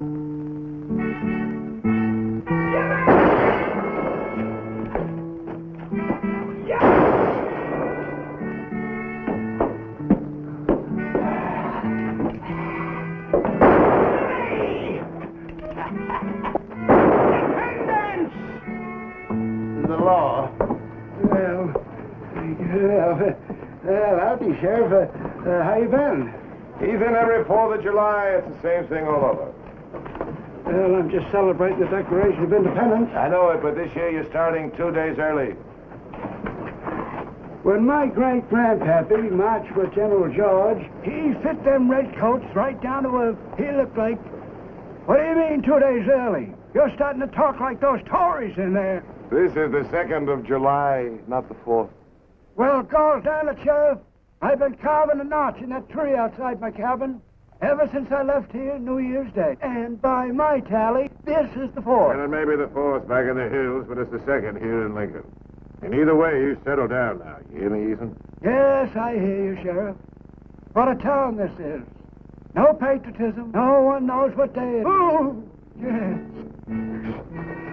The law. Well, howdy, Sheriff. How you been? Even every 4th of July, it's the same thing all over. Well, I'm just celebrating the Declaration of Independence. I know it, but this year you're starting 2 days early. When my great-grandpappy marched with General George, he fit them redcoats right down to a... He looked like... What do you mean 2 days early? You're starting to talk like those Tories in there. This is the 2nd of July, not the 4th. Well, goes down the Sheriff. I've been carving a notch in that tree outside my cabin ever since I left here New Year's Day. And by my tally, this is the 4th. And it may be the 4th back in the hills, but it's the 2nd here in Lincoln. And either way, you settle down now. You hear me, Ethan? Yes, I hear you, Sheriff. What a town this is. No patriotism. No one knows what day it is. Oh, yes.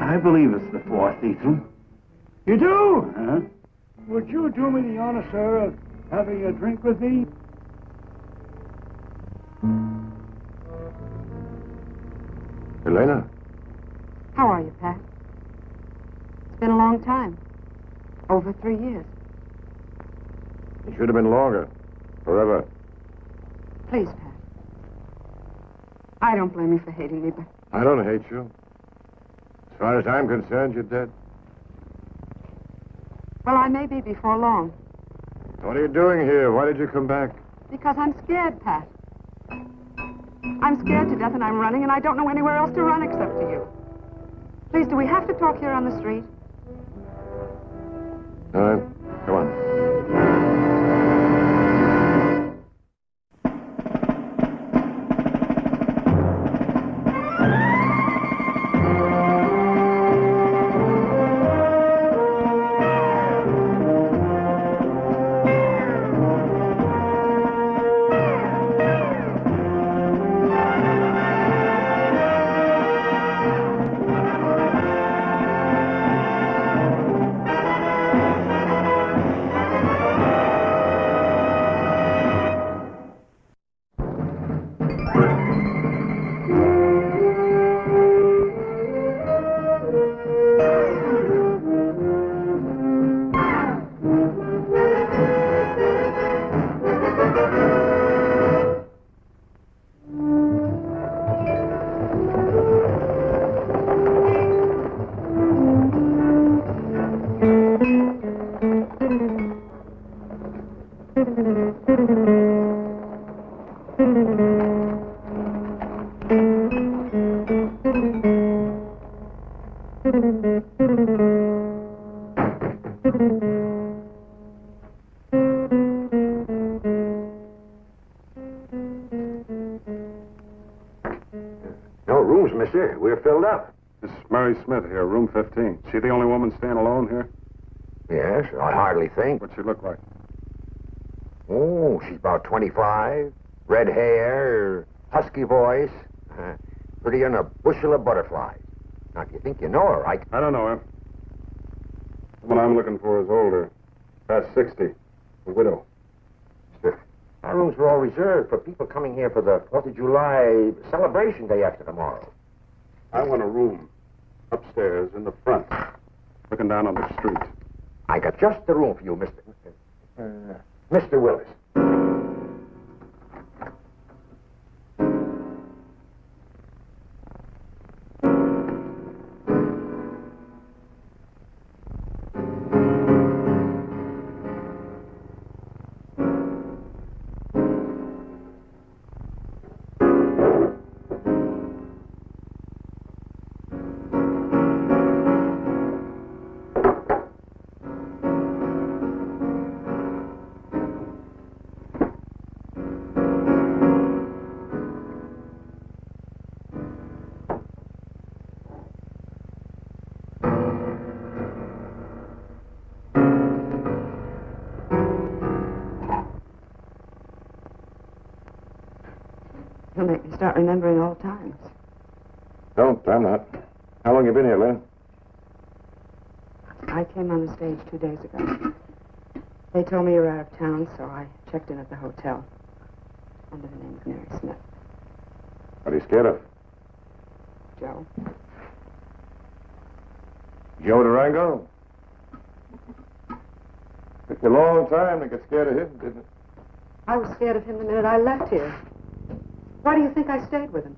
I believe it's the 4th, Ethan. You do? Huh? Would you do me the honor, sir, of having a drink with me? Elena? How are you, Pat? It's been a long time. Over 3 years. It should have been longer. Forever. Please, Pat. I don't blame you for hating me, but I don't hate you. As far as I'm concerned, you're dead. well, I may be before long. What are you doing here? Why did you come back? Because I'm scared, Pat. I'm scared to death and I'm running and I don't know anywhere else to run except to you. Please, do we have to talk here on the street? All right. Come on. No rooms, mister. We're filled up. This is Mary Smith here, room 15. She the only woman staying alone here? Yes, I hardly think. What's she look like? Oh, she's about 25. Red hair, husky voice. Prettier than a bushel of butterflies. Now, if you think you know her, I don't know her. The one I'm looking for is older. Past 60. A widow. Mister, our rooms were all reserved for people coming here for the 4th of July celebration day after tomorrow. I want a room upstairs in the front, looking down on the street. I got just the room for you, Mr. Willis. You'll make me start remembering old times. Don't, I'm not. How long you been here, Lynn? I came on the stage 2 days ago. They told me you were out of town, so I checked in at the hotel under the name of Mary Smith. What are you scared of? Joe. Joe Durango? Took you a long time to get scared of him, didn't it? I was scared of him the minute I left here. Why do you think I stayed with him?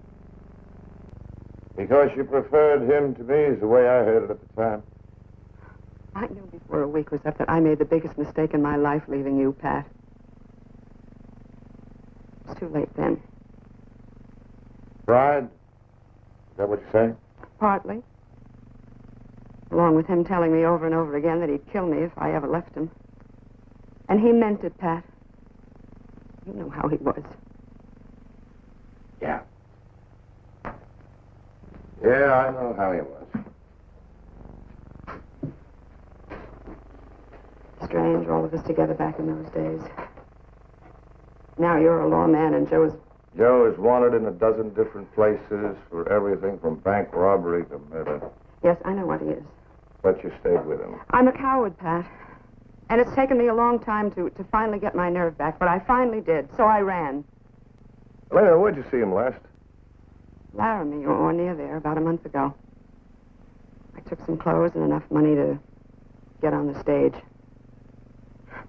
Because you preferred him to me is the way I heard it at the time. I knew before a week was up that I made the biggest mistake in my life leaving you, Pat. It's too late then. Pride? Is that what you're saying? Partly. Along with him telling me over and over again that he'd kill me if I ever left him. And he meant it, Pat. You know how he was. Yeah. Yeah, I know how he was. Strange, all of us together back in those days. Now you're a lawman and Joe's... Joe is wanted in a dozen different places for everything from bank robbery to murder. Yes, I know what he is. But you stayed with him. I'm a coward, Pat. And it's taken me a long time to finally get my nerve back, but I finally did, so I ran. Elena, where'd you see him last? Laramie, or near there, about a month ago. I took some clothes and enough money to get on the stage.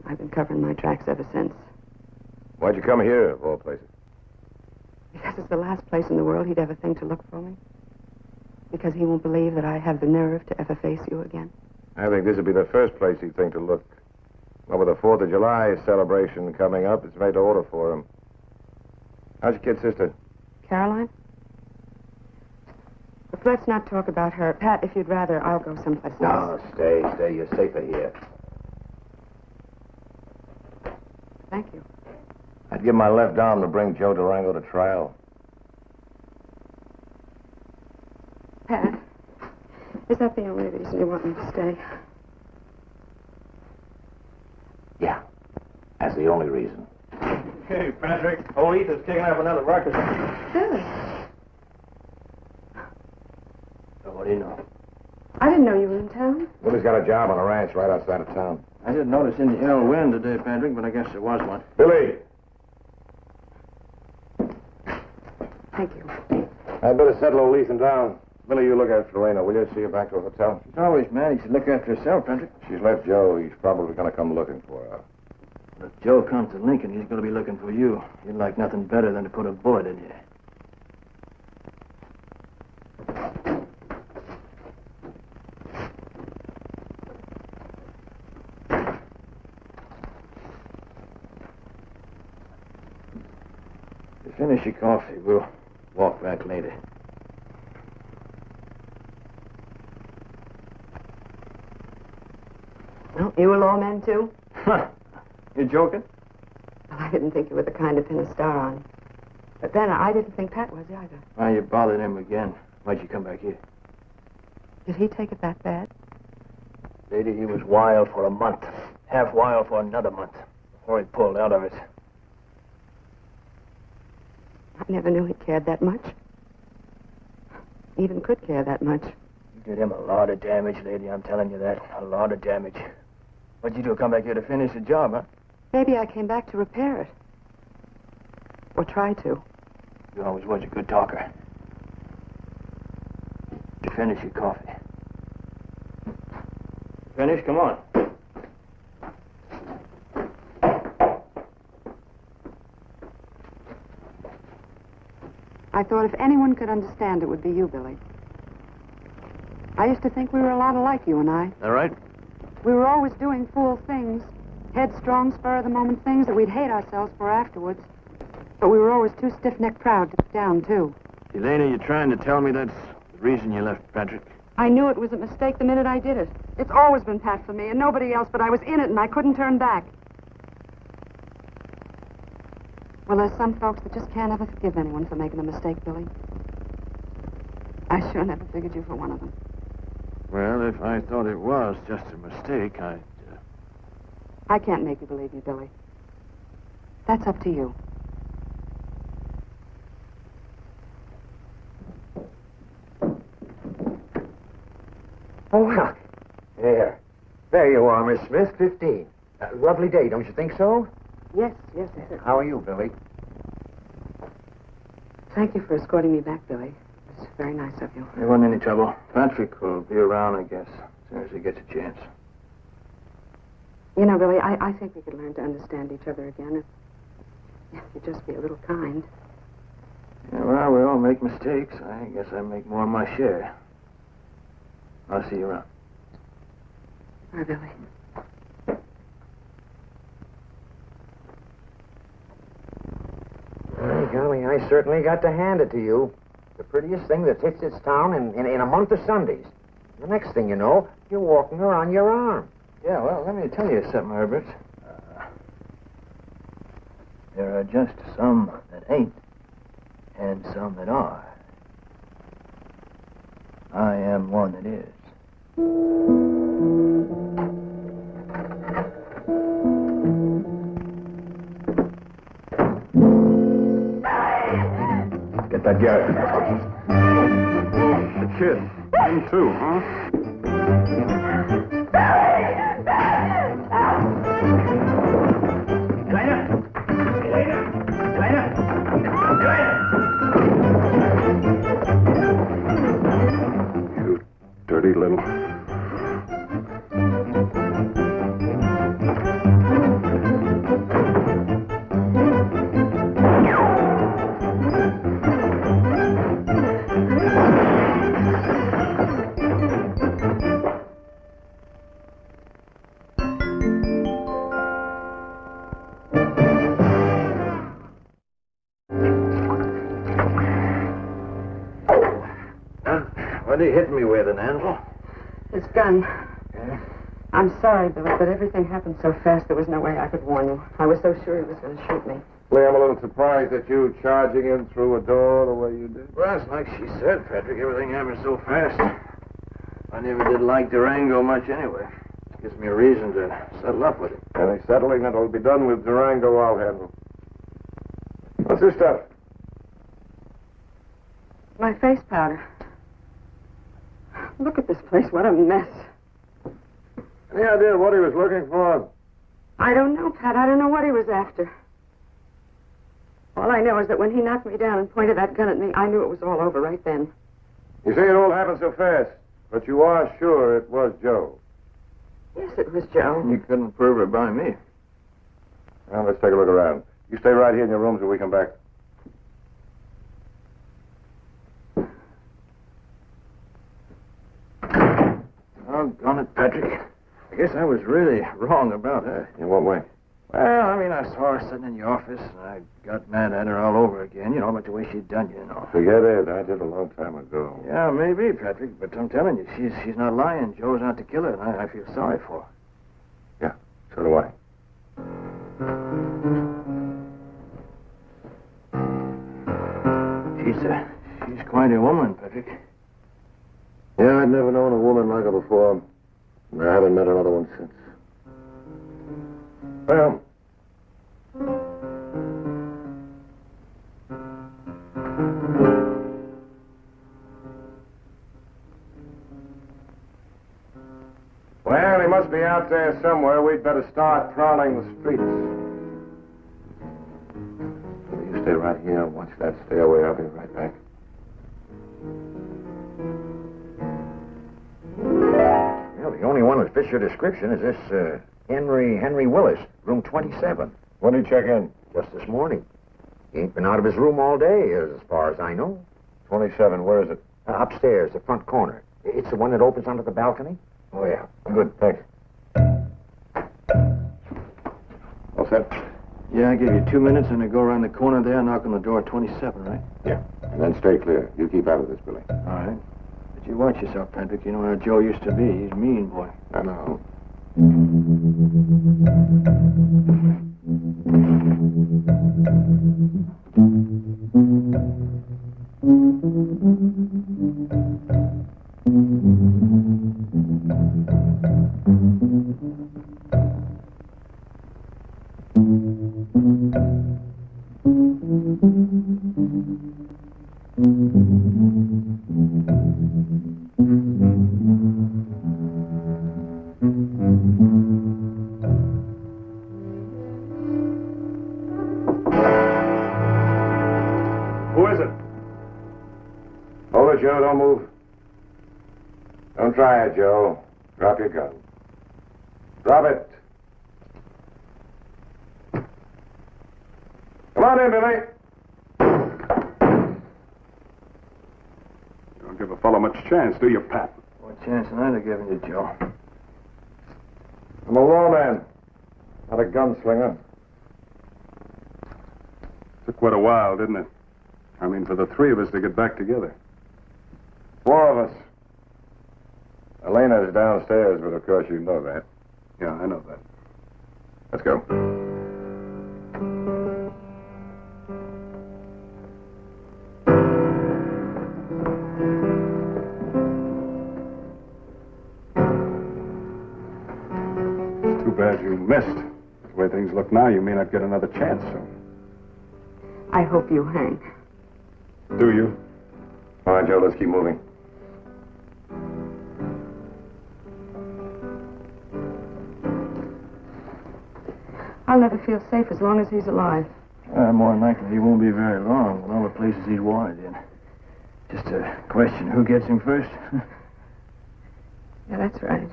I've been covering my tracks ever since. Why'd you come here, of all places? Because it's the last place in the world he'd ever think to look for me. Because he won't believe that I have the nerve to ever face you again. I think this would be the first place he'd think to look. Well, with the 4th of July celebration coming up, it's made to order for him. How's your kid sister? Caroline? But let's not talk about her. Pat, if you'd rather, I'll go someplace else. No, stay. You're safer here. Thank you. I'd give my left arm to bring Joe Durango to trial. Pat, is that the only reason you want me to stay? Yeah, that's the only reason. Hey, Patrick. Old Ethan's kicking up another ruckus. Really? So what do you know? I didn't know you were in town. Willie's got a job on a ranch right outside of town. I didn't notice any ill wind today, Patrick, but I guess there was one. Billy! Thank you. I'd better settle old Ethan down. Billy, you look after Lorena, will you? See her back to the hotel? She's always managed to look after herself, Patrick. She's left Joe. He's probably going to come looking for her. If Joe comes to Lincoln, he's going to be looking for you. You'd like nothing better than to put a bullet in you. You finish your coffee. We'll walk back later. Well, you a lawman, too? You joking? Well, I didn't think you were the kind to pin a star on. But then I didn't think Pat was either. Why you bothered him again? Why'd you come back here? Did he take it that bad? Lady, he was wild for a month. Half wild for another month. Before he pulled out of it. I never knew he cared that much. Even could care that much. You did him a lot of damage, lady. I'm telling you that. A lot of damage. What'd you do? Come back here to finish the job, huh? Maybe I came back to repair it. Or try to. You always was a good talker. You finish your coffee. Finish? Come on. I thought if anyone could understand, it would be you, Billy. I used to think we were a lot alike, you and I. All right? We were always doing fool things. Headstrong, spur-of-the-moment things that we'd hate ourselves for afterwards. But we were always too stiff-necked proud to put down, too. Elena, you're trying to tell me that's the reason you left Patrick? I knew it was a mistake the minute I did it. It's always been Pat for me and nobody else, but I was in it and I couldn't turn back. Well, there's some folks that just can't ever forgive anyone for making a mistake, Billy. I sure never figured you for one of them. Well, if I thought it was just a mistake, I can't make you believe you, Billy. That's up to you. Oh, well. There you are, Miss Smith, 15. Lovely day, don't you think so? Yes. How are you, Billy? Thank you for escorting me back, Billy. It's very nice of you. There wasn't any trouble. Patrick will be around, I guess, as soon as he gets a chance. You know, Billy, I think we could learn to understand each other again if you'd just be a little kind. Yeah, well, we all make mistakes. I guess I make more than my share. I'll see you around. Bye, Billy. By golly, I certainly got to hand it to you. The prettiest thing that's hit this town in a month of Sundays. The next thing you know, you're walking her on your arm. Yeah, well, let me tell you something, Herbert. There are just some that ain't, and some that are. I am one that is. Get that guy. The kid. Him too, huh? You dirty little... What are you hitting me with, an Ansel? His gun. Yeah? I'm sorry, Billy, but everything happened so fast there was no way I could warn you. I was so sure he was going to shoot me. Lee, I'm a little surprised at you charging in through a door the way you did. Well, it's like she said, Patrick. Everything happened so fast. I never did like Durango much anyway. It gives me a reason to settle up with him. Any settling that'll be done with Durango, I'll handle. What's this stuff? My face powder. Look at this place. What a mess. Any idea what he was looking for? I don't know, Pat. I don't know what he was after. All I know is that when he knocked me down and pointed that gun at me, I knew it was all over right then. You say it all happened so fast, but you are sure it was Joe. Yes, it was Joe. You couldn't prove it by me. Well, let's take a look around. You stay right here in your room till we come back. Doggone it, Patrick. I guess I was really wrong about her. In what way? Well, I mean, I saw her sitting in your office, and I got mad at her all over again, about the way she'd done you, Forget it. I did a long time ago. Yeah, maybe, Patrick, but I'm telling you, she's not lying. Joe's not the killer, and I feel sorry for her. Yeah, so do I. She's quite a woman, Patrick. Yeah, I'd never known a woman like her before. And I haven't met another one since. Well... Well, he must be out there somewhere. We'd better start prowling the streets. You stay right here and watch that stairway. I'll be right back. Well, the only one that fits your description is this Henry Willis, room 27. When did he check in? Just this morning. He ain't been out of his room all day, as far as I know. 27. Where is it? Upstairs, the front corner. It's the one that opens onto the balcony. Oh, yeah. Good, thanks. All set? Yeah, I gave you 2 minutes, and I go around the corner there, knock on the door at 27, right? Yeah. And then stay clear. You keep out of this, Billy. All right. But you watch yourself, Patrick. You know how Joe used to be. He's mean, boy. I know. Joe. Don't move. Don't try it, Joe. Drop your gun. Drop it. Come on in, Billy. You don't give a fellow much chance, do you, Pat? What chance am I giving you, Joe? I'm a lawman, not a gunslinger. Took quite a while, didn't it? I mean, for the three of us to get back together. 4 of us. Elena's downstairs, but of course you know that. Yeah, I know that. Let's go. It's too bad you missed. The way things look now, you may not get another chance soon. I hope you hang. Do you? All right, Joe, let's keep moving. I'll never feel safe as long as he's alive. More than likely, he won't be very long with all the places he's wanted in. Just a question, who gets him first? Yeah, that's right.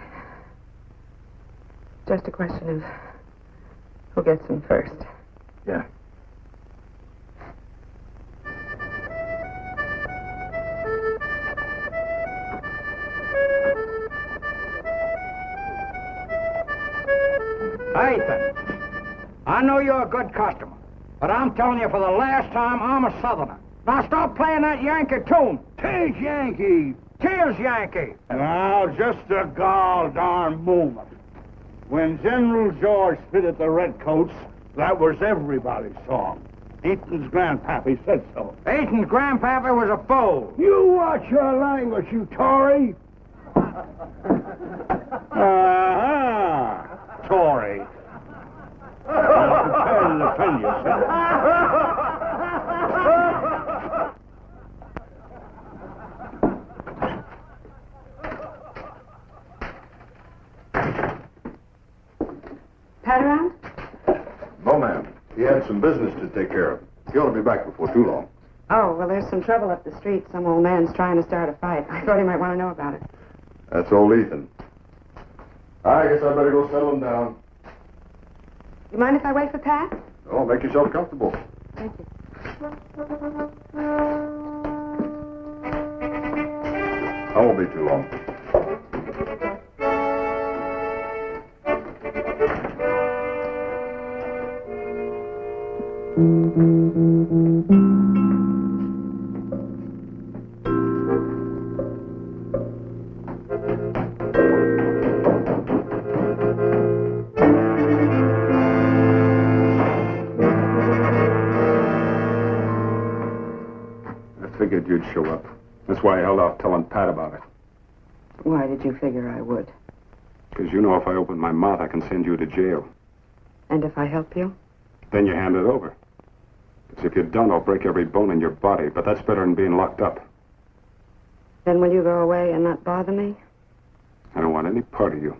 Just a question of who gets him first. Yeah. Ethan, I know you're a good customer, but I'm telling you for the last time, I'm a Southerner. Now stop playing that Yankee tune. Tis Yankee. Tis Yankee. Now, just a gall darn moment. When General George fitted the redcoats, that was everybody's song. Ethan's grandpappy said so. Ethan's grandpappy was a fool. You watch your language, you Tory. Tory. Now, prepare to defend yourself. Pat around? No, ma'am. He had some business to take care of. He ought to be back before too long. Oh, well, there's some trouble up the street. Some old man's trying to start a fight. I thought he might want to know about it. That's old Ethan. I guess I better go settle him down. You mind if I wait for Pat? Oh, make yourself comfortable. Thank you. I won't be too long. I figured you'd show up. That's why I held off telling Pat about it. Why did you figure I would? Because you know if I open my mouth, I can send you to jail. And if I help you? Then you hand it over. Because if you don't, I'll break every bone in your body. But that's better than being locked up. Then will you go away and not bother me? I don't want any part of you.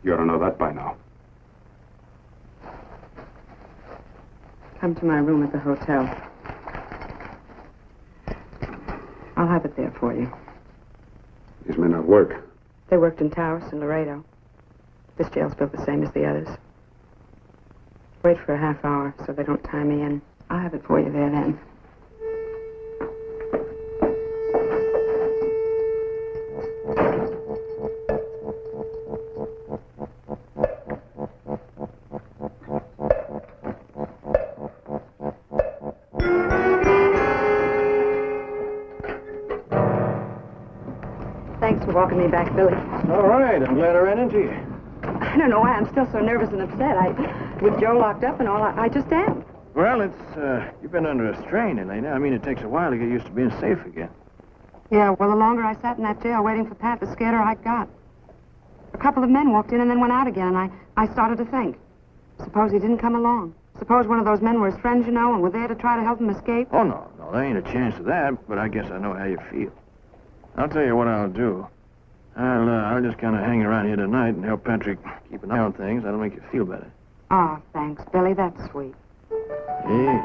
You ought to know that by now. Come to my room at the hotel. I'll have it there for you. These men not work. They worked in Taos and Laredo. This jail's built the same as the others. Wait for a half hour so they don't tie me in. I'll have it for you there then. Thanks for walking me back, Billy. All right, I'm glad I ran into you. I don't know why I'm still so nervous and upset. With Joe locked up and all, I just am. Well, you've been under a strain, Elena. I mean, it takes a while to get used to being safe again. Yeah, well, the longer I sat in that jail waiting for Pat, the scarier I got. A couple of men walked in and then went out again, and I started to think. Suppose he didn't come along. Suppose one of those men were his friends, you know, and were there to try to help him escape. Oh, no, there ain't a chance of that, but I guess I know how you feel. I'll tell you what I'll do. I'll just kind of hang around here tonight and help Patrick keep an eye on things. That'll make you feel better. Oh, thanks, Billy. That's sweet. Yeah.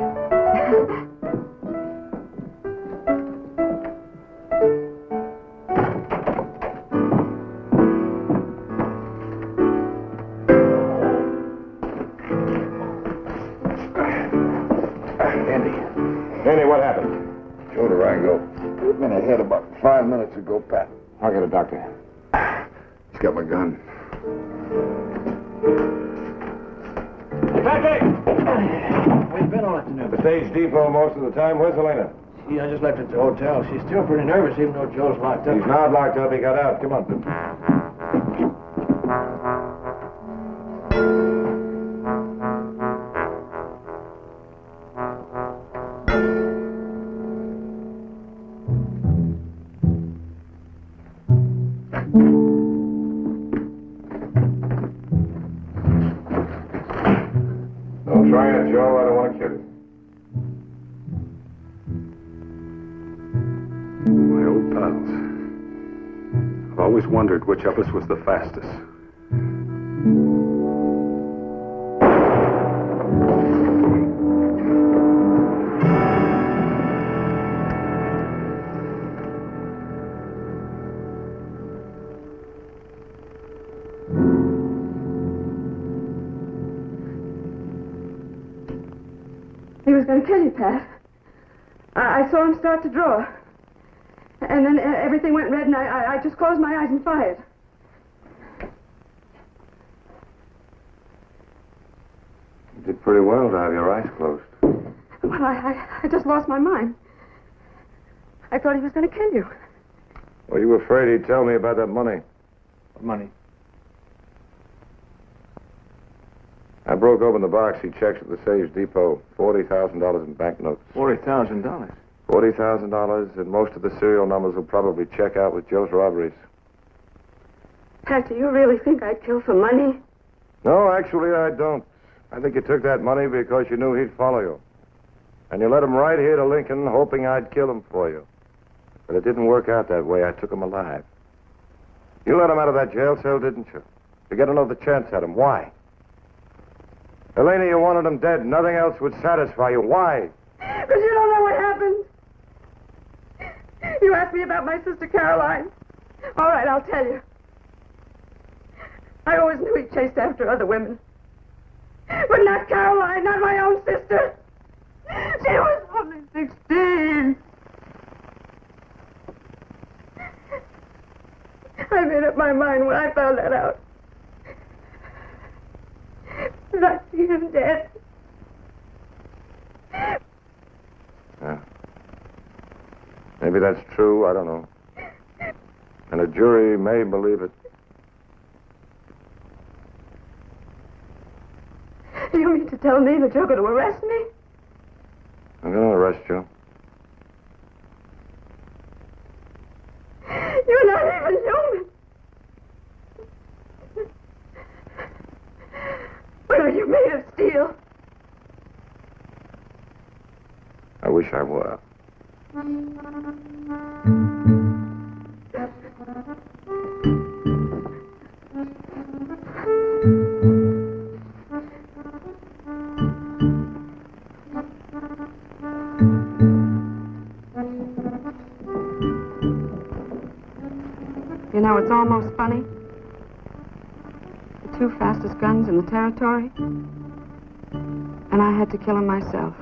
Joe? You've been ahead about 5 minutes ago, Pat. I'll get a doctor. He's got my gun. Patrick! Where you been all afternoon? The stage depot most of the time. Where's Helena? Gee, I just left her at the hotel. She's still pretty nervous, even though Joe's locked up. He's not locked up. He got out. Come on. Don't try it, Joe. I don't want to kill you. My old pals. I've always wondered which of us was the fastest. He was going to kill you, Pat. I saw him start to draw. And then everything went red, and I just closed my eyes and fired. You did pretty well to have your eyes closed. Well, I just lost my mind. I thought he was going to kill you. Were you afraid he'd tell me about that money? What money? I broke open the box he checks at the Sage Depot. $40,000 in banknotes. $40,000. $40,000, and most of the serial numbers will probably check out with Joe's robberies. Pat, do you really think I'd kill for money? No, actually, I don't. I think you took that money because you knew he'd follow you. And you led him right here to Lincoln, hoping I'd kill him for you. But it didn't work out that way. I took him alive. You let him out of that jail cell, didn't you? To get another chance at him. Why? Elena, you wanted him dead. Nothing else would satisfy you. Why? Because you don't know what happened. You asked me about my sister Caroline. All right, I'll tell you. I always knew he chased after other women. But not Caroline, not my own sister. She was only 16. I made up my mind when I found that out. That I'd see him dead. Yeah. Maybe that's true. I don't know. And a jury may believe it. You mean to tell me that you're going to arrest me? I'm going to arrest you. You're not even human. What are you made of steel? I wish I were. You know, it's almost funny. The two fastest guns in the territory, and I had to kill him myself.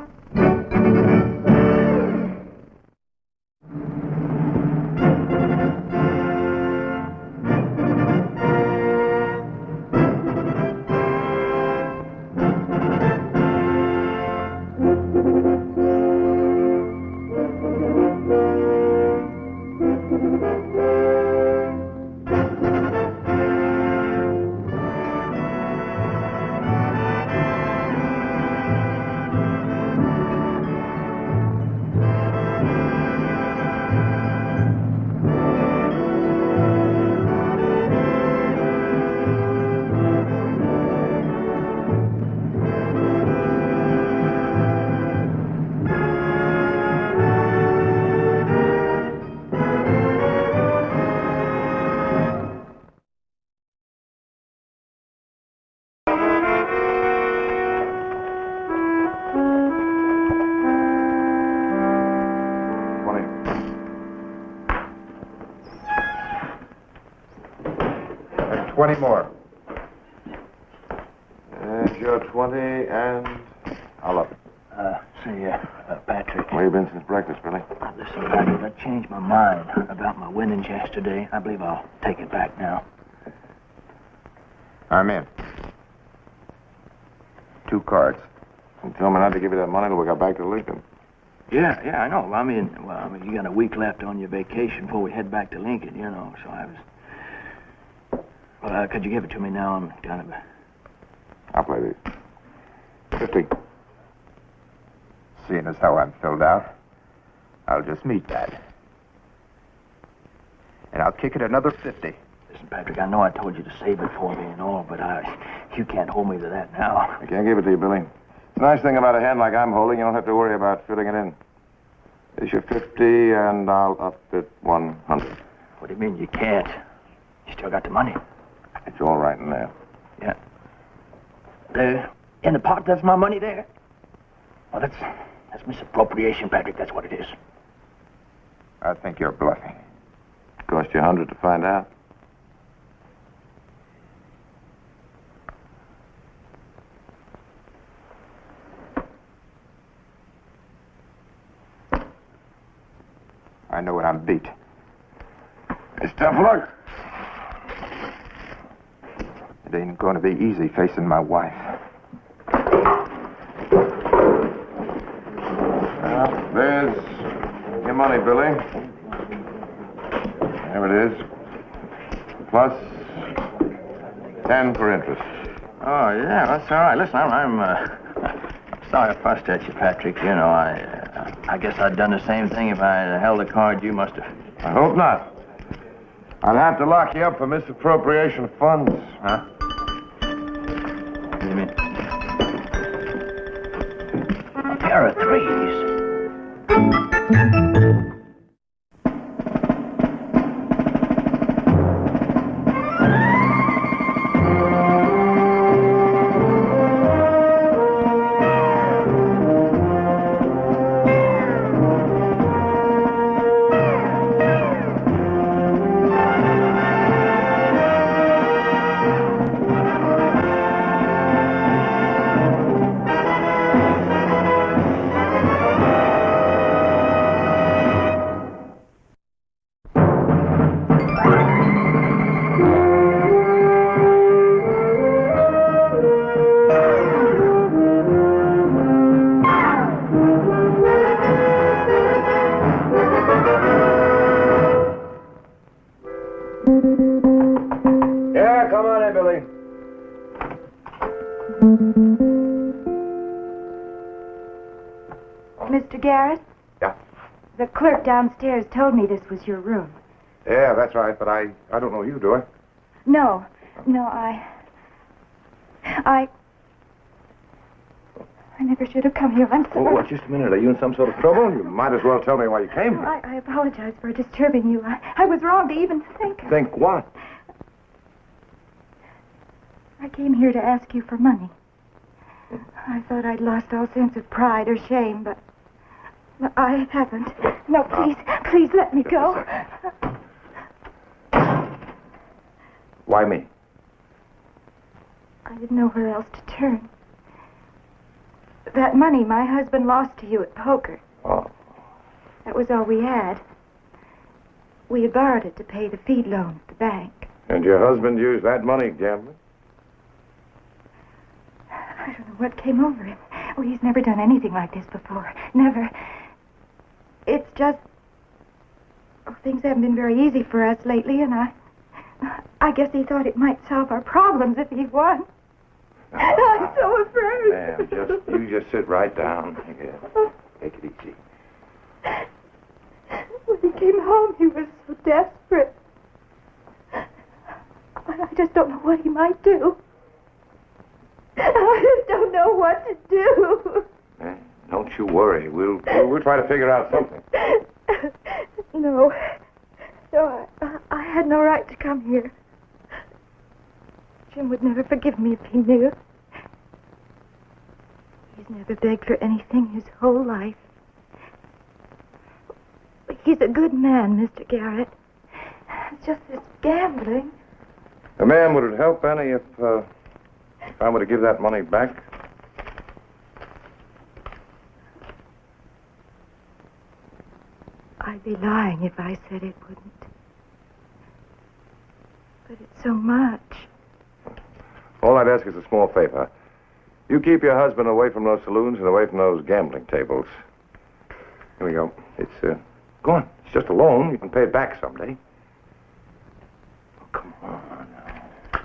And 20 more. And you're 20, and I'll up. Say, Patrick. Where you been since breakfast, Billy? Listen, Patrick, I changed my mind about my winnings yesterday. I believe I'll take it back now. I'm in. 2 cards. You told me not to give you that money till we got back to Lincoln. Yeah, I know. I mean, you got a week left on your vacation before we head back to Lincoln, you know, so I was... Well, could you give it to me now? I'm kind of... I'll play these. 50. Seeing as how I'm filled out, I'll just meet that. And I'll kick it another 50. Listen, Patrick, I know I told you to save it for me and all, but you can't hold me to that now. I can't give it to you, Billy. The nice thing about a hand like I'm holding, you don't have to worry about filling it in. Here's your 50, and I'll up it 100. What do you mean you can't? You still got the money. It's all right in there. Yeah. There, in the pot, that's my money there. Well, that's misappropriation, Patrick. That's what it is. I think you're bluffing. It cost you 100 to find out. I know what I'm beat. It's tough luck. It ain't going to be easy facing my wife. There's your money, Billy. There it is. Plus 10 for interest. Oh, yeah, that's all right. Listen, I'm sorry I fussed at you, Patrick. You know, I guess I'd done the same thing if I had held the card you must have. I hope not. I'd have to lock you up for misappropriation of funds. Huh? What do you mean? A pair of threes. Yeah, come on in, Billy. Mr. Garrett? Yeah? The clerk downstairs told me this was your room. Yeah, that's right, but I don't know you, do I? No, I never should have come here. I'm sorry. Oh, just a minute. Are you in some sort of trouble? You might as well tell me why you came here. I apologize for disturbing you. I was wrong to even think. Think what? I came here to ask you for money. I thought I'd lost all sense of pride or shame, but I haven't. No, please let me go. Why me? I didn't know where else to turn. That money my husband lost to you at poker. Oh. That was all we had. We had borrowed it to pay the feed loan at the bank. And your husband used that money gambling? I don't know what came over him. Oh, he's never done anything like this before. Never. It's just... Oh, things haven't been very easy for us lately, and I guess he thought it might solve our problems if he won. I'm so afraid. Ma'am, you just sit right down. Here. Take it easy. When he came home, he was so desperate. I just don't know what he might do. I just don't know what to do. Don't you worry. We'll try to figure out something. No, I had no right to come here. Jim would never forgive me if he knew. He's never begged for anything his whole life. He's a good man, Mr. Garrett. It's just this gambling. Ma'am, would it help any if I were to give that money back? I'd be lying if I said it wouldn't. But it's so much. All I'd ask is a small favor. You keep your husband away from those saloons and away from those gambling tables. Here we go. It's, go on. It's just a loan. You can pay it back someday. Oh, come on now.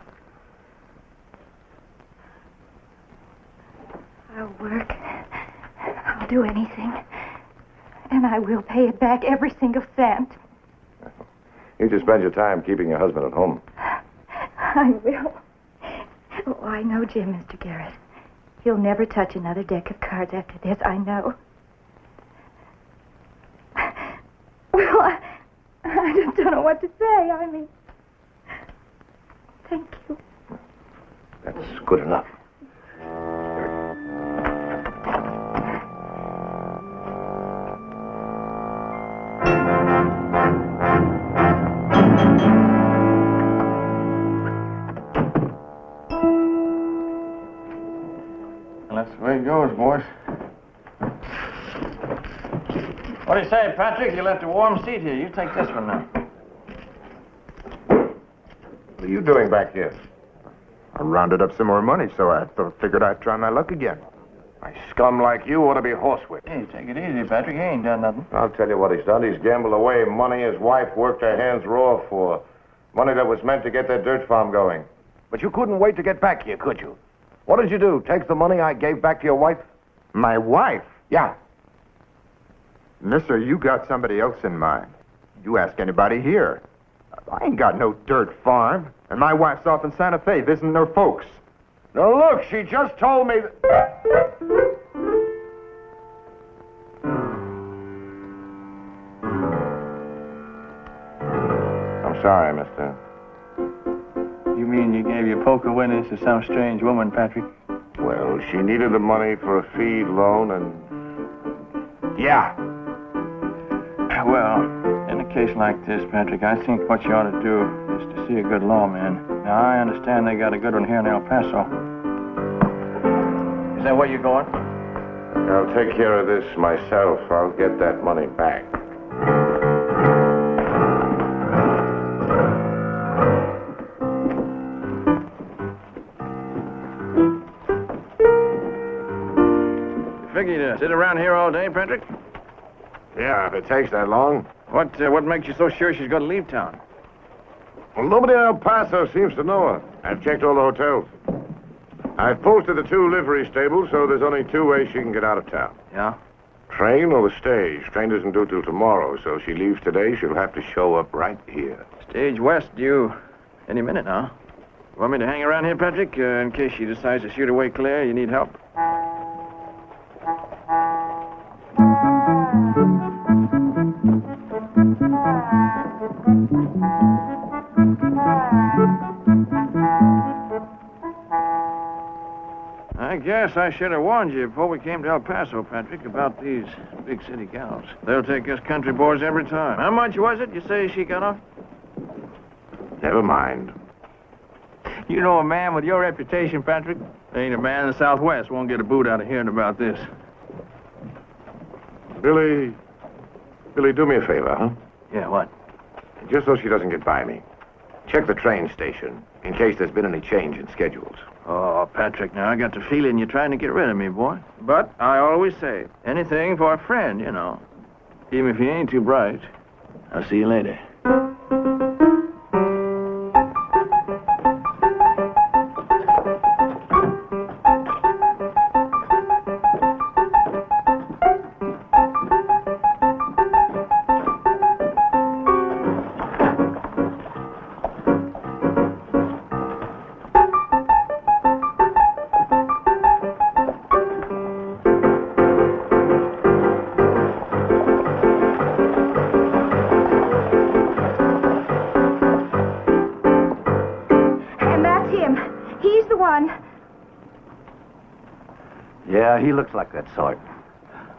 I'll work. I'll do anything. And I will pay it back, every single cent. You just spend your time keeping your husband at home. I will. Oh, I know Jim, Mr. Garrett. He'll never touch another deck of cards after this, I know. Well, I just don't know what to say. I mean, thank you. That's good enough. That's the way it goes, boys. What do you say, Patrick? You left a warm seat here. You take this one now. What are you doing back here? I rounded up some more money, so I figured I'd try my luck again. A scum like you ought to be horsewhipped. Hey, take it easy, Patrick. He ain't done nothing. I'll tell you what he's done. He's gambled away money his wife worked her hands raw for. Money that was meant to get that dirt farm going. But you couldn't wait to get back here, could you? What did you do? Take the money I gave back to your wife? My wife? Yeah. Mister, you got somebody else in mind. You ask anybody here. I ain't got no dirt farm. And my wife's off in Santa Fe visiting her folks. Now, look, she just told me that... I'm sorry, mister. You mean you gave your poker winnings to some strange woman, Patrick? Well, she needed the money for a feed loan and... Yeah. Well, in a case like this, Patrick, I think what you ought to do is to see a good lawman. Now, I understand they got a good one here in El Paso. Is that where you're going? I'll take care of this myself. I'll get that money back. Figure to sit around here all day, Patrick? Yeah, if it takes that long. What makes you so sure she's going to leave town? Well, nobody in El Paso seems to know her. I've checked all the hotels. I've posted the 2 livery stables, so there's only 2 ways she can get out of town. Yeah? Train or the stage. Train doesn't do till tomorrow, so if she leaves today, she'll have to show up right here. Stage west due any minute now. Want me to hang around here, Patrick, in case she decides to shoot away clear? You need help? I guess I should have warned you before we came to El Paso, Patrick, about these big city gals. They'll take us country boys every time. How much was it you say she got off? Never mind. You know a man with your reputation, Patrick? There ain't a man in the Southwest won't get a boot out of hearing about this. Billy, do me a favor, huh? Yeah, what? Just so she doesn't get by me. Check the train station, in case there's been any change in schedules. Oh, Patrick, now I got the feeling you're trying to get rid of me, boy. But I always say, anything for a friend, you know. Even if he ain't too bright. I'll see you later. Yeah, he looks like that sort.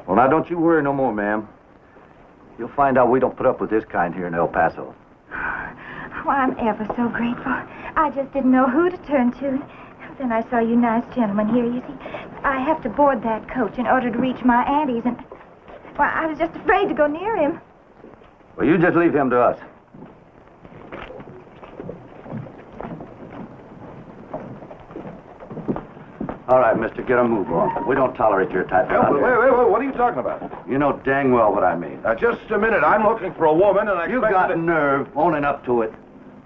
Well, now, don't you worry no more, ma'am. You'll find out we don't put up with this kind here in El Paso. Oh, I'm ever so grateful. I just didn't know who to turn to. Then I saw you nice gentlemen here. You see, I have to board that coach in order to reach my auntie's, and... Well, I was just afraid to go near him. Well, you just leave him to us. All right, mister, get a move on. We don't tolerate your type of... Wait, what are you talking about? You know dang well what I mean. Now, just a minute. I'm looking for a woman, and I You expect got that- nerve owning up to it.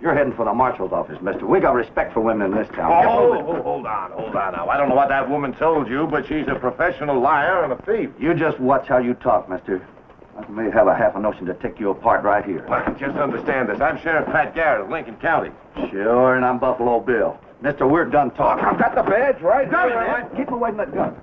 You're heading for the marshal's office, mister. We got respect for women in this town. Get moving. hold on now. I don't know what that woman told you, but she's a professional liar and a thief. You just watch how you talk, mister. I may have a half a notion to take you apart right here. Look, just understand this. I'm Sheriff Pat Garrett of Lincoln County. Sure, and I'm Buffalo Bill. Mister, we're done talking. I've got the badge right Got it, here. man. Keep away from that gun.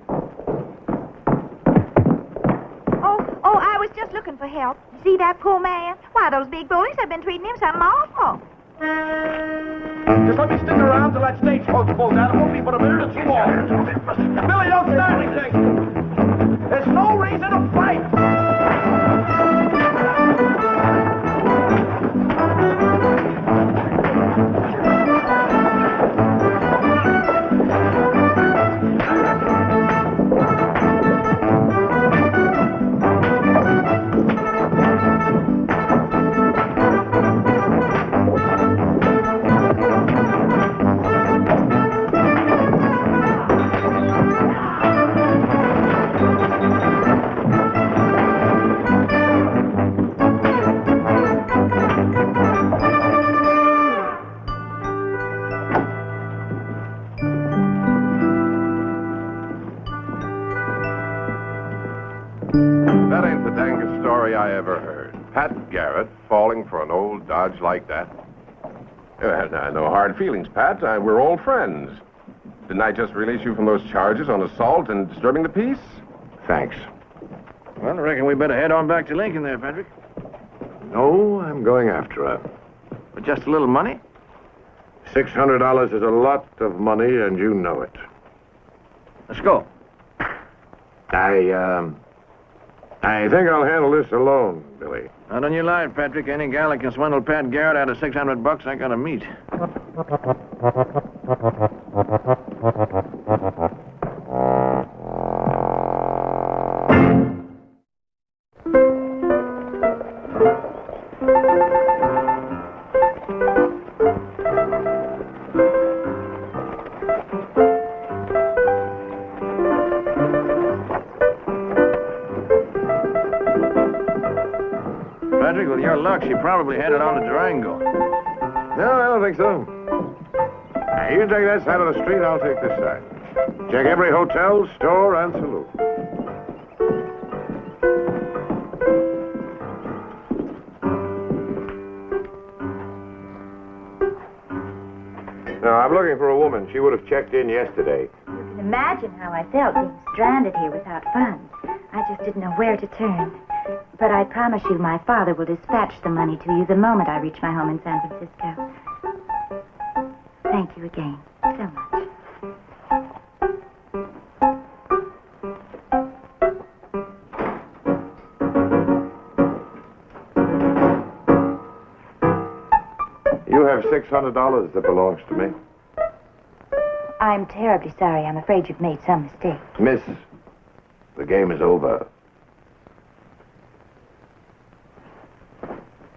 Oh, I was just looking for help. See that poor man? Why, those big bullies have been treating him something awful. Just let me stick around till that stagecoach pulls out. It won't be but a minute or two more. Billy, don't start anything. There's no reason to fight. That ain't the dangest story I ever heard. Pat Garrett falling for an old dodge like that. No hard feelings, Pat. We're old friends. Didn't I just release you from those charges on assault and disturbing the peace? Thanks. Well, I reckon we better head on back to Lincoln there, Patrick. No, I'm going after her. With just a little money? $600 is a lot of money, and you know it. Let's go. I think I'll handle this alone, Billy. Not on your life, Patrick. Any gal that can swindle Pat Garrett out of $600 I gotta meet. Patrick, with your luck, she probably headed on to Durango. No, I don't think so. Now, you take that side of the street, I'll take this side. Check every hotel, store, and saloon. Now, I'm looking for a woman. She would have checked in yesterday. You can imagine how I felt being stranded here without funds. I just didn't know where to turn. But I promise you my father will dispatch the money to you the moment I reach my home in San Francisco. Thank you again so much. You have $600 that belongs to me. I'm terribly sorry. I'm afraid you've made some mistake. Miss, the game is over.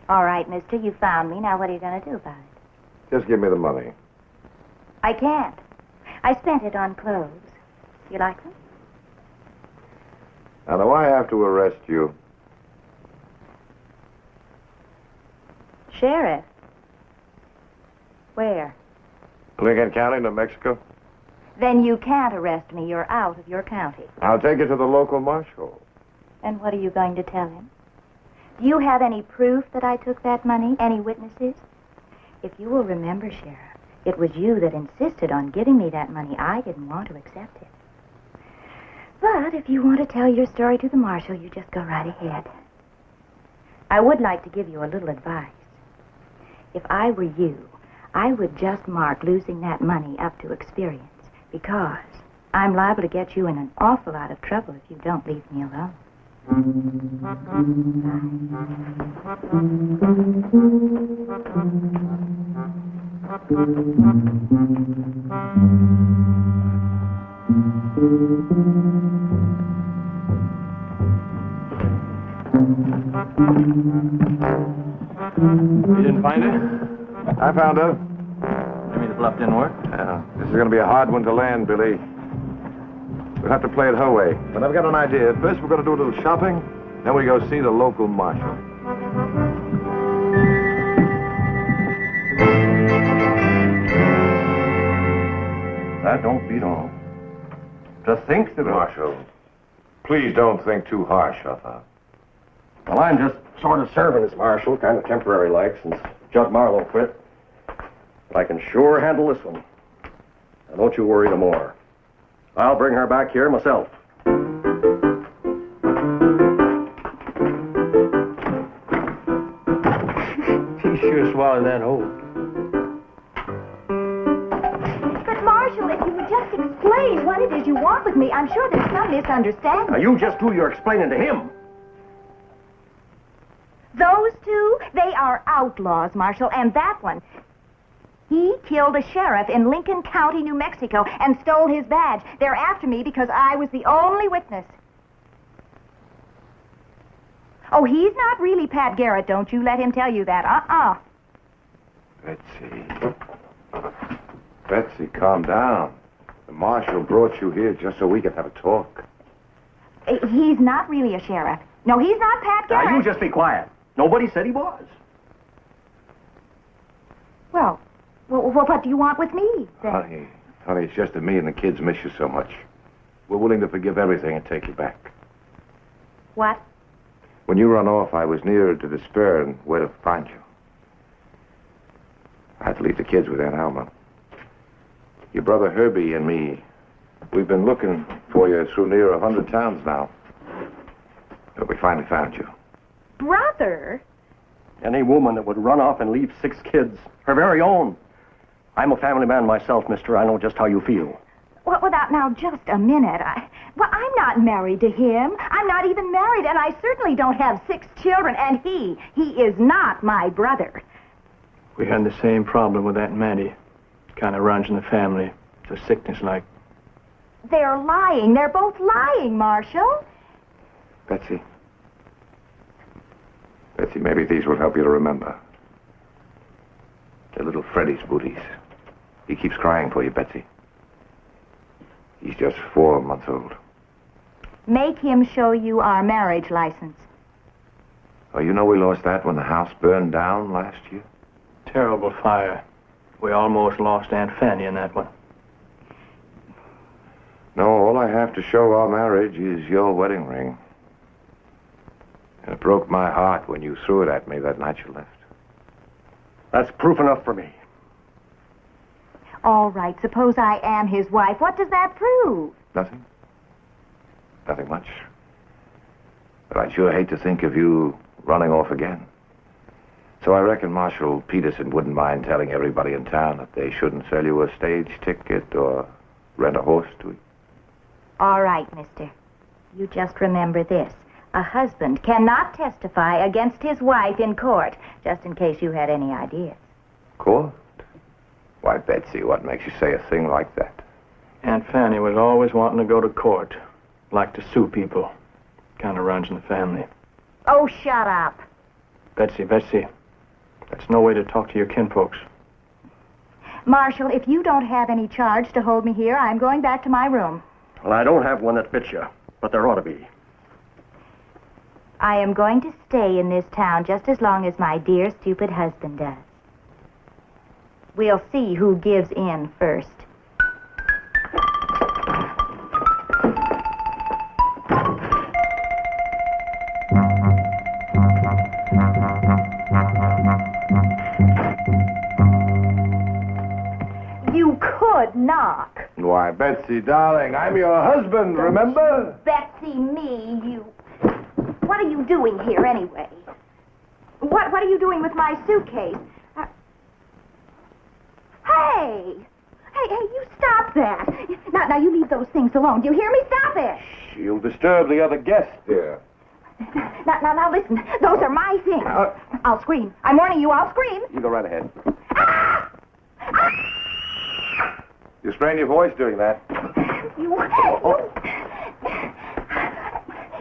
All right, mister, you found me. Now what are you going to do about it? Just give me the money. I can't. I spent it on clothes. You like them? Now, do I have to arrest you? Sheriff. Where? Lincoln County, New Mexico? Then you can't arrest me. You're out of your county. I'll take you to the local marshal. And what are you going to tell him? Do you have any proof that I took that money? Any witnesses? If you will remember, Sheriff, it was you that insisted on giving me that money. I didn't want to accept it. But if you want to tell your story to the marshal, you just go right ahead. I would like to give you a little advice. If I were you, I would just mark losing that money up to experience, because I'm liable to get you in an awful lot of trouble if you don't leave me alone. You didn't find her? I found her. Maybe the bluff didn't work? Yeah, this is going to be a hard one to land, Billy. We'll have to play it her way. But I've got an idea. First, we're going to do a little shopping. Then we go see the local marshal. That don't beat all. To think that... Marshal, please don't think too harsh of her. Well, I'm just sort of serving as marshal, kind of temporary like, since Judge Marlowe quit. But I can sure handle this one. Now, don't you worry no more. I'll bring her back here myself. He sure swallowed that whole. But, Marshal, if you would just explain what it is you want with me, I'm sure there's some misunderstanding. Now, you just do your explaining to him. Those two, they are outlaws, Marshal, and that one. He killed a sheriff in Lincoln County, New Mexico, and stole his badge. They're after me because I was the only witness. Oh, he's not really Pat Garrett. Don't you let him tell you that. Betsy, calm down. The marshal brought you here just so we could have a talk. He's not really a sheriff. No, he's not Pat Garrett. Now, you just be quiet. Nobody said he was. Well, what do you want with me, then? Honey, it's just that me and the kids miss you so much. We're willing to forgive everything and take you back. What? When you run off, I was nearer to despair and where to find you. I had to leave the kids with Aunt Alma. Your brother Herbie and me, we've been looking for you through near 100 towns now. But we finally found you. Brother? Any woman that would run off and leave 6 kids, her very own. I'm a family man myself, mister. I know just how you feel. Well, now, just a minute. I'm not married to him. I'm not even married, and I certainly don't have 6 children, and he is not my brother. We had the same problem with Aunt Mattie. Kind of runs in the family. It's a sickness like. They're lying. They're both lying, Marshal. Betsy, maybe these will help you to remember. They're little Freddie's booties. He keeps crying for you, Betsy. He's just 4 months old. Make him show you our marriage license. Oh, you know we lost that when the house burned down last year? Terrible fire. We almost lost Aunt Fanny in that one. No, all I have to show our marriage is your wedding ring. And it broke my heart when you threw it at me that night you left. That's proof enough for me. All right, suppose I am his wife. What does that prove? Nothing. Nothing much. But I'd sure hate to think of you running off again. So I reckon Marshal Peterson wouldn't mind telling everybody in town that they shouldn't sell you a stage ticket or rent a horse to you. All right, mister. You just remember this. A husband cannot testify against his wife in court, just in case you had any ideas. Court? Why, Betsy, what makes you say a thing like that? Aunt Fanny was always wanting to go to court. Like to sue people. Kind of runs in the family. Oh, shut up. Betsy, that's no way to talk to your kinfolks. Marshal, if you don't have any charge to hold me here, I'm going back to my room. Well, I don't have one that fits you, but there ought to be. I am going to stay in this town just as long as my dear, stupid husband does. We'll see who gives in first. You could knock. Why, Betsy, darling, I'm your husband, remember? Betsy, me, you... What are you doing here, anyway? What are you doing with my suitcase? Hey, you stop that. Now, you leave those things alone. Do you hear me? Stop it. Shh, you'll disturb the other guests here. Now, listen. Those are my things. I'll scream. I'm warning you, I'll scream. You go right ahead. Ah! You strain your voice doing that.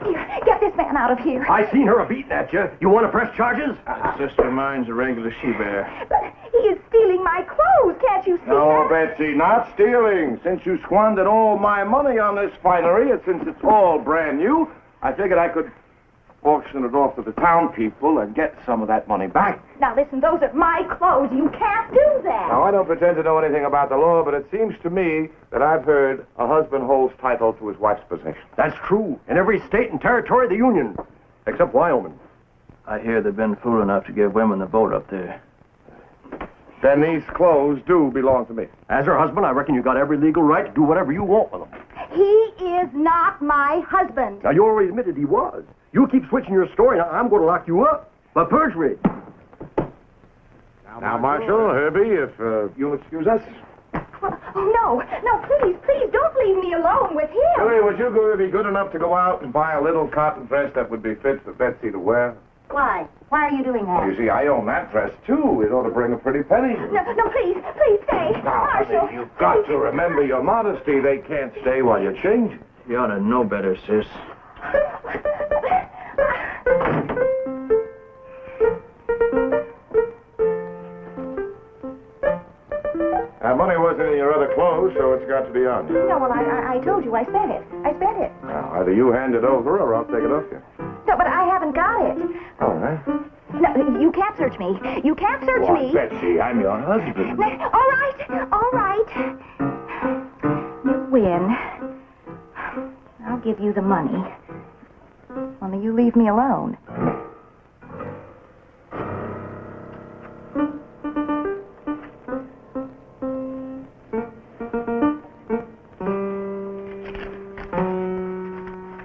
Here, get this man out of here. I seen her a-beating at you. You want to press charges? That sister of mine's a regular she-bear. But he is stealing my clothes. Can't you see No, that? Betsy, not stealing. Since you squandered all my money on this finery, and since it's all brand new, I figured I could auction it off to the town people and get some of that money back. Now, listen, those are my clothes. You can't do that. Now, I don't pretend to know anything about the law, but it seems to me that I've heard a husband holds title to his wife's possession. That's true. In every state and territory of the Union, except Wyoming. I hear they've been fool enough to give women the vote up there. Then these clothes do belong to me. As her husband, I reckon you got every legal right to do whatever you want with them. He is not my husband. Now, you already admitted he was. You keep switching your story, and I'm going to lock you up. For perjury. Now, Marshal, Herbie, if you'll excuse us. No, please, don't leave me alone with him. Billy, would you be good enough to go out and buy a little cotton dress that would be fit for Betsy to wear? Why? Why are you doing that? You see, I own that dress, too. It ought to bring a pretty penny. No, please stay. Now, Marshal. honey, you've got to remember your modesty. They can't stay while you change. You ought to know better, sis. Money wasn't in your other clothes, so it's got to be on you. No, well, I told you I spent it. Now, either you hand it over or I'll take it off you. No, but I haven't got it. All right. No, you can't search me. You can't search Why, me. Betsy, I'm your husband. No, all right. You win. I'll give you the money. Only you leave me alone.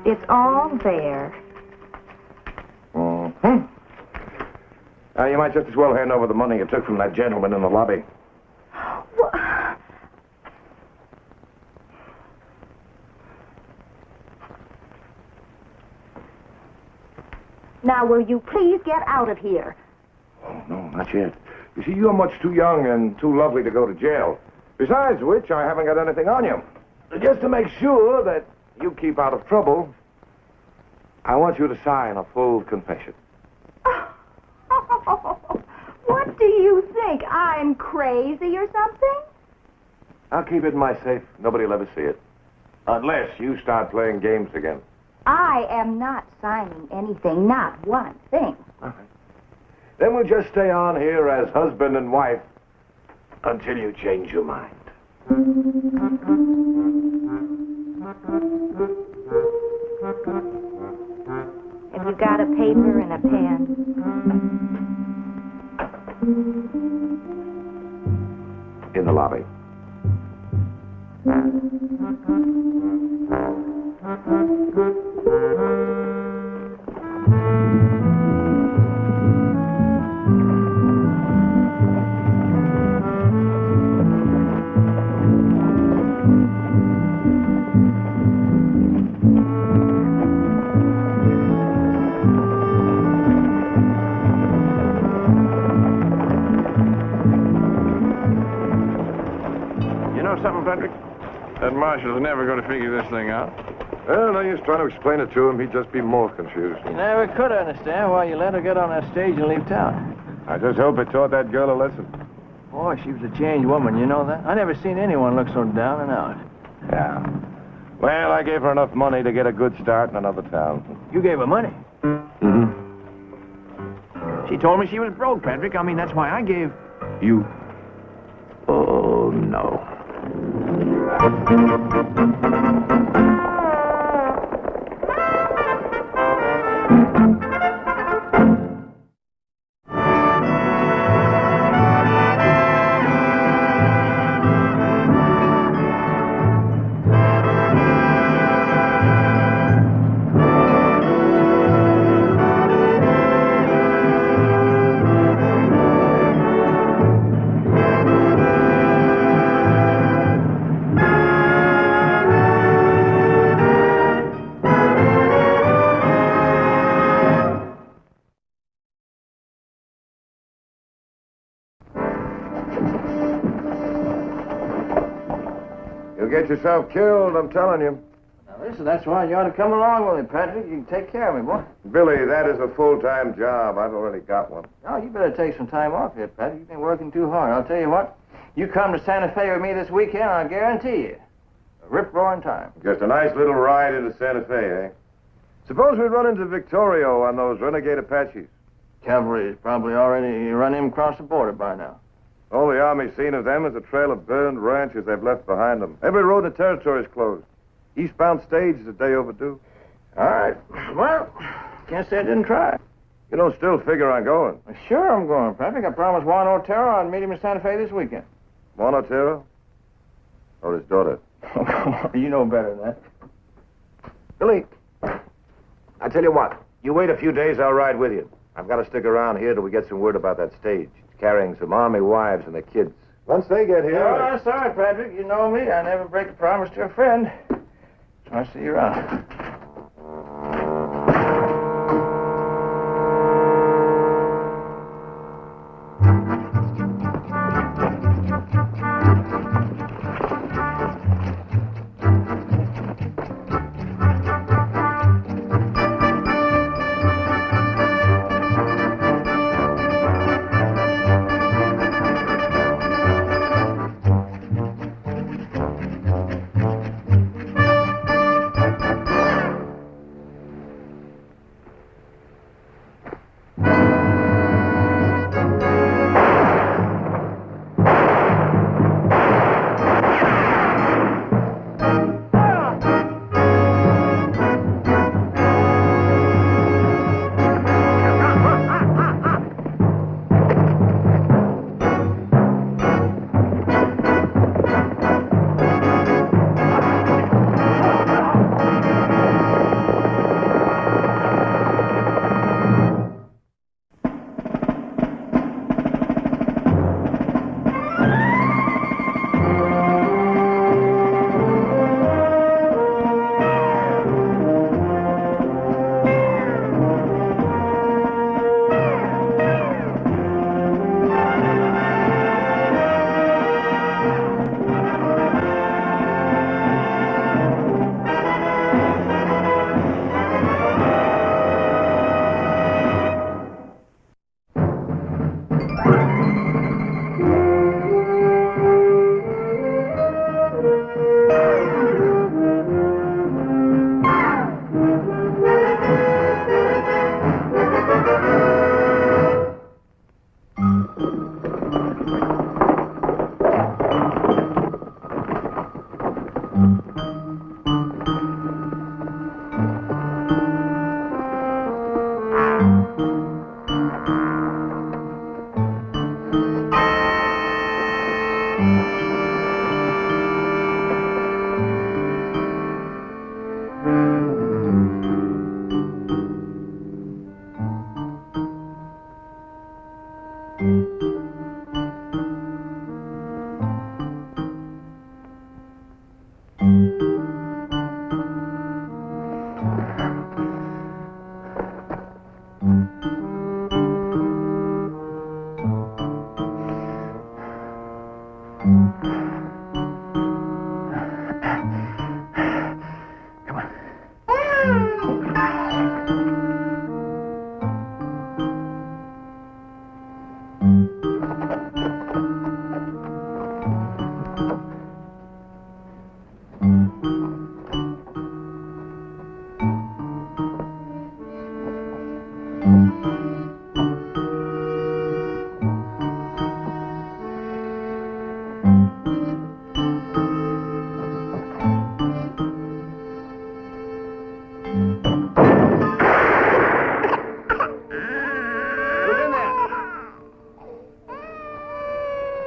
It's all there. Mm-hmm. You might just as well hand over the money you took from that gentleman in the lobby. Well, now, will you please get out of here? Oh, no, not yet. You see, you're much too young and too lovely to go to jail. Besides which, I haven't got anything on you. Just to make sure that you keep out of trouble, I want you to sign a full confession. What do you think? I'm crazy or something? I'll keep it in my safe. Nobody'll ever see it. Unless you start playing games again. I am not signing anything, not one thing. All right. Then we'll just stay on here as husband and wife until you change your mind. Have you got a paper and a pen? In the lobby. Something, Patrick? That marshal's never going to figure this thing out. Well, no use trying to explain it to him. He'd just be more confused. You never could understand why you let her get on that stage and leave town. I just hope it taught that girl a lesson. Boy, she was a changed woman, you know that? I never seen anyone look so down and out. Yeah. Well, I gave her enough money to get a good start in another town. You gave her money? Mm-hmm. She told me she was broke, Patrick. I mean, that's why I gave... You? Oh, no. You'll get yourself killed, I'm telling you. Now, Listen, that's why you ought to come along with me, Patrick. You can take care of me, boy. Billy, that is a full-time job. I've already got one. Oh, you better take some time off here, Patrick. You've been working too hard. I'll tell you what. You come to Santa Fe with me this weekend, I'll guarantee you a rip-roaring time. Just a nice little ride into Santa Fe, eh? Suppose we run into Victorio on those renegade Apaches. Cavalry's probably already run him across the border by now. All the Army's seen of them is a trail of burned ranches they've left behind them. Every road in the territory's closed. Eastbound stage is a day overdue. All right. Well, can't say I didn't try. You don't still figure on going. Well, sure I'm going, Patrick. I promised Juan Otero I'd meet him in Santa Fe this weekend. Juan Otero? Or his daughter? Oh, come on. You know better than that. Billy, I tell you what. You wait a few days, I'll ride with you. I've got to stick around here till we get some word about that stage. It's carrying some Army wives and their kids. Once they get here... Oh, that's all right, Patrick. You know me. I never break a promise to a friend. So I'll see you around.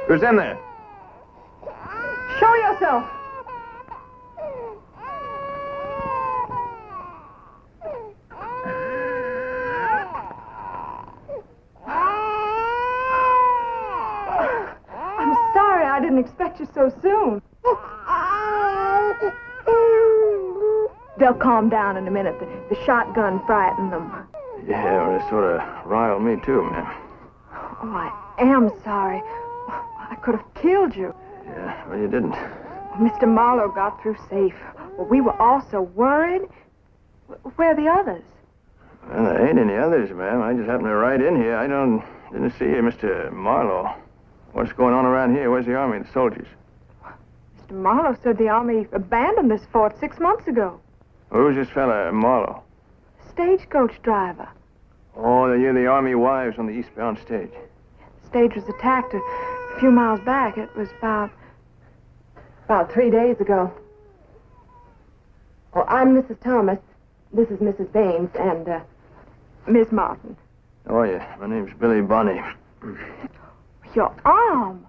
Who's in there? Show yourself. I'm sorry I didn't expect you so soon. They'll calm down in a minute. The shotgun frightened them. Yeah, well, it sort of riled me too, man. Oh, I am sorry. I could have killed you. Yeah, well, you didn't. Mr. Marlowe got through safe. Well, we were all so worried. Where are the others? Well, there ain't any others, ma'am. I just happened to ride in here. Didn't see you, Mr. Marlowe. What's going on around here? Where's the army and the soldiers? Mr. Marlowe said the Army abandoned this fort 6 months ago. Who's this fella, Marlowe? Stagecoach driver. Oh, you're the Army wives on the eastbound stage. The stage was attacked a few miles back. It was about 3 days ago. Oh, I'm Mrs. Thomas. This is Mrs. Baines and, Miss Martin. Oh, yeah. My name's Billy Bonney. Your arm.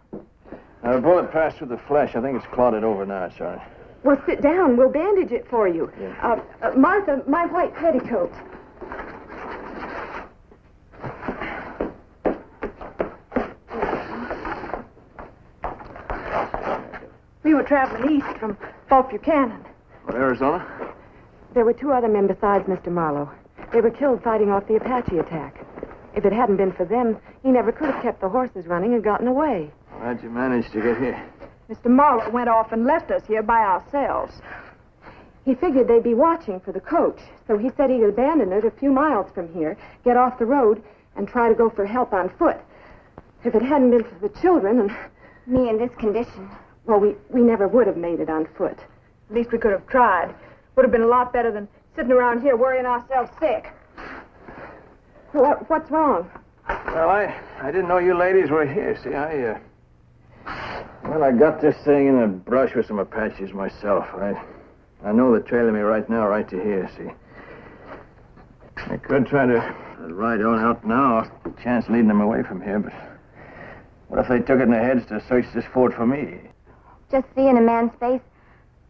A bullet passed through the flesh. I think it's clotted over now, sorry. Well, sit down. We'll bandage it for you. Yeah. Martha, my white petticoat. We were traveling east from Fort Buchanan. What, Arizona? There were 2 other men besides Mr. Marlowe. They were killed fighting off the Apache attack. If it hadn't been for them, he never could have kept the horses running and gotten away. How'd you manage to get here? Mr. Marlowe went off and left us here by ourselves. He figured they'd be watching for the coach, so he said he'd abandon it a few miles from here, get off the road, and try to go for help on foot. If it hadn't been for the children and... Me in this condition. Well, we never would have made it on foot. At least we could have tried. Would have been a lot better than sitting around here worrying ourselves sick. What's wrong? Well, I didn't know you ladies were here. See, I got this thing in a brush with some Apaches myself. I know they're trailing me right now, right to here, see. I could try to ride on out now, chance leading them away from here, but what if they took it in their heads to search this fort for me? Just seeing a man's face,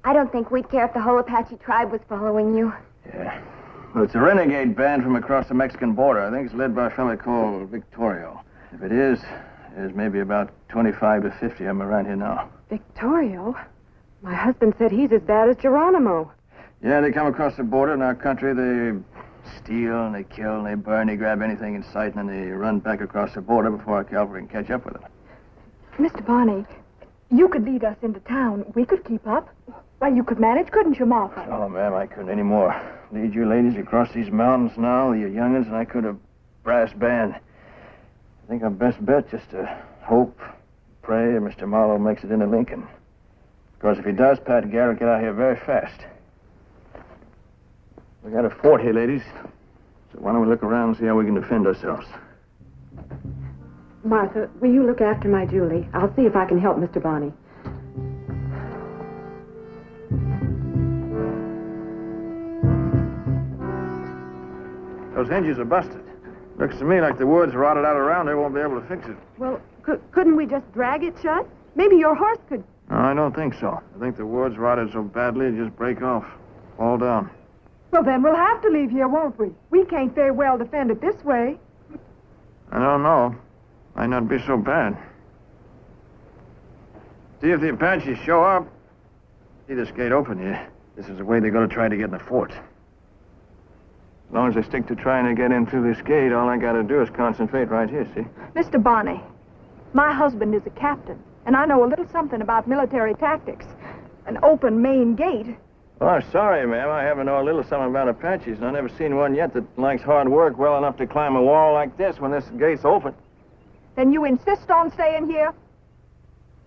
I don't think we'd care if the whole Apache tribe was following you. Yeah. Well, it's a renegade band from across the Mexican border. I think it's led by a fellow called Victorio. If it is, there's maybe about 25 to 50 of them around here now. Victorio? My husband said he's as bad as Geronimo. Yeah, they come across the border in our country. They steal and they kill and they burn. They grab anything in sight and then they run back across the border before our cavalry can catch up with them. Mr. Bonney, you could lead us into town. We could keep up. Why, you could manage, couldn't you, Martha? Oh, ma'am, I couldn't anymore. Lead you ladies across these mountains now, you young'uns, and I could have brass band. I think our best bet just to hope, pray, Mr. Marlowe makes it into Lincoln. Because if he does, Pat Garrett get out here very fast. We got a fort here, ladies. So why don't we look around and see how we can defend ourselves? Martha, will you look after my Julie? I'll see if I can help Mr. Bonney. Those hinges are busted. Looks to me like the wood's rotted out around. They won't be able to fix it. Well, couldn't we just drag it shut? Maybe your horse could... No, I don't think so. I think the wood's rotted so badly it just break off. Fall down. Well, then we'll have to leave here, won't we? We can't very well defend it this way. I don't know. Might not be so bad. See if the Apaches show up. See this gate open here. This is the way they're going to try to get in the fort. As long as they stick to trying to get in through this gate, all I got to do is concentrate right here, see? Mr. Bonney, my husband is a captain, and I know a little something about military tactics. An open main gate. Oh, I'm sorry, ma'am. I happen to know a little something about Apaches, and I've never seen one yet that likes hard work well enough to climb a wall like this when this gate's open. Then you insist on staying here?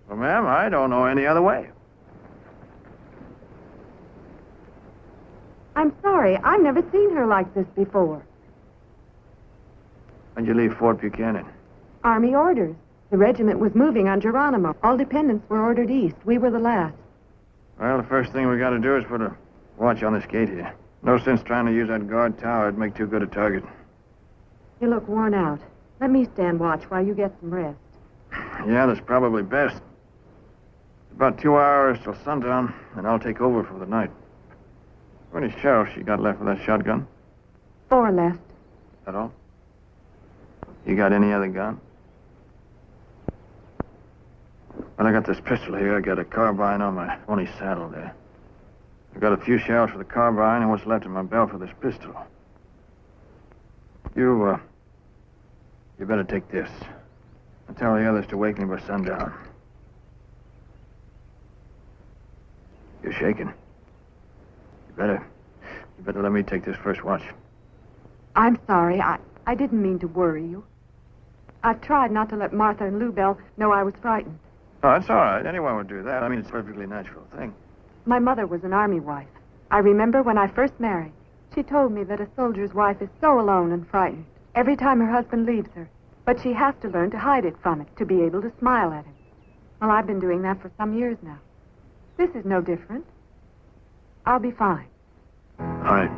Well, ma'am, I don't know any other way. I'm sorry. I've never seen her like this before. When'd you leave Fort Buchanan? Army orders. The regiment was moving on Geronimo. All dependents were ordered east. We were the last. Well, the first thing we got to do is put a watch on this gate here. No sense trying to use that guard tower. It'd make too good a target. You look worn out. Let me stand watch while you get some rest. Yeah, that's probably best. About 2 hours till sundown, and I'll take over for the night. How many shells you got left with that shotgun? 4 left. That all? You got any other gun? Well, I got this pistol here. I got a carbine on my pony saddle there. I got a few shells for the carbine and what's left in my belt for this pistol. You better take this. And tell the others to wake me by sundown. You're shaking. You better let me take this first watch. I'm sorry. I didn't mean to worry you. I've tried not to let Martha and Lou Belle know I was frightened. Oh, that's all right. Anyone would do that. I mean, it's a perfectly natural thing. My mother was an army wife. I remember when I first married, she told me that a soldier's wife is so alone and frightened every time her husband leaves her. But she has to learn to hide it from it, to be able to smile at him. Well, I've been doing that for some years now. This is no different. I'll be fine. All right.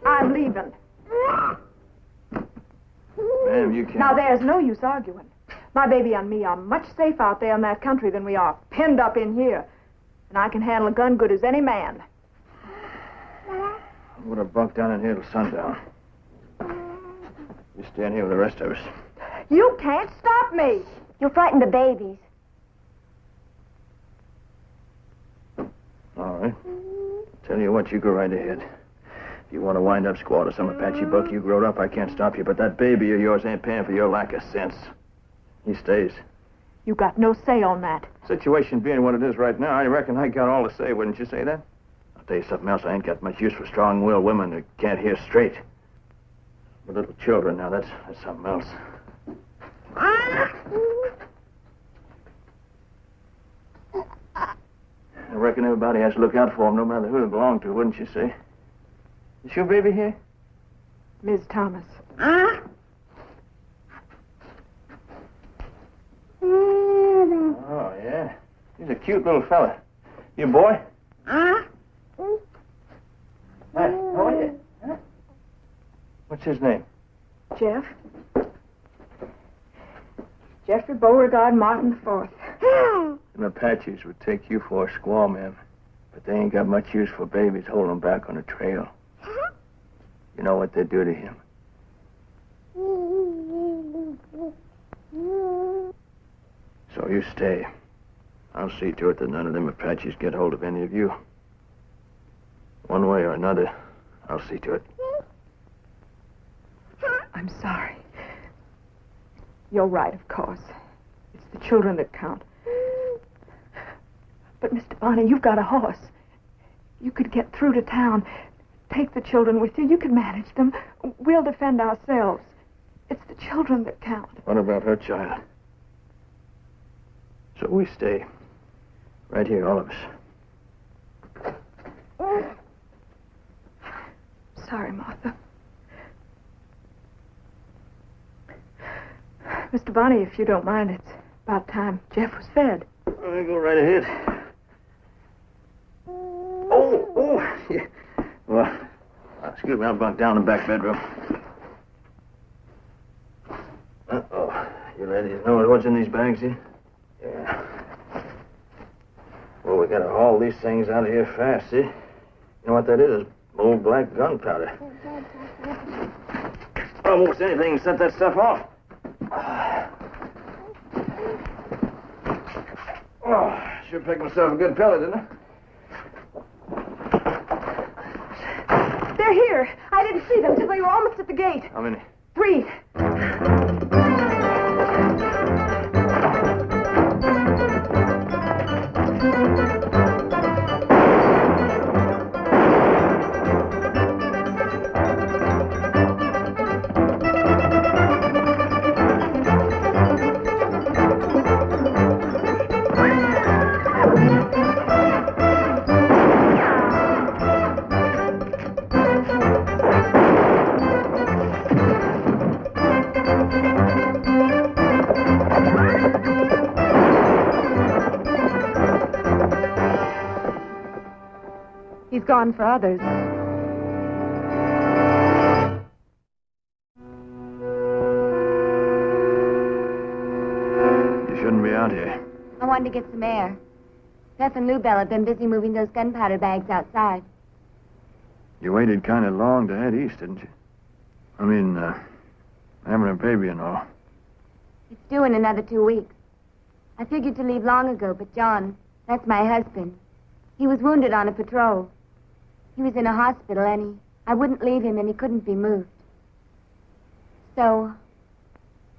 I'm leaving. Ma'am, you can't. Now, there's no use arguing. My baby and me are much safer out there in that country than we are pinned up in here. And I can handle a gun good as any man. I would have bunked down in here till sundown. You stay in here with the rest of us. You can't stop me. You'll frighten the babies. All right. Tell you what, you go right ahead. If you want to wind up squaw to some Apache buck you growed up, I can't stop you. But that baby of yours ain't paying for your lack of sense. He stays. You got no say on that. Situation being what it is right now, I reckon I got all the say. Wouldn't you say that? I'll tell you something else. I ain't got much use for strong-willed women who can't hear straight. But little children, now, that's something else. I reckon everybody has to look out for them, no matter who they belong to, wouldn't you say? Is your baby here? Ms. Thomas. Oh, yeah. He's a cute little fella. You a boy? Hi, how are you? Huh? What's his name? Jeff. Jeffrey Beauregard Martin IV. Them Apaches would take you for a squaw, ma'am. But they ain't got much use for babies holding them back on the trail. You know what they do to him? So you stay. I'll see to it that none of them Apaches get hold of any of you. One way or another, I'll see to it. I'm sorry. You're right, of course. It's the children that count. But, Mr. Bonnie, you've got a horse. You could get through to town. Take the children with you. You can manage them. We'll defend ourselves. It's the children that count. What about her child? So we stay. Right here, all of us. Sorry, Martha. Mr. Bonnie, if you don't mind, it's about time Jeff was fed. All right, go right ahead. Oh, yeah. Well, excuse me, I'll bunk down in the back bedroom. Uh-oh. You ladies know what's in these bags here? Yeah. Well, we gotta haul these things out of here fast, see? You know what that is? Old black gunpowder. Almost anything to set that stuff off. Oh, sure picked myself a good pellet, didn't I? They're here. I didn't see them till they were almost at the gate. How many? 3. He's gone for others. You shouldn't be out here. I wanted to get some air. Beth and Lou Belle have been busy moving those gunpowder bags outside. You waited kind of long to head east, didn't you? I mean, having a baby and all. It's due in another 2 weeks. I figured to leave long ago, but John, that's my husband, He was wounded on a patrol. He was in a hospital, and I wouldn't leave him, and he couldn't be moved. So,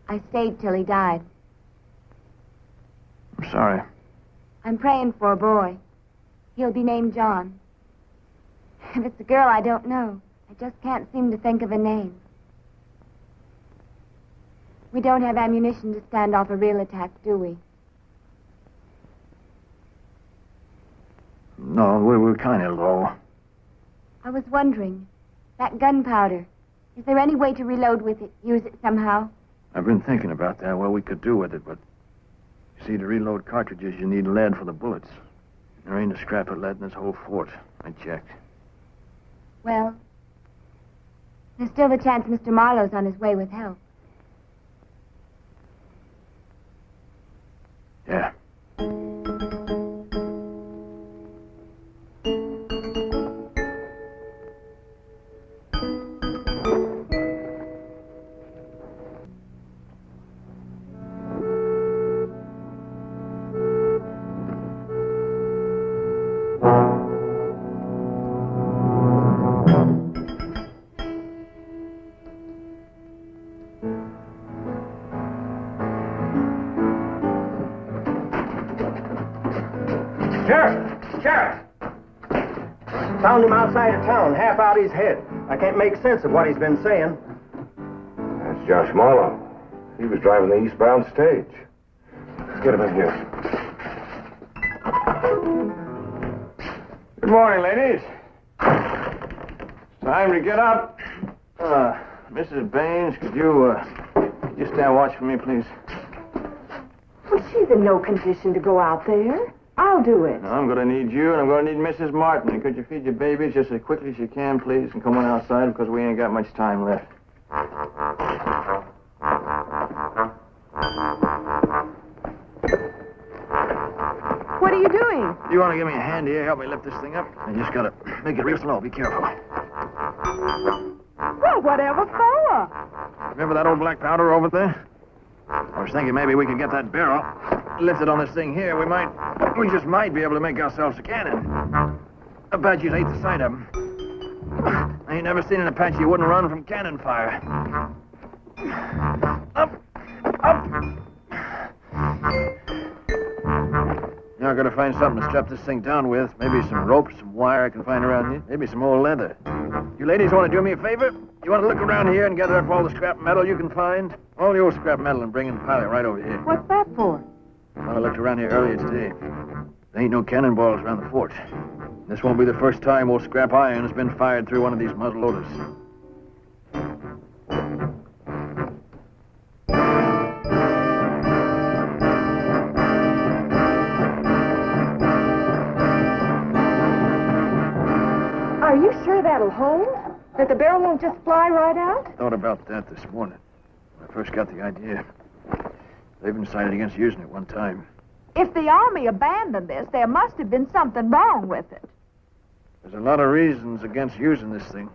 I stayed till he died. I'm sorry. I'm praying for a boy. He'll be named John. If it's a girl, I don't know. I just can't seem to think of a name. We don't have ammunition to stand off a real attack, do we? No, we're kind of low. I was wondering, that gunpowder, is there any way to reload with it, use it somehow? I've been thinking about that, what we could do with it, but... You see, to reload cartridges, you need lead for the bullets. There ain't a scrap of lead in this whole fort. I checked. Well, there's still the chance Mr. Marlowe's on his way with help. Yeah. Found him outside of town, half out his head. I can't make sense of what he's been saying. That's Josh Marlowe. He was driving the eastbound stage. Let's get him in here. Good morning, ladies. It's time to get up. Mrs. Baines, could you stand watch for me, please? Well, she's in no condition to go out there. I'll do it. Now, I'm going to need you, and I'm going to need Mrs. Martin. And could you feed your babies just as quickly as you can, please, and come on outside because we ain't got much time left. What are you doing? You want to give me a hand here? Help me lift this thing up? I just got to make it real slow. Be careful. Well, whatever for? Remember that old black powder over there? I was thinking maybe we could get that barrel lifted on this thing here. We just might be able to make ourselves a cannon. Apaches hate the sight of them. I ain't never seen an Apache who wouldn't run from cannon fire. Up! Now I've got to find something to strap this thing down with. Maybe some rope, some wire I can find around here. Maybe some old leather. You ladies want to do me a favor? You want to look around here and gather up all the scrap metal you can find? All the old scrap metal and bring in the pile right over here. What's that for? Well, I looked around here earlier today. There ain't no cannonballs around the fort. This won't be the first time old scrap iron has been fired through one of these muzzle loaders. Are you sure that'll hold? That the barrel won't just fly right out? Thought about that this morning. When I first got the idea. They've been decided against using it one time. If the Army abandoned this, there must have been something wrong with it. There's a lot of reasons against using this thing.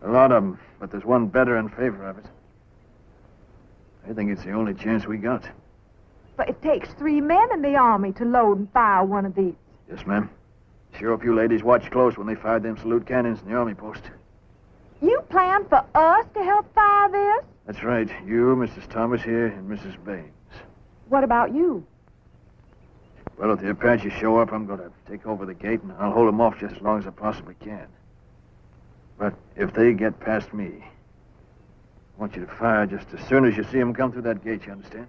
A lot of them, but there's one better in favor of it. I think it's the only chance we got. But it takes 3 men in the Army to load and fire one of these. Yes, ma'am. Sure hope you ladies watch close when they fired them salute cannons in the Army post. You plan for us to help fire this? That's right. You, Mrs. Thomas here, and Mrs. Baines. What about you? Well, if the Apaches show up, I'm going to take over the gate, and I'll hold them off just as long as I possibly can. But if they get past me, I want you to fire just as soon as you see them come through that gate, you understand?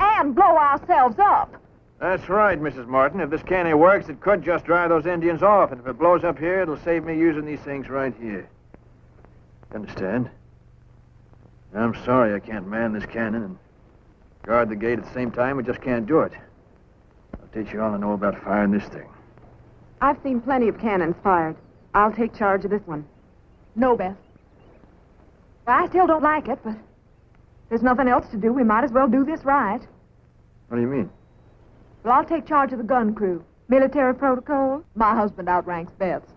And blow ourselves up. That's right, Mrs. Martin. If this cannon works, it could just drive those Indians off. And if it blows up here, it'll save me using these things right here. You understand? I'm sorry I can't man this cannon and guard the gate at the same time. I just can't do it. I'll teach you all I know about firing this thing. I've seen plenty of cannons fired. I'll take charge of this one. No, Beth. Well, I still don't like it, but there's nothing else to do. We might as well do this right. What do you mean? Well, I'll take charge of the gun crew. Military protocol. My husband outranks Beth's.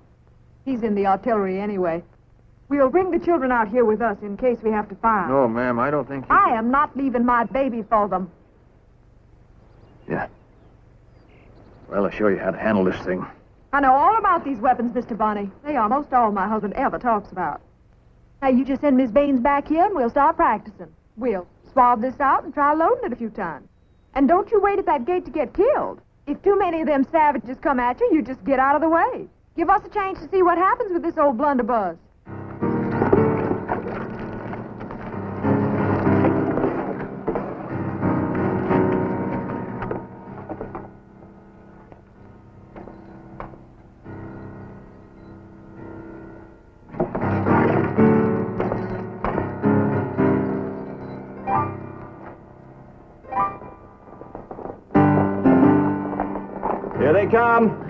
He's in the artillery anyway. We'll bring the children out here with us in case we have to fire. No, ma'am, I don't think I am not leaving my baby for them. Yeah. Well, I'll show you how to handle this thing. I know all about these weapons, Mr. Bunny. They are most all my husband ever talks about. Now, you just send Miss Baines back here, and we'll start practicing. We'll swab this out and try loading it a few times. And don't you wait at that gate to get killed. If too many of them savages come at you, you just get out of the way. Give us a chance to see what happens with this old blunderbuss. Here they come.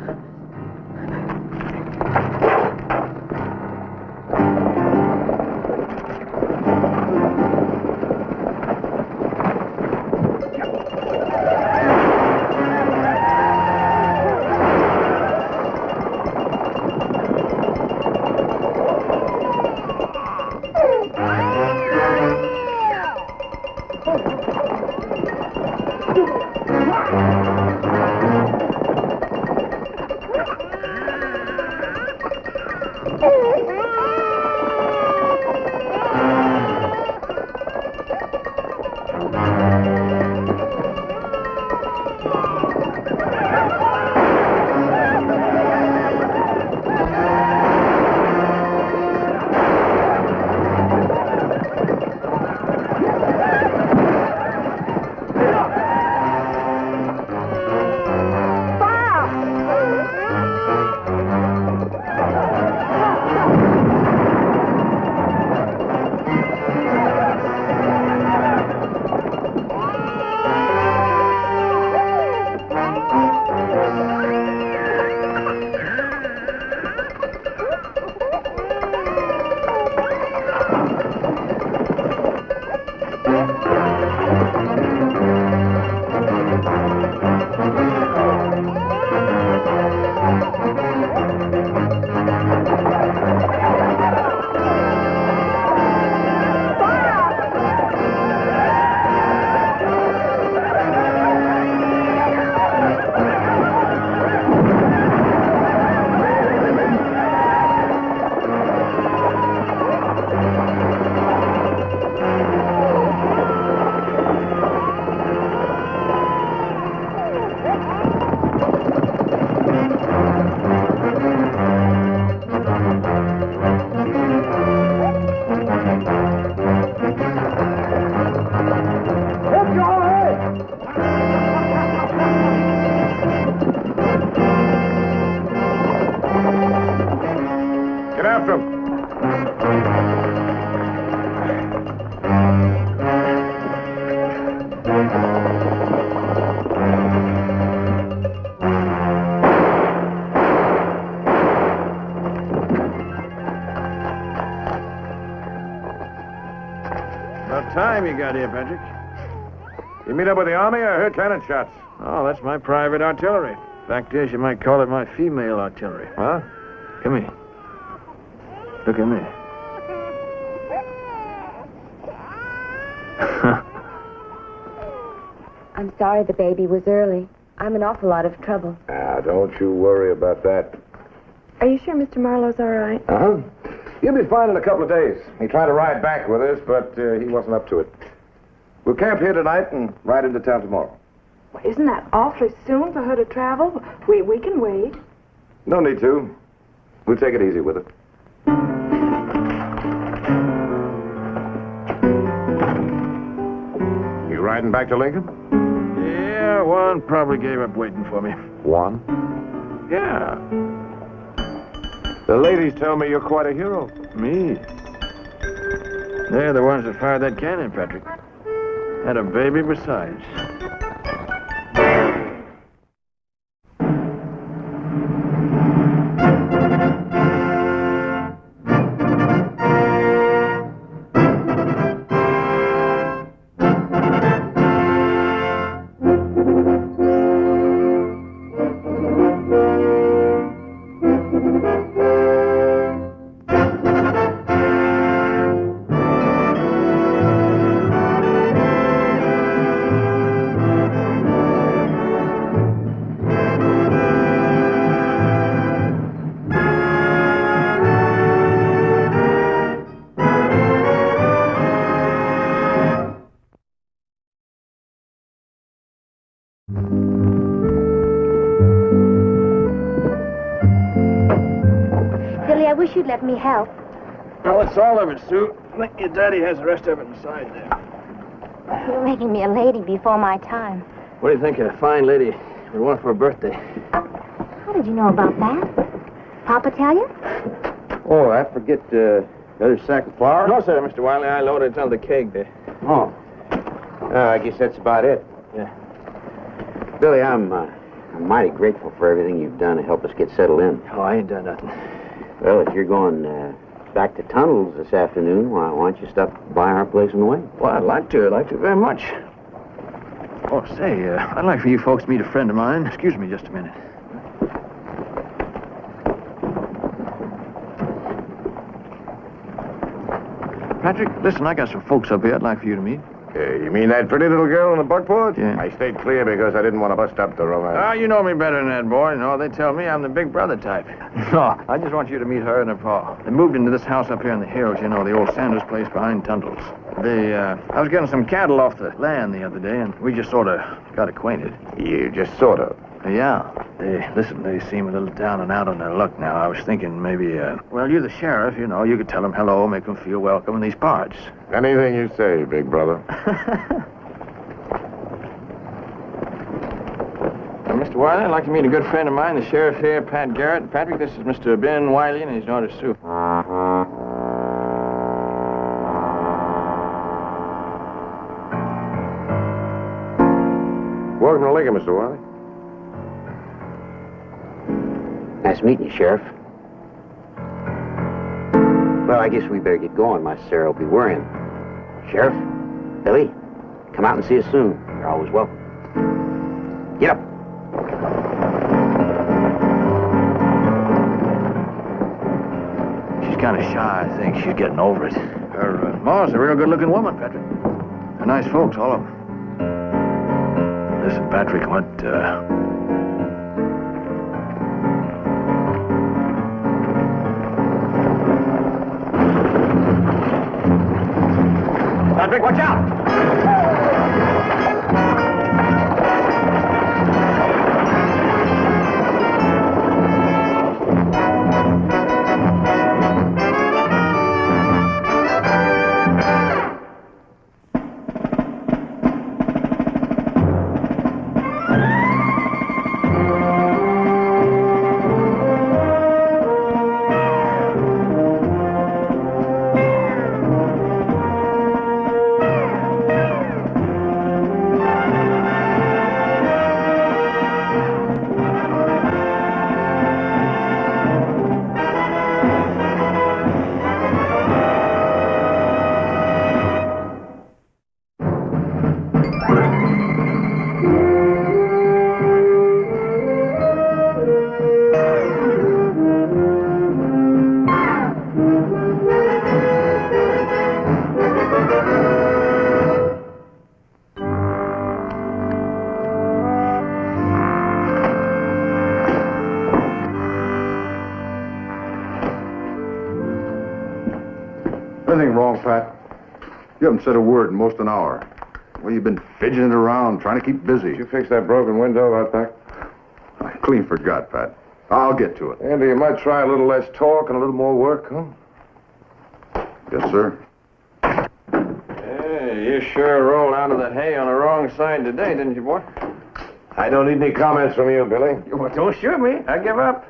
Get after him. About time you got here, Patrick. You meet up with the army? I heard cannon shots. Oh, that's my private artillery. Fact is, you might call it my female artillery. Huh? Come here. Look at me. I'm sorry the baby was early. I'm in awful lot of trouble. Ah, don't you worry about that. Are you sure Mr. Marlowe's all right? Uh-huh. He'll be fine in a couple of days. He tried to ride back with us, but he wasn't up to it. We'll camp here tonight and ride into town tomorrow. Well, isn't that awfully soon for her to travel? We can wait. No need to. We'll take it easy with her. You riding back to Lincoln? Yeah, one probably gave up waiting for me. One? Yeah. The ladies tell me you're quite a hero. Me? They're the ones that fired that cannon, Patrick. Had a baby besides. wish you'd let me help. Well, it's all of it, Sue. I think your daddy has the rest of it inside there. You're making me a lady before my time. What do you think a fine lady would want for her birthday? How did you know about that? Papa tell you? Oh, I forget the other sack of flour? No, sir, Mr. Wiley. I loaded it on the keg there. Oh. I guess that's about it. Yeah. Billy, I'm mighty grateful for everything you've done to help us get settled in. Oh, I ain't done nothing. Well, if you're going back to Tunnels this afternoon, why don't you stop by our place on the way? Well, I'd like to. I'd like to very much. Oh, say, I'd like for you folks to meet a friend of mine. Excuse me just a minute. Patrick, listen, I got some folks up here I'd like for you to meet. You mean that pretty little girl in the buckboard? Yeah. I stayed clear because I didn't want to bust up the romance. Ah, you know me better than that, boy. No, they tell me I'm the big brother type. No, I just want you to meet her and her pa. They moved into this house up here in the hills, you know, the old Sanders place behind Tundles. I was getting some cattle off the land the other day, and we just sort of got acquainted. You just sort of. Yeah. They seem a little down and out on their luck now. I was thinking maybe, well, you're the sheriff, you know. You could tell them hello, make them feel welcome in these parts. Anything you say, big brother. Mr. Wiley, I'd like to meet a good friend of mine, the sheriff here, Pat Garrett. Patrick, this is Mr. Ben Wiley and his daughter, Sue. Welcome to Lincoln, Mr. Wiley. Nice meeting you, Sheriff. Well, I guess we better get going. My Sarah will be worrying. Sheriff, Billy, come out and see us soon. You're always welcome. Get up. She's kind of shy, I think. She's getting over it. Her ma's a real good-looking woman, Patrick. They're nice folks, all of them. Listen, Patrick, what, Patrick, watch out! Anything wrong, Pat? You haven't said a word in most an hour. Well, you've been fidgeting around, trying to keep busy. Did you fix that broken window out back? I clean forgot, Pat. I'll get to it. Andy, you might try a little less talk and a little more work, huh? Yes, sir. Hey, you sure rolled out of the hay on the wrong side today, didn't you, boy? I don't need any comments from you, Billy. Well, don't shoot me. I give up.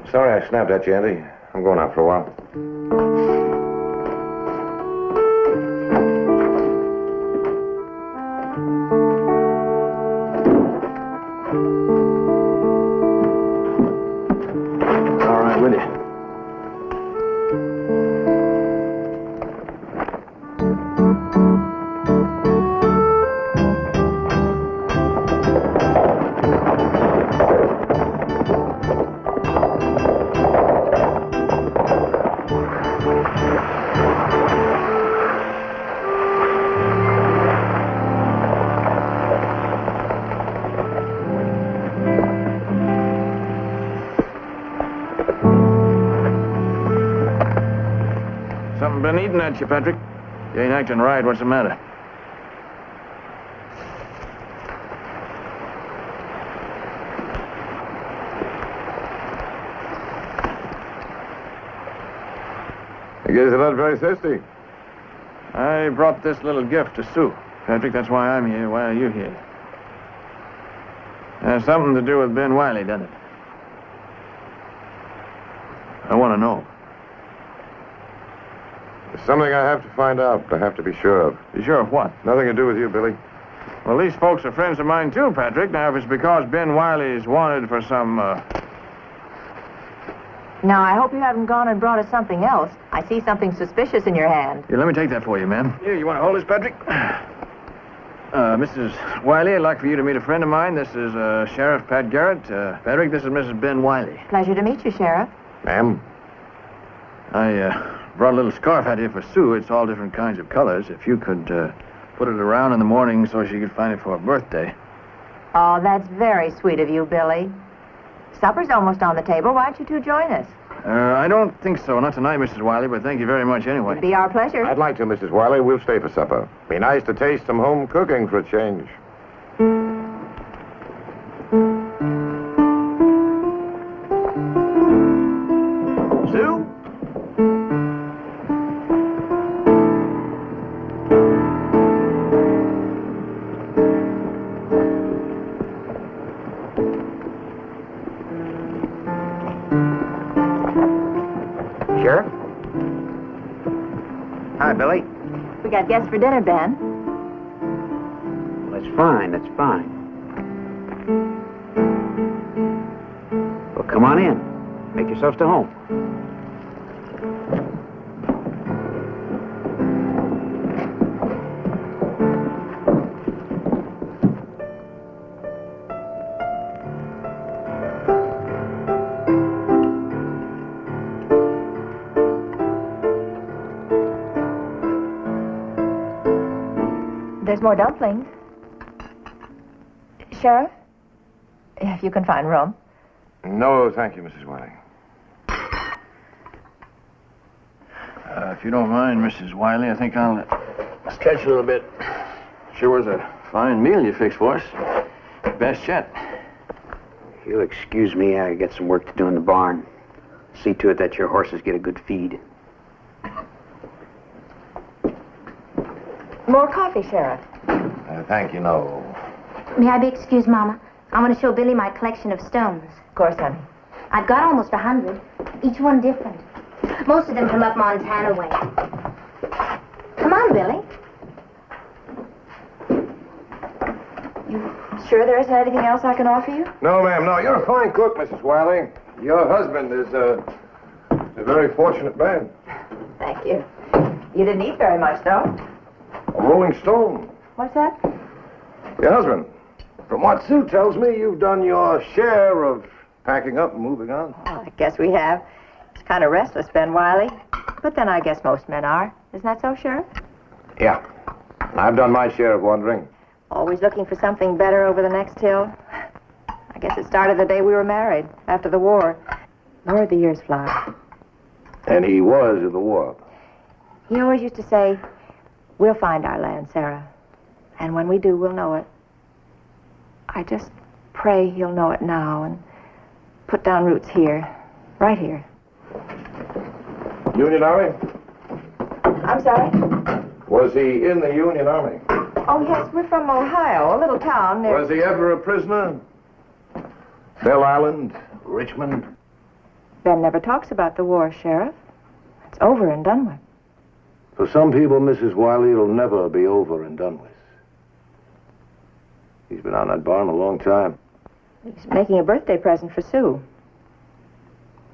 Sorry I snapped at you, Andy. I'm going out for a while. All right, with you. Something been eating at you, Patrick. You ain't acting right. What's the matter? I guess you're not very thirsty. I brought this little gift to Sue. Patrick, that's why I'm here. Why are you here? It has something to do with Ben Wiley, doesn't it? I want to know. There's something I have to find out. I have to be sure of. You sure of what? Nothing to do with you, Billy. Well, these folks are friends of mine, too, Patrick. Now, if it's because Ben Wiley's wanted for some, Now, I hope you haven't gone and brought us something else. I see something suspicious in your hand. Here, let me take that for you, ma'am. Here, you want to hold this, Patrick? Mrs. Wiley, I'd like for you to meet a friend of mine. This is, Sheriff Pat Garrett. Patrick, this is Mrs. Ben Wiley. Pleasure to meet you, Sheriff. Ma'am? I, brought a little scarf out here for Sue. It's all different kinds of colors. If you could, put it around in the morning so she could find it for her birthday. Oh, that's very sweet of you, Billy. Supper's almost on the table. Why don't you two join us? I don't think so. Not tonight, Mrs. Wiley, but thank you very much anyway. It'd be our pleasure. I'd like to, Mrs. Wiley. We'll stay for supper. Be nice to taste some home cooking for a change. Sue? Sheriff? Hi, Billy. We got guests for dinner, Ben. Well, that's fine, that's fine. Well, come on in. Make yourselves to home. There's more dumplings. Sheriff? If you can find room. No, thank you, Mrs. Wiley. If you don't mind, Mrs. Wiley, I think I'll stretch a little bit. Sure was a fine meal you fixed for us. Best yet. If you'll excuse me, I got some work to do in the barn. See to it that your horses get a good feed. More coffee, Sheriff. Thank you, no. May I be excused, Mama? I want to show Billy my collection of stones. Of course, honey. I've got almost 100, each one different. Most of them from up Montana way. Come on, Billy. You sure there isn't anything else I can offer you? No, ma'am, no. You're a fine cook, Mrs. Wiley. Your husband is a very fortunate man. Thank you. You didn't eat very much, though. A rolling stone. What's that? Your husband. From what Sue tells me, you've done your share of packing up and moving on. Oh, I guess we have. It's kind of restless, Ben Wiley. But then I guess most men are. Isn't that so, Sheriff? Yeah. I've done my share of wandering. Always looking for something better over the next hill. I guess it started the day we were married, after the war. Lord, the years fly. And he was in the war. He always used to say, we'll find our land, Sarah. And when we do, we'll know it. I just pray he'll know it now and put down roots here, right here. Union Army? I'm sorry? Was he in the Union Army? Oh, yes, we're from Ohio, a little town near... Was he ever a prisoner? Belle Island? Richmond? Ben never talks about the war, Sheriff. It's over and done with. For some people, Mrs. Wiley, it'll never be over and done with. He's been on that barn a long time. He's making a birthday present for Sue.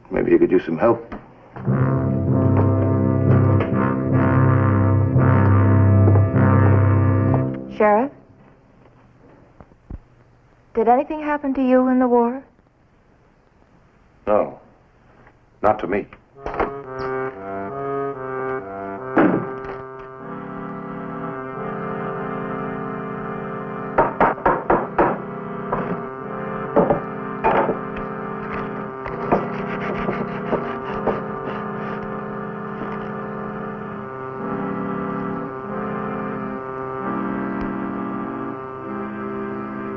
Maybe you could use some help. Sheriff? Did anything happen to you in the war? No. Not to me.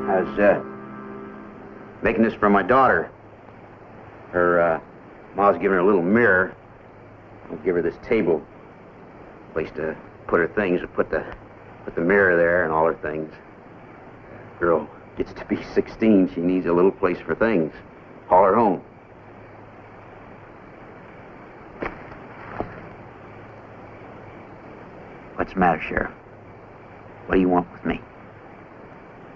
I was, making this for my daughter. Her, Ma's giving her a little mirror. We'll give her this table. Place to put her things, put the mirror there and all her things. Girl gets to be 16, she needs a little place for things. Haul her home. What's the matter, Sheriff? What do you want with me?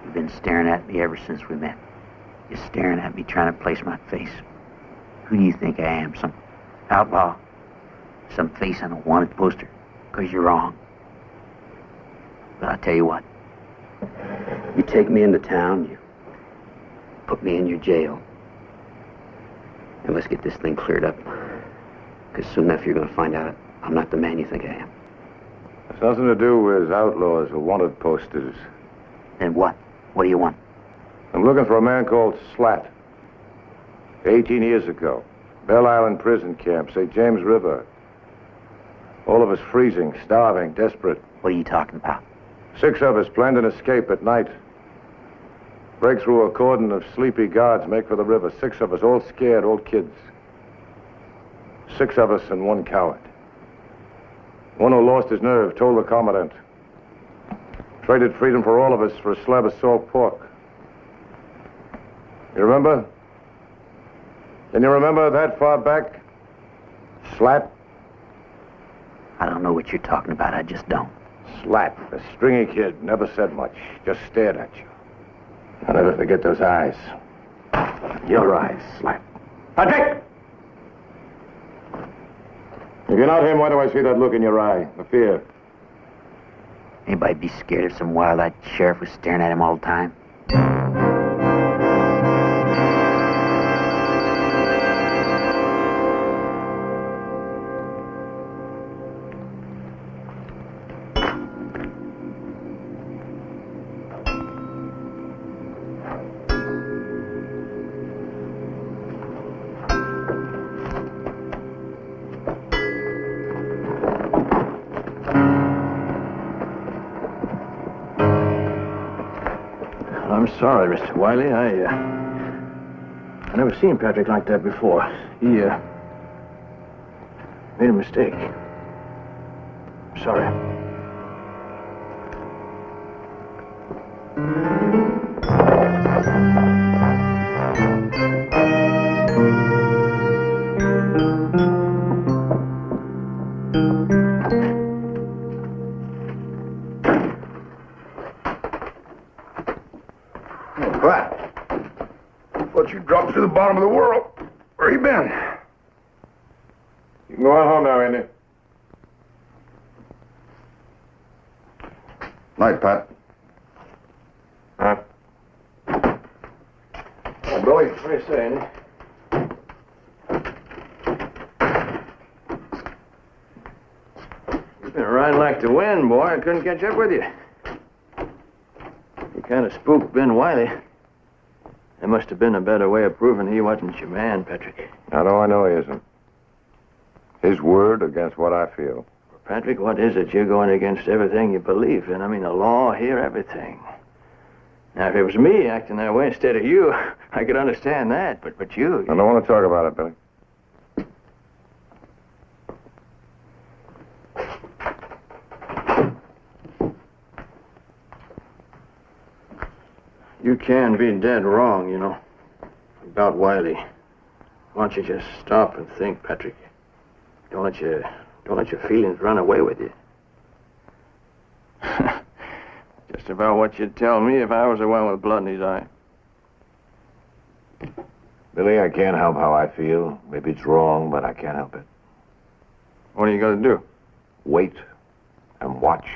You've been staring at me ever since we met. Just staring at me, trying to place my face. Who do you think I am? Some outlaw? Some face on a wanted poster? 'Cause you're wrong. But I'll tell you what. You take me into town, you put me in your jail, and let's get this thing cleared up. 'Cause soon enough you're going to find out I'm not the man you think I am. It's nothing to do with outlaws or wanted posters. Then what? What do you want? I'm looking for a man called Slat. 18 years ago. Belle Island prison camp, St. James River. All of us freezing, starving, desperate. What are you talking about? 6 of us planned an escape at night. Break through a cordon of sleepy guards, make for the river. 6 of us, all scared, all kids. 6 of us and 1 coward. One who lost his nerve, told the commandant. Traded freedom for all of us for a slab of salt pork. You remember? Can you remember that far back? Slat? I don't know what you're talking about, I just don't. Slat, a stringy kid, never said much, just stared at you. I'll never forget those eyes. Your eyes, Slat. Patrick! If you're not him, why do I see that look in your eye? The fear. Anybody be scared if some wild-eyed sheriff was staring at him all the time? I'm sorry, Mr. Wiley. I never seen Patrick like that before. He, made a mistake. Sorry. Dropped to the bottom of the world. Where you been? You can go on home now, Andy. Night, Pat. Huh? Oh, Billy, what do you say, Andy? You've been riding like the wind, boy. I couldn't catch up with you. You kind of spooked Ben Wiley. There must have been a better way of proving he wasn't your man, Patrick. I know he isn't. His word against what I feel. Patrick, what is it? You're going against everything you believe in. I mean, the law here, everything. Now, if it was me acting that way instead of you, I could understand that. But you... I don't want to talk about it, Billy. You can be dead wrong, you know, about Wiley. Why don't you just stop and think, Patrick? Don't let your feelings run away with you. Just about what you'd tell me if I was the one with blood in his eye. Billy, I can't help how I feel. Maybe it's wrong, but I can't help it. What are you going to do? Wait and watch.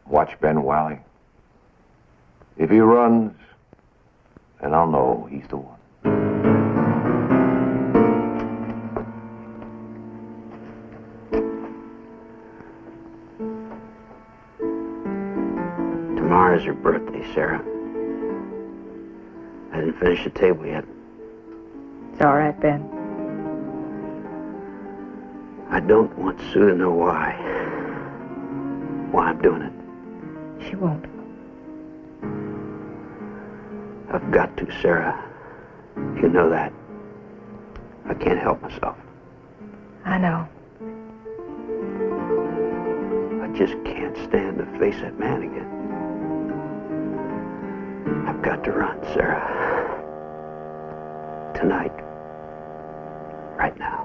Watch Ben Wiley. If he runs, then I'll know he's the one. Tomorrow's her birthday, Sarah. I didn't finish the table yet. It's all right, Ben. I don't want Sue to know why I'm doing it. She won't. I've got to, Sarah. You know that. I can't help myself. I know. just can't stand to face that man again. I've got to run, Sarah. Tonight. Right now.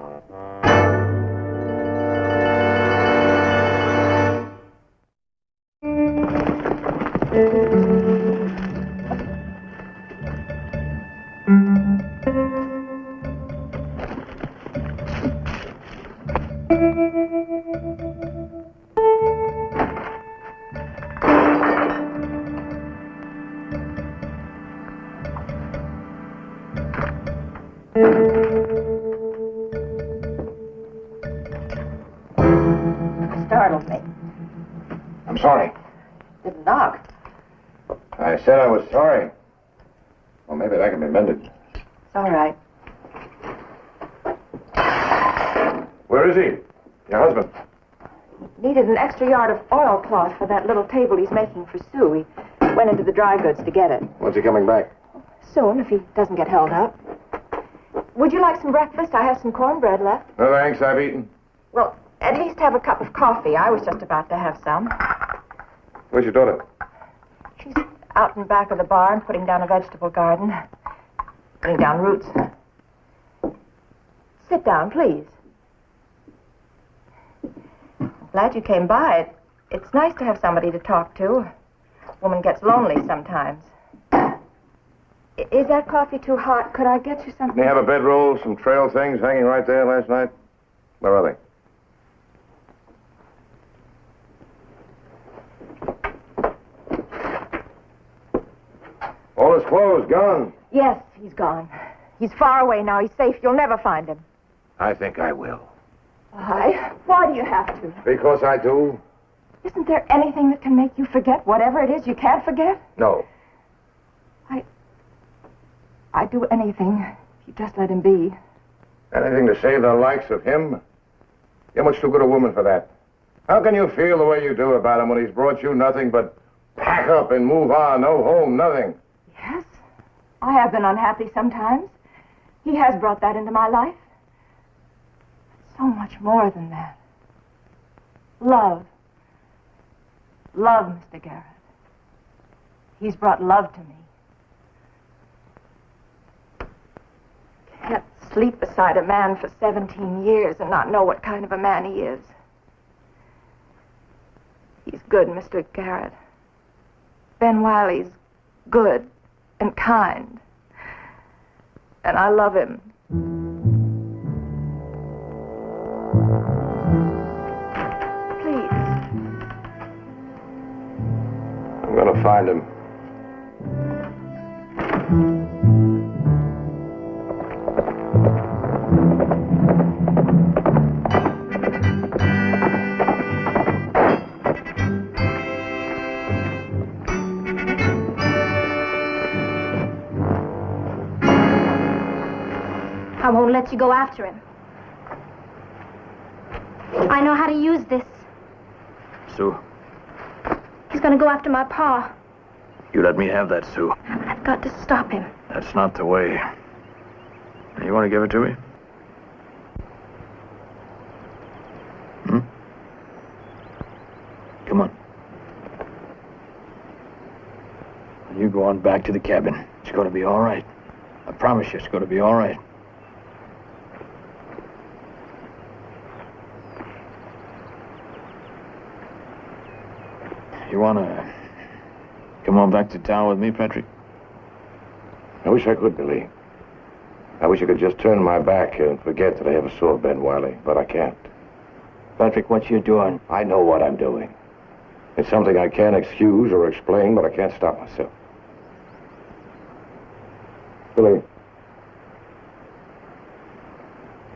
Startled me. I'm sorry. Didn't knock. I said I was sorry. Well, maybe that can be mended. It's all right. Where is he? Your husband? Needed an extra yard of oilcloth for that little table he's making for Sue. He went into the dry goods to get it. When's he coming back? Soon, if he doesn't get held up. Would you like some breakfast? I have some cornbread left. No, thanks. I've eaten. Well, at least have a cup of coffee. I was just about to have some. Where's your daughter? She's out in back of the barn, putting down a vegetable garden. Putting down roots. Sit down, please. I'm glad you came by. It's nice to have somebody to talk to. A woman gets lonely sometimes. Is that coffee too hot? Could I get you something? Didn't he have a bedroll, some trail things hanging right there last night? Where are they? All his clothes gone. Yes, he's gone. He's far away now. He's safe. You'll never find him. I think I will. Why do you have to? Because I do? Isn't there anything that can make you forget whatever it is you can't forget? No. I'd do anything if you just let him be. Anything to save the likes of him? You're much too good a woman for that. How can you feel the way you do about him when he's brought you nothing but pack up and move on, no home, nothing? Yes, I have been unhappy sometimes. He has brought that into my life. So much more than that. Love. Love, Mr. Garrett. He's brought love to me. Can't sleep beside a man for 17 years and not know what kind of a man he is. He's good, Mr. Garrett. Ben Wiley's good and kind. And I love him. Please. I'm gonna find him. I won't let you go after him. I know how to use this. Sue, He's gonna go after my pa. you let me have that, Sue. I've got to stop him. That's not the way. You want to give it to me? Come on. You go on back to the cabin. It's going to be all right. I promise you it's going to be all right. You want to come on back to town with me, Patrick? I wish I could, Billy. I wish I could just turn my back and forget that I ever saw Ben Wiley, but I can't. Patrick, what you doing? I know what I'm doing. It's something I can't excuse or explain, but I can't stop myself. Billy,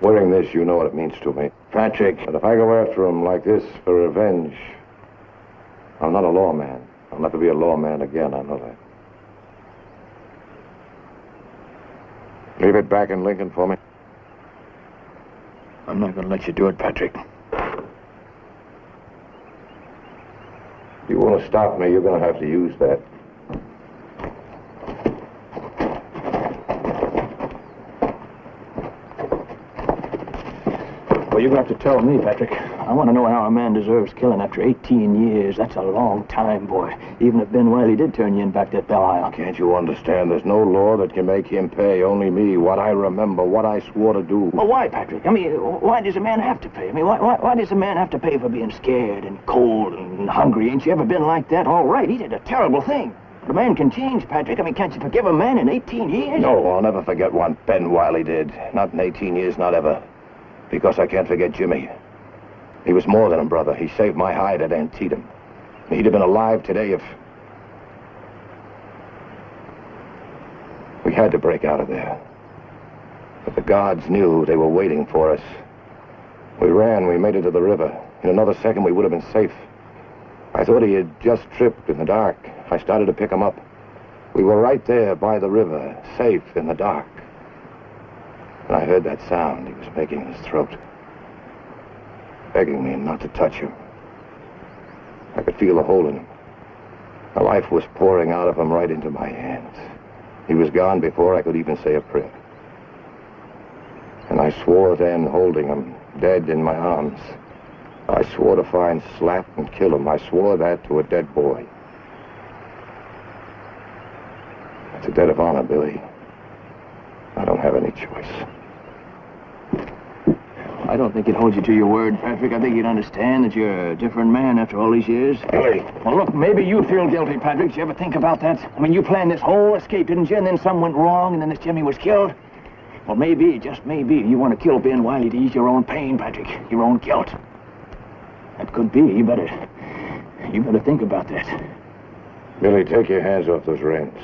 wearing this, you know what it means to me. Patrick. But if I go after him like this for revenge, I'm not a lawman. I'll never be a lawman again, I know that. Leave it back in Lincoln for me. I'm not going to let you do it, Patrick. If you want to stop me, you're going to have to use that. Well, you're going to have to tell me, Patrick. I want to know how a man deserves killing after 18 years. That's a long time, boy. Even if Ben Wiley did turn you in back at Belle Isle. Can't you understand? There's no law that can make him pay. Only me. What I remember, what I swore to do. Well, why, Patrick? I mean, why does a man have to pay? I mean, why does a man have to pay for being scared and cold and hungry? Ain't you ever been like that? All right, he did a terrible thing. But a man can change, Patrick. I mean, can't you forgive a man in 18 years? No, I'll never forget what Ben Wiley did. Not in 18 years, not ever. Because I can't forget Jimmy. He was more than a brother. He saved my hide at Antietam. He'd have been alive today if... We had to break out of there. But the guards knew they were waiting for us. We ran, we made it to the river. In another second, we would have been safe. I thought he had just tripped in the dark. I started to pick him up. We were right there by the river, safe in the dark. And I heard that sound he was making in his throat, begging me not to touch him. I could feel the hole in him. The life was pouring out of him right into my hands. He was gone before I could even say a prayer. And I swore then, holding him, dead in my arms, I swore to find, slap, and kill him. I swore that to a dead boy. It's a debt of honor, Billy. I don't have any choice. I don't think it holds you to your word, Patrick. I think you'd understand that you're a different man after all these years. Billy. Well, look, maybe you feel guilty, Patrick. Did you ever think about that? I mean, you planned this whole escape, didn't you? And then something went wrong, and then this Jimmy was killed. Well, maybe, just maybe, you want to kill Ben Wiley to ease your own pain, Patrick. Your own guilt. That could be. You better think about that. Billy, take your hands off those reins.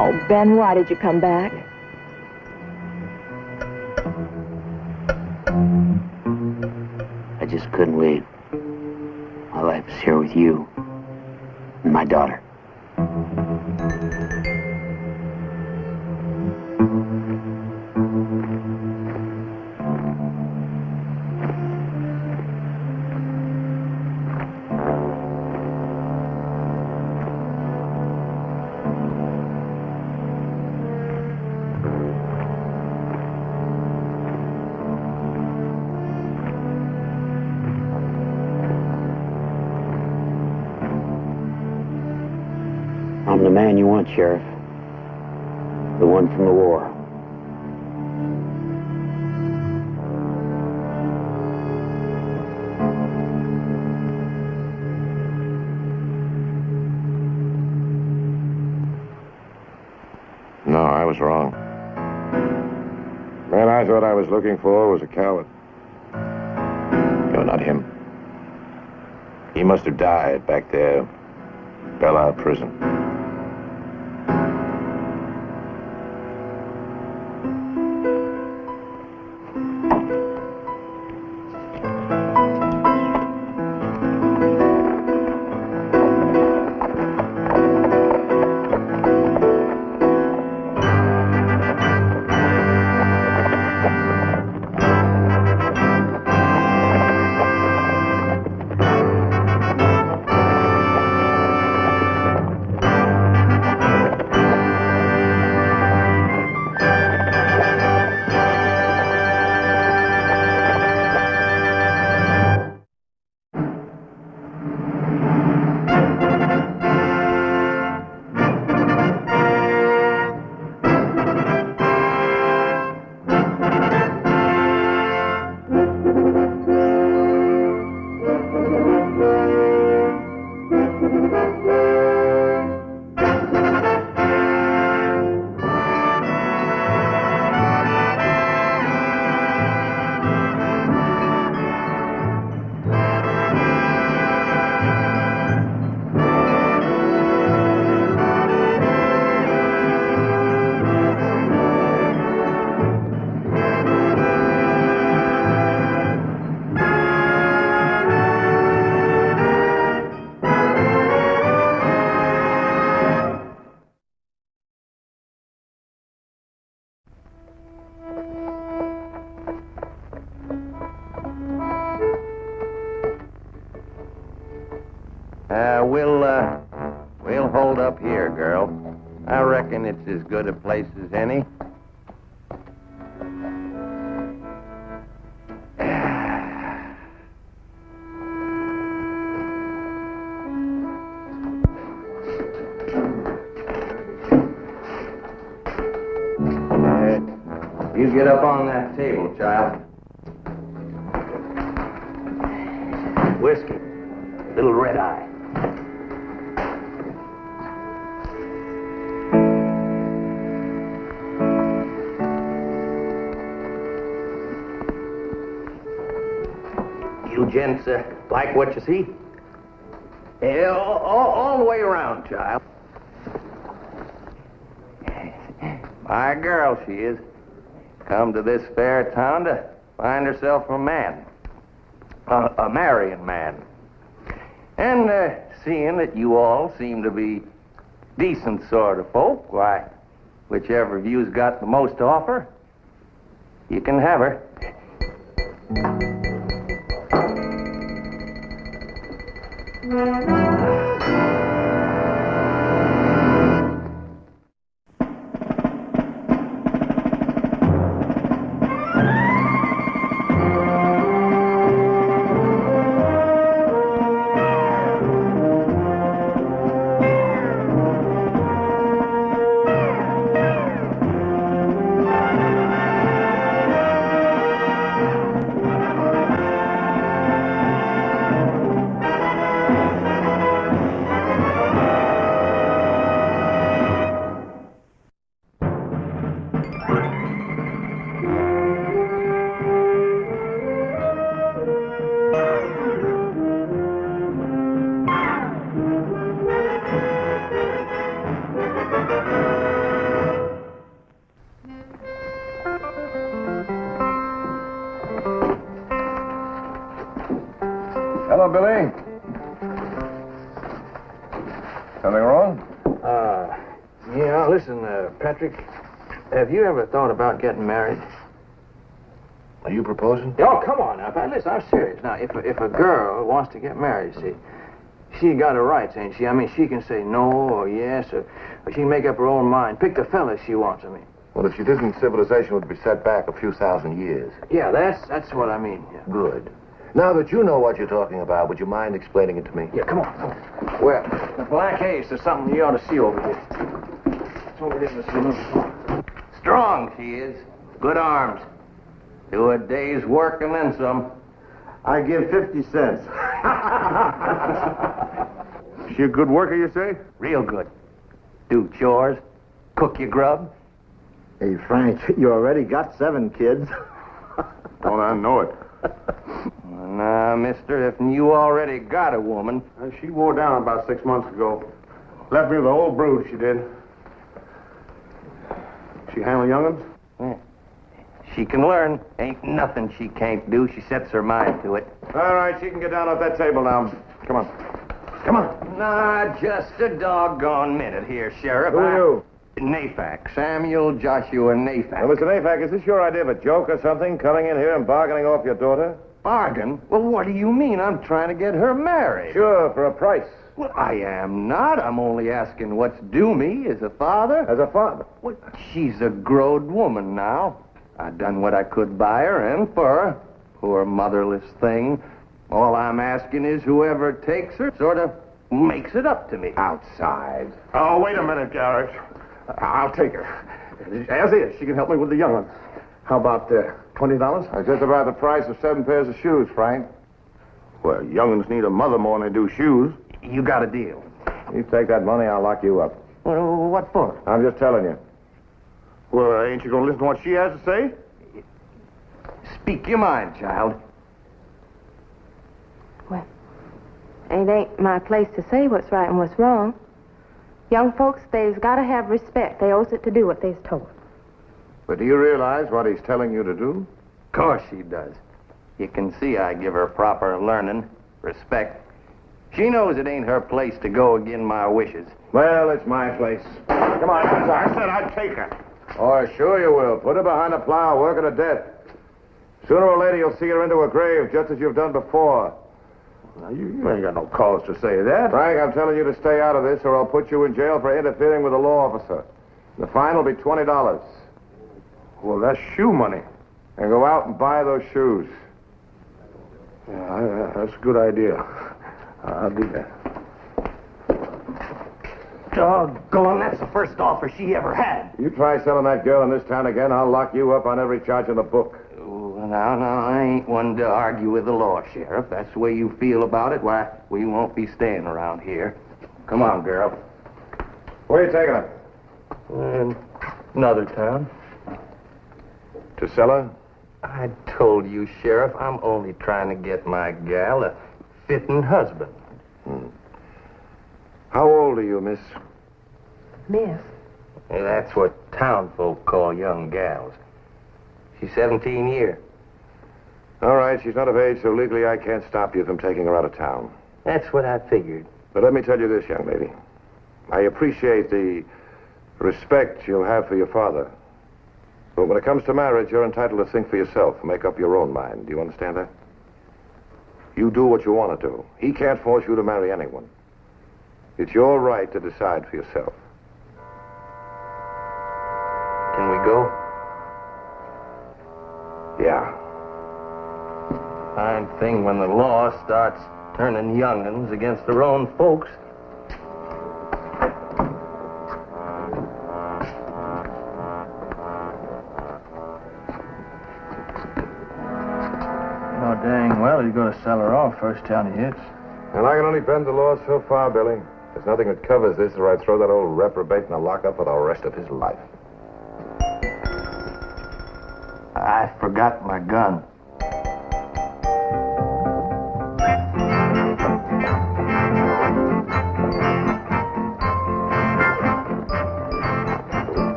Oh, Ben, why did you come back? I just couldn't leave. My life is here with you and my daughter. I'm the man you want, Sheriff. The one from the war. No, I was wrong. The man I thought I was looking for was a coward. No, not him. He must have died back there, Belle Isle prison. up here, girl. I reckon it's as good a place as any. You get up on that table, child. Whiskey. Little red eye. You gents like what you see? Yeah, all the way around, child. My girl, she is. Come to this fair town to find herself a man. A marrying man. And seeing that you all seem to be decent sort of folk, why, whichever of you's got the most to offer, you can have her. Hello, Billy. Something wrong? Yeah, listen, Patrick, have you ever thought about getting married? Are you proposing? Oh, come on now, Pat. Listen, I'm serious. Now, if a girl wants to get married, see, she got her rights, ain't she? I mean, she can say no or yes, or she can make up her own mind. Pick the fella she wants, I mean. Well, if she didn't, civilization would be set back a few thousand years. Yeah, that's what I mean. Yeah. Good. Now that you know what you're talking about, would you mind explaining it to me? Yeah, come on. Well, the black ace is something you ought to see over here. It's over here in the saloon. Strong, she is. Good arms. Do a day's work and then some. I give 50 cents. She a good worker, you say? Real good. Do chores. Cook your grub. Hey, Frank, you already got 7 kids. Don't I know it? Nah, mister, if you already got a woman. She wore down about 6 months ago. Left me with a whole brood, she did. She handle young'uns? Yeah. She can learn. Ain't nothing she can't do. She sets her mind to it. All right, she can get down off that table now. Come on. Come on. Nah, just a doggone minute here, Sheriff. Who are you? Naphac. Samuel Joshua Naphac. Well, Mr. Naphac, is this your idea of a joke or something, coming in here and bargaining off your daughter? Bargain? Well, what do you mean? I'm trying to get her married. Sure, for a price. Well, I am not. I'm only asking what's due me as a father. As a father? Well, she's a growed woman now. I done what I could by her and for her. Poor motherless thing. All I'm asking is whoever takes her sort of makes it up to me. Outside. Oh, wait a minute, Garrett. I'll take her. As is, she can help me with the young ones. How about $20? That's just about the price of 7 pairs of shoes, Frank. Well, young'uns need a mother more than they do shoes. You got a deal. You take that money, I'll lock you up. Well, what for? I'm just telling you. Well, ain't you going to listen to what she has to say? Speak your mind, child. Well, it ain't my place to say what's right and what's wrong. Young folks, they've got to have respect. They owes it to do what they's told. But do you realize what he's telling you to do? Of course she does. You can see I give her proper learning, respect. She knows it ain't her place to go again my wishes. Well, it's my place. Come on, I said I'd take her. Oh, sure you will. Put her behind the plow, work her to death. Sooner or later, you'll see her into her grave, just as you've done before. Now, you ain't got no cause to say that. Frank, I'm telling you to stay out of this, or I'll put you in jail for interfering with a law officer. The fine will be $20. Well, that's shoe money. And go out and buy those shoes. Yeah, that's a good idea. I'll do that. Doggone, that's the first offer she ever had. You try selling that girl in this town again, I'll lock you up on every charge in the book. Oh, now, I ain't one to argue with the law, Sheriff. That's the way you feel about it. Why, we won't be staying around here. Come on, girl. Where are you taking her? Another town. To sell her? I told you, Sheriff, I'm only trying to get my gal a fitting husband. How old are you, miss? Miss? That's what town folk call young gals. She's 17 years. All right, she's not of age, so legally I can't stop you from taking her out of town. That's what I figured. But let me tell you this, young lady. I appreciate the respect you'll have for your father. But when it comes to marriage, you're entitled to think for yourself, make up your own mind. Do you understand that? You do what you want to do. He can't force you to marry anyone. It's your right to decide for yourself. Can we go? Yeah. Fine thing when the law starts turning young'uns against their own folks. Oh, dang well, he's going to sell her off first town he hits. And I can only bend the law so far, Billy. There's nothing that covers this, or I'd throw that old reprobate in a lockup for the rest of his life. I forgot my gun.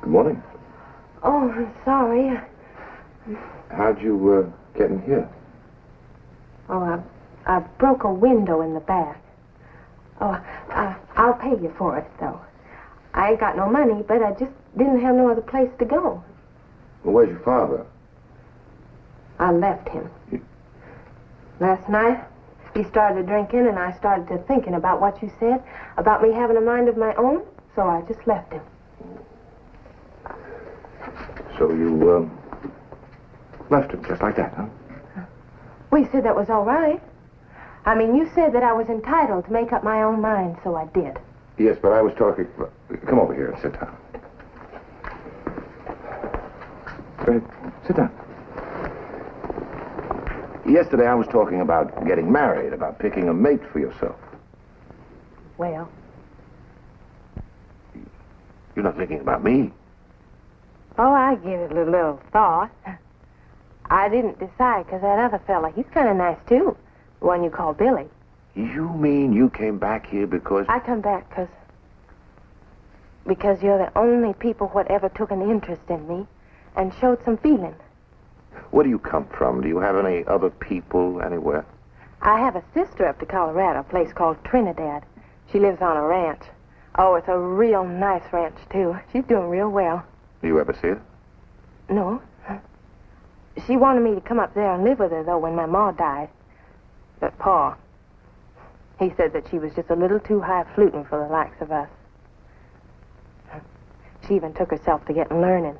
Good morning. Oh, I'm sorry. How'd you get in here? Oh, I broke a window in the back. Oh, I'll pay you for it, though. I ain't got no money, but I just didn't have no other place to go. Well, where's your father? I left him. Last night, he started drinking, and I started to thinking about what you said, about me having a mind of my own, so I just left him. So you, left him just like that, huh? Well, you said that was all right. I mean, you said that I was entitled to make up my own mind, so I did. Yes, but I was talking... Come over here and sit down. Go ahead. Sit down. Yesterday I was talking about getting married, about picking a mate for yourself. Well? You're not thinking about me. Oh, I give it a little thought. I didn't decide, because that other fella, he's kind of nice, too. The one you call Billy. You mean you came back here because... I come back because you're the only people what ever took an interest in me and showed some feeling. Where do you come from? Do you have any other people anywhere? I have a sister up to Colorado, a place called Trinidad. She lives on a ranch. Oh, it's a real nice ranch, too. She's doing real well. Do you ever see her? No. She wanted me to come up there and live with her, though, when my ma died. But Pa, he said that she was just a little too high-fluting for the likes of us. She even took herself to getting learning.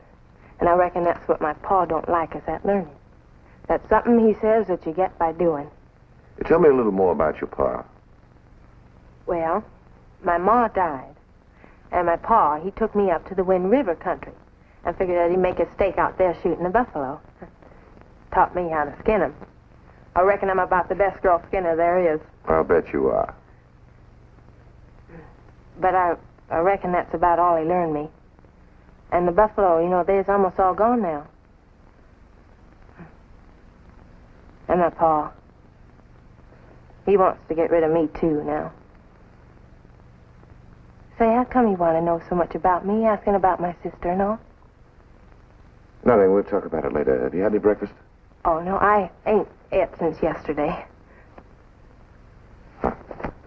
And I reckon that's what my pa don't like, is that learning. That's something, he says, that you get by doing. Tell me a little more about your pa. Well, my ma died. And my pa, he took me up to the Wind River country. I figured that he'd make a stake out there shooting the buffalo. Taught me how to skin 'em. I reckon I'm about the best girl skinner there is. I'll bet you are. But I reckon that's about all he learned me. And the buffalo, they's almost all gone now. And my pa, he wants to get rid of me too now. Say, how come you want to know so much about me, asking about my sister and all? Nothing. We'll talk about it later. Have you had any breakfast? Oh, no, I ain't ate since yesterday.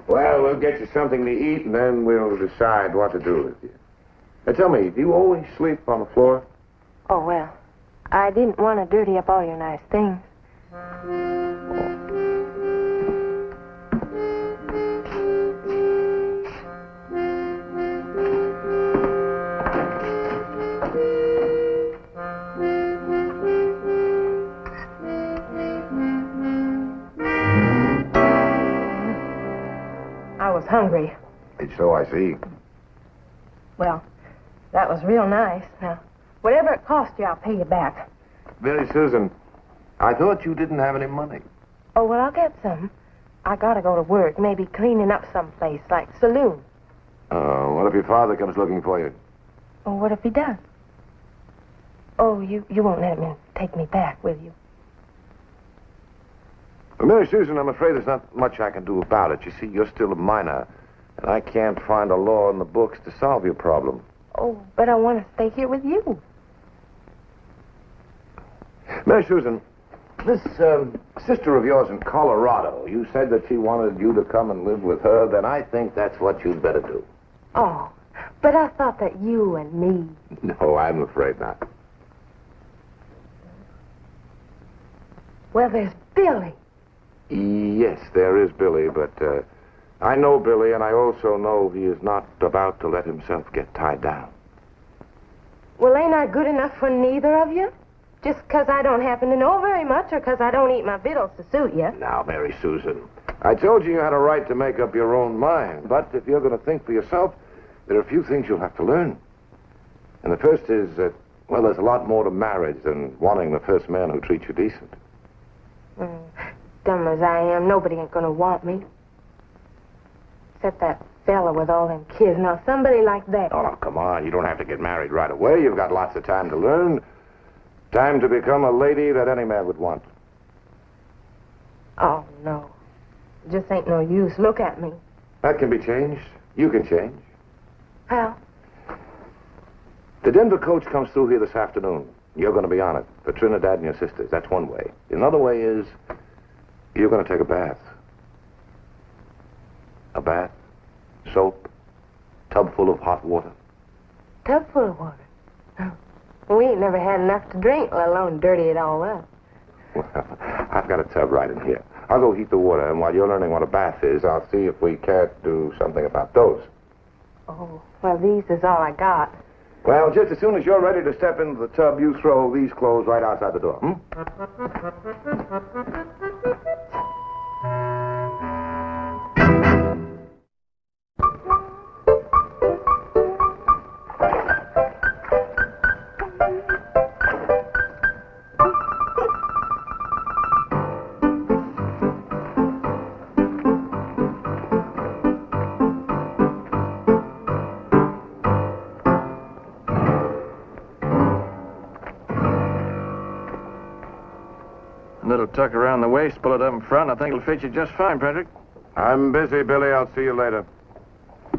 Well, we'll get you something to eat, and then we'll decide what to do with you. Now, tell me, do you always sleep on the floor? Oh, well, I didn't want to dirty up all your nice things. I was hungry. So I see. Well, that was real nice. Now, whatever it cost you, I'll pay you back. Billy, Susan, I thought you didn't have any money. Oh, well, I'll get some. I gotta go to work, maybe cleaning up someplace, like saloon. What if your father comes looking for you? Oh, what if he does? Oh, you won't let him take me back, will you? Well, Mary Susan, I'm afraid there's not much I can do about it. You see, you're still a minor, and I can't find a law in the books to solve your problem. Oh, but I want to stay here with you. Mary Susan, this sister of yours in Colorado, you said that she wanted you to come and live with her. Then I think that's what you'd better do. Oh, but I thought that you and me... No, I'm afraid not. Well, there's Billy. Yes, there is Billy, but I know Billy, and I also know he is not about to let himself get tied down. Well, ain't I good enough for neither of you? Just 'cause I don't happen to know very much, or 'cause I don't eat my victuals to suit you? Now, Mary Susan, I told you you had a right to make up your own mind, but if you're going to think for yourself, there are a few things you'll have to learn. And the first is that, well, there's a lot more to marriage than wanting the first man who treats you decent. Dumb as I am, nobody ain't gonna want me. Except that fella with all them kids. Now, somebody like that. Oh, come on. You don't have to get married right away. You've got lots of time to learn. Time to become a lady that any man would want. Oh, no. It just ain't no use. Look at me. That can be changed. You can change. How? The Denver coach comes through here this afternoon. You're going to be on it for Trinidad and your sisters. That's one way. Another way is you're going to take a bath. A bath, soap, tub full of hot water. Tub full of water? We ain't never had enough to drink, let alone dirty it all up. Well, I've got a tub right in here. I'll go heat the water, and while you're learning what a bath is, I'll see if we can't do something about those. Oh, well, these is all I got. Well, just as soon as you're ready to step into the tub, you throw these clothes right outside the door, A little tuck around the waist, pull it up in front. I think it'll fit you just fine, Patrick. I'm busy, Billy. I'll see you later.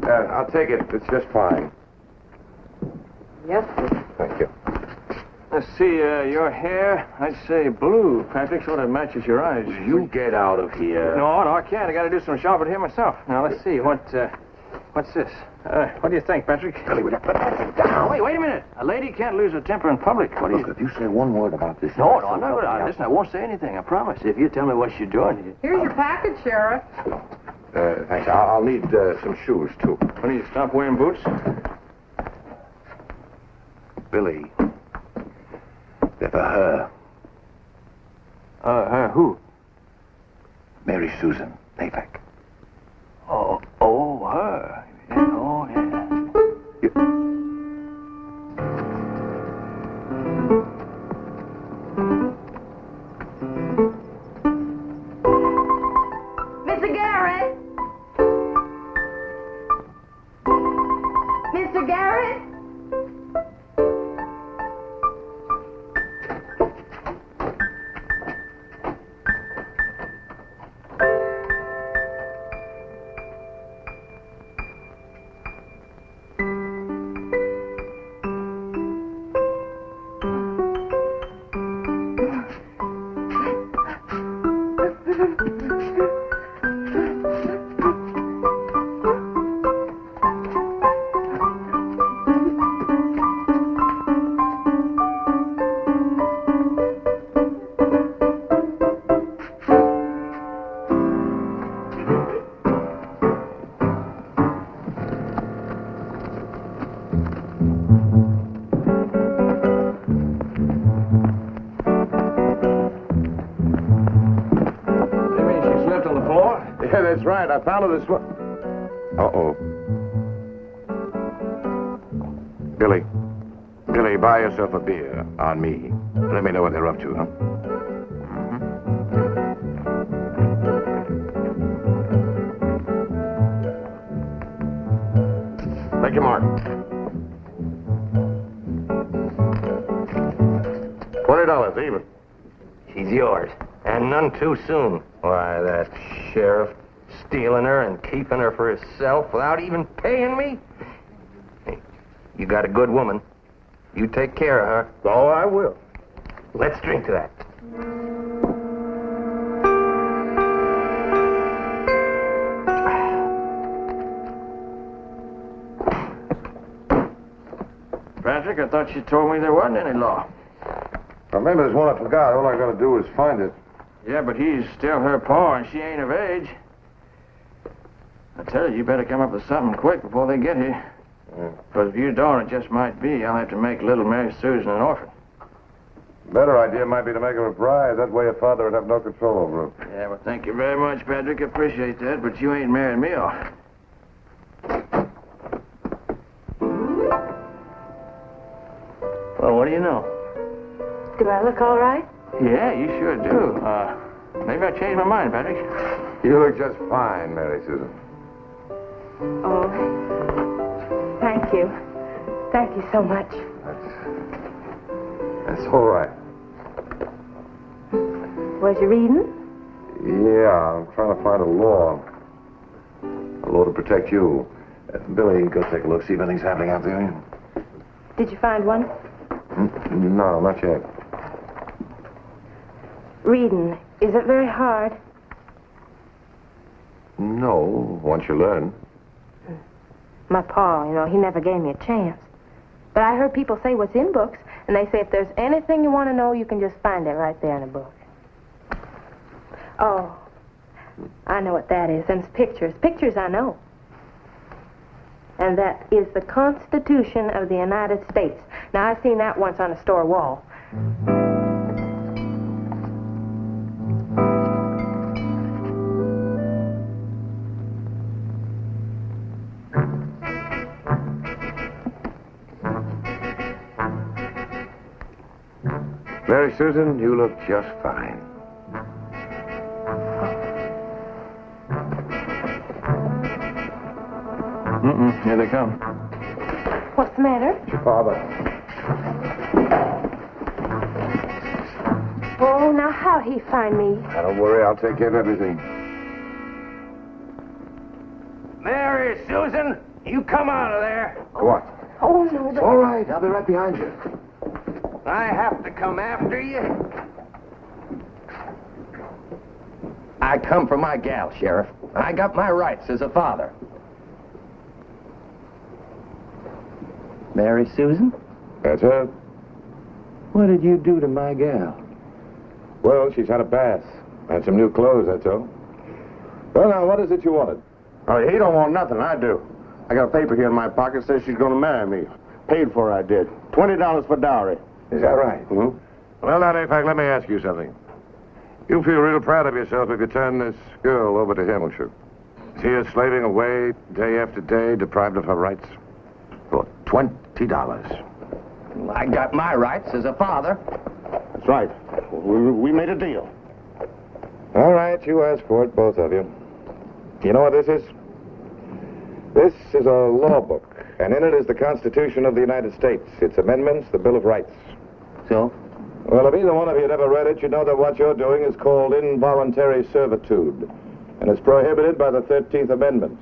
I'll take it. It's just fine. Yes, sir. Thank you. Let's see, your hair, I'd say blue, Patrick. Sort of matches your eyes. You get out of here. No, I can't. I got to do some shopping here myself. Now, let's see. What's this? What do you think, Patrick? Billy, we got to put that down. Wait a minute. A lady can't lose her temper in public. What do you... Look, if you say one word about this... No, I'm not going to. Listen, I won't say anything, I promise. If you tell me what you're doing... Here's your package, Sheriff. Thanks. I'll need some shoes, too. When do you stop wearing boots? Billy, they're for her. Her who? Mary Susan Navek. Oh. that's right. I found her this one. Uh-oh. Billy. Billy, buy yourself a beer on me. Let me know what they're up to, huh? Take your mark. $20 even. She's yours. And none too soon. Why, that sheriff stealing her and keeping her for himself without even paying me? Hey, you got a good woman. You take care of her. Oh, I will. Let's drink to that. Patrick, I thought you told me there wasn't any law. Well, maybe there's one I forgot. All I gotta do is find it. Yeah, but he's still her paw, and she ain't of age. I tell you better come up with something quick before they get here. Because if you don't, it just might be I'll have to make little Mary Susan an orphan. Better idea might be to make her a bride. That way her father would have no control over her. Yeah, well, thank you very much, Patrick. I appreciate that, but you ain't marrying me off. Well, what do you know? Do I look all right? Yeah, you sure do. Maybe I changed my mind, Patrick. You look just fine, Mary Susan. Oh, thank you. Thank you so much. That's all right. Was you reading? Yeah, I'm trying to find a law. A law to protect you. Billy, go take a look, see if anything's happening out there. Did you find one? No, not yet. Reading. Is it very hard? No, once you learn. My pa, he never gave me a chance. But I heard people say what's in books, and they say if there's anything you want to know, you can just find it right there in a book. Oh, I know what that is. Them's pictures. Pictures I know. And that is the Constitution of the United States. Now, I've seen that once on a store wall. Mary Susan, you look just fine. Here they come. What's the matter? It's your father. Oh, now how'd he find me? Now, don't worry, I'll take care of everything. Mary Susan, you come out of there. What? Oh, no, but... All right, I'll be right behind you. I have to come after you. I come for my gal, Sheriff. I got my rights as a father. Mary Susan? That's her. What did you do to my gal? Well, she's had a bath. And some new clothes, that's all. Well, now, what is it you wanted? Oh, he don't want nothing. I do. I got a paper here in my pocket says she's going to marry me. Paid for I did. $20 for dowry. Is that right? Mm-hmm. Well, now, in fact, let me ask you something. You feel real proud of yourself if you turn this girl over to him, won't you? See her slaving away day after day, deprived of her rights? For $20. I got my rights as a father. That's right. We made a deal. All right, you asked for it, both of you. You know what this is? This is a law book, and in it is the Constitution of the United States, its amendments, the Bill of Rights. So? Well, if either one of you had ever read it, you'd know that what you're doing is called involuntary servitude, and it's prohibited by the 13th Amendment.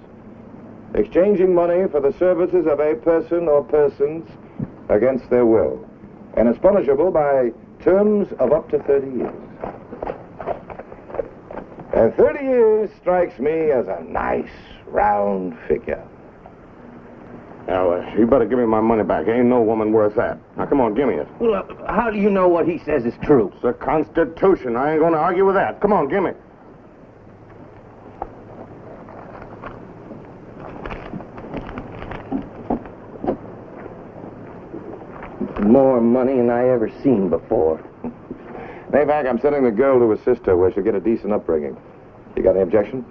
Exchanging money for the services of a person or persons against their will, and it's punishable by terms of up to 30 years. And 30 years strikes me as a nice, round figure. Now, you better give me my money back. Ain't no woman worth that. Now, come on, give me it. Well, how do you know what he says is true? It's the Constitution. I ain't going to argue with that. Come on, give me. More money than I ever seen before. In fact, I'm sending the girl to her sister where she'll get a decent upbringing. You got any objection?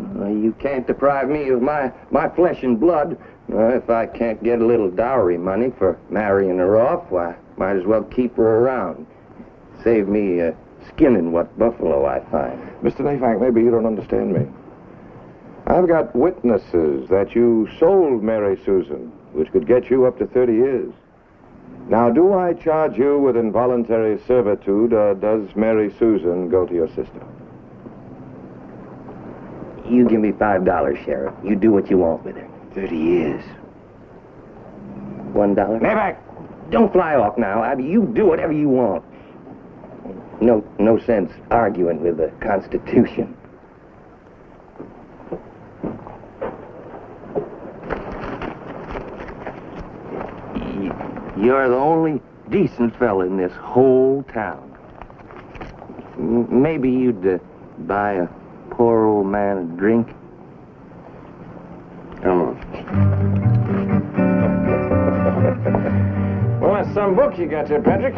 You can't deprive me of my flesh and blood. If I can't get a little dowry money for marrying her off, why, might as well keep her around. Save me skinning what buffalo I find. Mr. Nayfank, maybe you don't understand me. I've got witnesses that you sold Mary Susan, which could get you up to 30 years. Now, do I charge you with involuntary servitude, or does Mary Susan go to your sister? You give me $5, Sheriff. You do what you want with her. 30 years. $1? Nayfank! Don't fly off now. You do whatever you want. No sense arguing with the Constitution. You're the only decent fella in this whole town. Maybe you'd buy a poor old man a drink. Come on. Well, that's some book you got there, Patrick.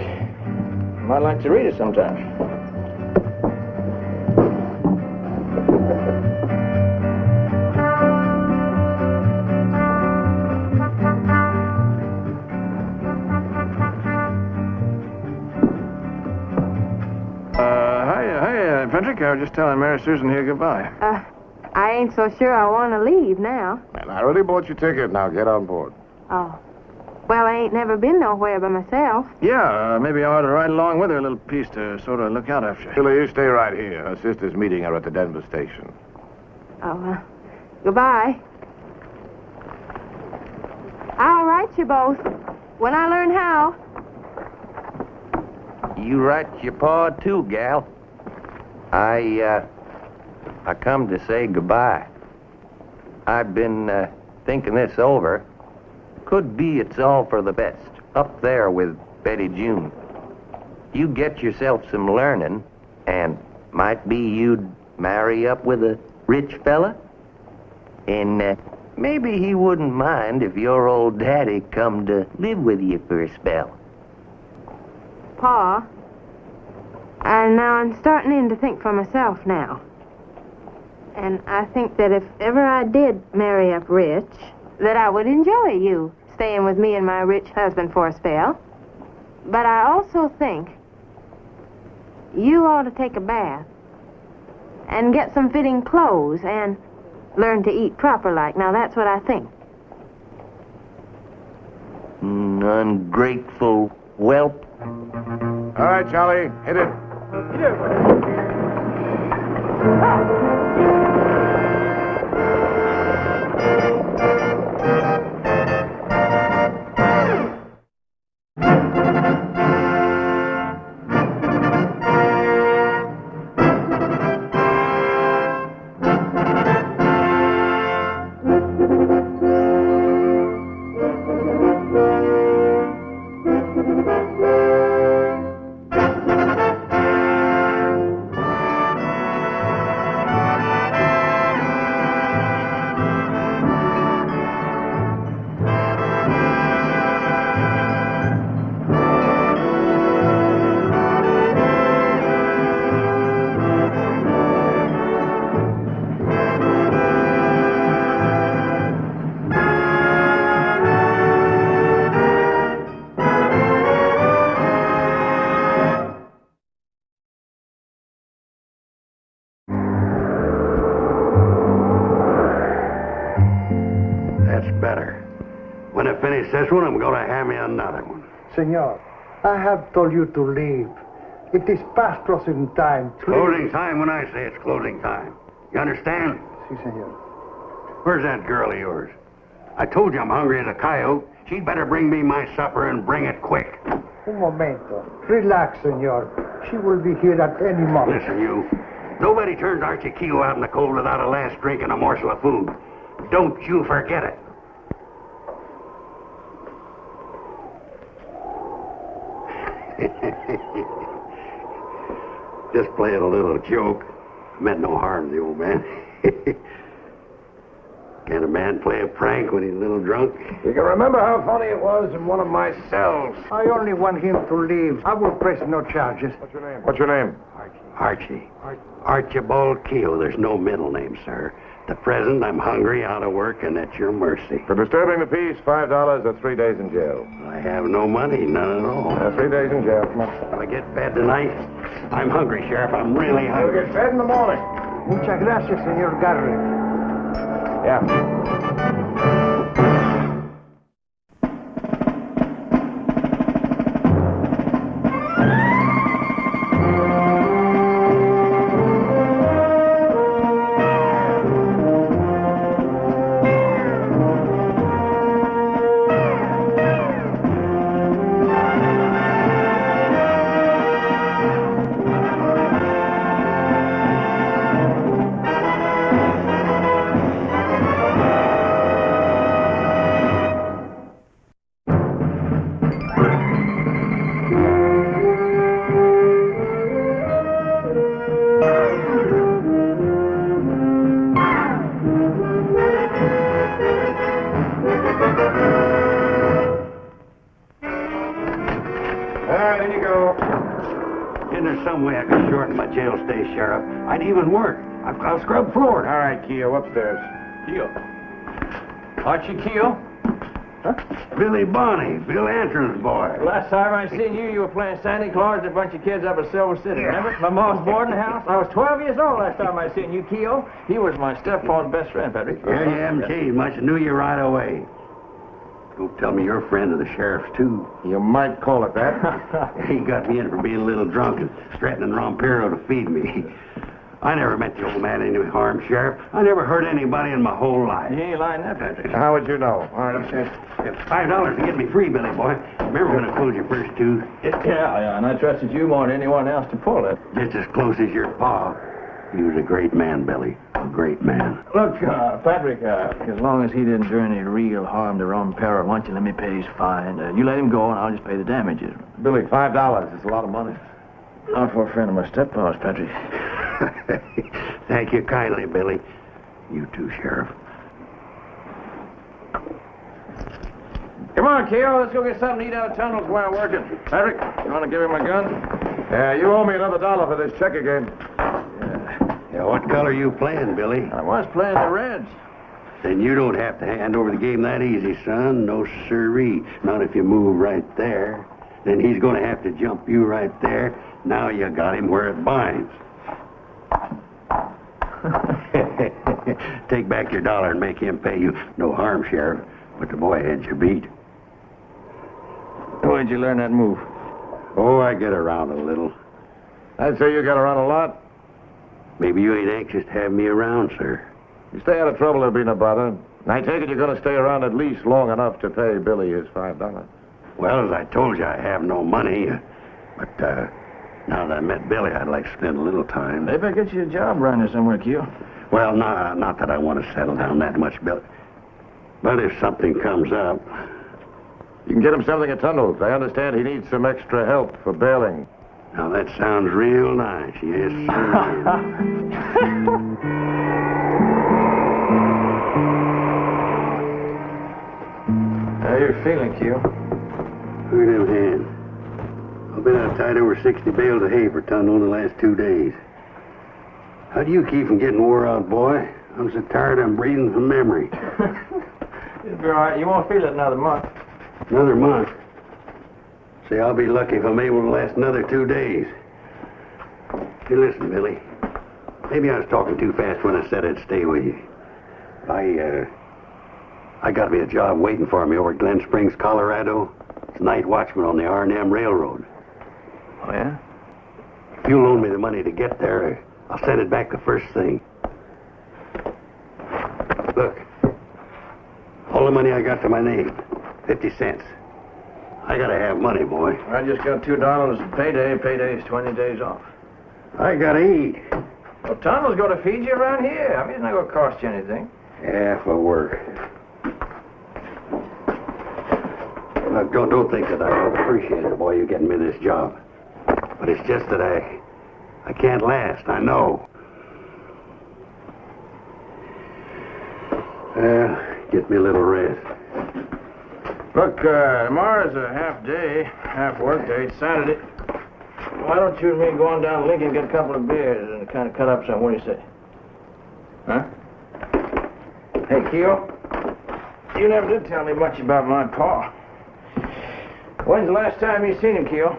Might like to read it sometime. Hi, Patrick. I was just telling Mary Susan here goodbye. I ain't so sure I want to leave now. Man, I already bought your ticket. Now get on board. Oh. Well, I ain't never been nowhere by myself. Yeah, maybe I ought to ride along with her a little piece to sort of look out after her. Billy, you stay right here. Her sister's meeting her at the Denver station. Oh, goodbye. I'll write you both when I learn how. You write your paw too, gal. I come to say goodbye. I've been thinking this over. Could be it's all for the best. Up there with Betty June. You get yourself some learning, and might be you'd marry up with a rich fella. And maybe he wouldn't mind if your old daddy come to live with you for a spell. Pa, and now I'm starting in to think for myself now. And I think that if ever I did marry up rich, that I would enjoy you staying with me and my rich husband for a spell. But I also think you ought to take a bath and get some fitting clothes and learn to eat proper like. Now, that's what I think. Ungrateful whelp. All right, Charlie, hit it. Hit it. This one, I'm going to hand me another one. Senor, I have told you to leave. It is past closing time. Closing time when I say it's closing time. You understand? Si, senor. Where's that girl of yours? I told you I'm hungry as a coyote. She'd better bring me my supper and bring it quick. Un momento. Relax, senor. She will be here at any moment. Listen, you. Nobody turns Archie Keogh out in the cold without a last drink and a morsel of food. Don't you forget it. Just playing a little joke. Meant no harm to the old man. Can a man play a prank when he's a little drunk? You can remember how funny it was in one of my cells. I only want him to leave. I will press no charges. What's your name? What's your name? Archie. Archibald Keogh. There's no middle name, sir. At present, I'm hungry, out of work, and at your mercy. For disturbing the peace, $5 or 3 days in jail. I have no money, none at all. 3 days in jail. Come on. If I get fed tonight, I'm hungry, Sheriff. I'm really hungry. You'll get fed in the morning. Muchas gracias, Senor Garrett. Yeah. Isn't there some way I could shorten my jail stay, Sheriff? I'd even work. I'll scrub floors. All right, Keogh, upstairs. Keogh. Archie Keogh? Huh? Billy Bonney, Bill Antron's boy. Last time I seen you, you were playing Santa Claus with a bunch of kids up at Silver City, remember? My mom's boarding house. I was 12 years old last time I seen you, Keogh. He was my stepfather's best friend, Patrick. Yeah, you haven't changed much. I knew you right away. Don't tell me you're a friend of the sheriff's, too. You might call it that. He got me in for being a little drunk and threatening Rompero to feed me. I never meant the old man any harm, Sheriff. I never hurt anybody in my whole life. You ain't lying that, Patrick. How would you know? All right, upstairs. $5 to get me free, Billy boy. Remember when I pulled your first tooth? Yeah, and I trusted you more than anyone else to pull it. Just as close as your pa. He was a great man, Billy. A great man. Look, Patrick, as long as he didn't do any real harm to Rompero, why don't you let me pay his fine? You let him go, and I'll just pay the damages. Billy, $5 is a lot of money. Not for a friend of my stepfather's, Patrick. Thank you kindly, Billy. You too, Sheriff. Come on, Keogh, let's go get something to eat out of tunnels while I'm working. Patrick, you want to give him my gun? Yeah, you owe me another $1 for this checker game. Yeah, what color you playing, Billy? I was playing the Reds. Then you don't have to hand over the game that easy, son. No siree. Not if you move right there. Then he's going to have to jump you right there. Now you got him where it binds. Take back your $1 and make him pay you. No harm, Sheriff, but the boy had you beat. Where'd you learn that move? Oh, I get around a little. I'd say you get around a lot. Maybe you ain't anxious to have me around, sir. You stay out of trouble, there'll be no bother. I take it you're going to stay around at least long enough to pay Billy his $5. Well, as I told you, I have no money. But now that I met Billy, I'd like to spend a little time. Maybe I get you a job around here somewhere, Keogh. Well, not that I want to settle down that much, Billy. But if something comes up... You can get him something at Tunnels. I understand he needs some extra help for bailing. Now, that sounds real nice, yes, sir. How you feeling, Keogh? Look at them hands. I've been out tied over 60 bales of hay for Tunnel in the last 2 days. How do you keep from getting wore out, boy? I'm so tired I'm breathing from memory. It'll be all right. You won't feel it another month. Another month? Say, I'll be lucky if I'm able to last another 2 days. Hey, listen, Billy. Maybe I was talking too fast when I said I'd stay with you. I got me a job waiting for me over at Glen Springs, Colorado. It's night watchman on the R&M Railroad. Oh, yeah? If you'll loan me the money to get there, I'll send it back the first thing. Look. All the money I got to my name. 50 cents. I gotta have money, boy. I just got $2 payday. Payday's 20 days off. I gotta eat. Well, Tunnel's going to feed you around here. I mean, it's not going to cost you anything. Yeah, for work. Look, don't think that I don't appreciate it, boy, you getting me this job. But it's just that I can't last, I know. Get me a little rest. Look, tomorrow's a half day, half work day. It's Saturday. Why don't you and me go on down to Lincoln and get a couple of beers and kind of cut up some? What do you say? Huh? Hey, Keo, you never did tell me much about my pa. When's the last time you seen him, Keo?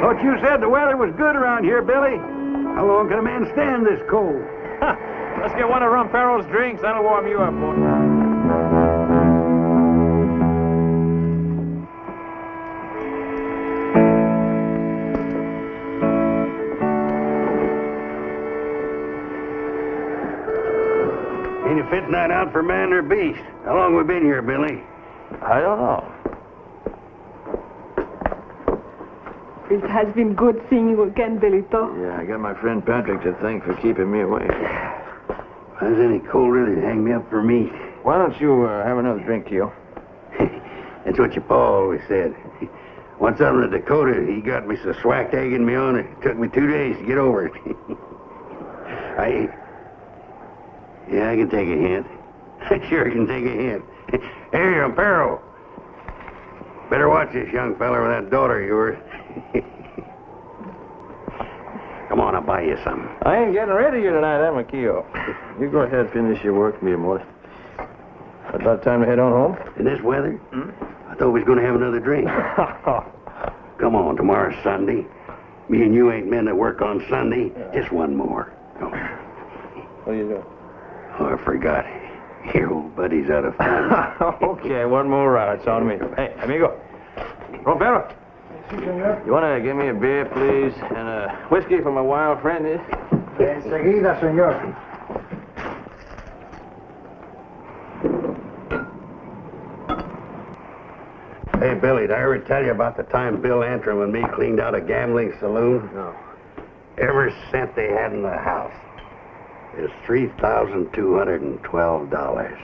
Thought you said the weather was good around here, Billy. How long can a man stand this cold? Let's get one of Rumpero's drinks. That'll warm you up, boy. Ain't a fit night out for man or beast. How long we been here, Billy? I don't know. It has been good seeing you again, Bellito. Yeah, I got my friend Patrick to thank for keeping me away. If I was any colder, they'd hang me up for meat. Why don't you have another drink, Keo? That's what your pa always said. Once out in Dakota, he got me so swacked egging me on, it took me 2 days to get over it. Yeah, I can take a hint. I sure can take a hint. Hey, Ampero. Better watch this young fella with that daughter of yours. Come on, I'll buy you some. I ain't getting rid of you tonight, am I, Keo? You go ahead, finish your work, me, boy. About time to head on home. In this weather? I thought we was going to have another drink. Come on, tomorrow's Sunday. Me and you ain't men that work on Sunday. Just one more. Come on. What are you doing? Oh, I forgot. Your old buddy's out of fun. Okay, one more round. It's on me. Hey, amigo. Rompero. You want to give me a beer, please? And a whiskey for my wild friend, eh? Enseguida, señor. Hey, Billy, did I ever tell you about the time Bill Antrim and me cleaned out a gambling saloon? No. Every cent they had in the house is $3,212.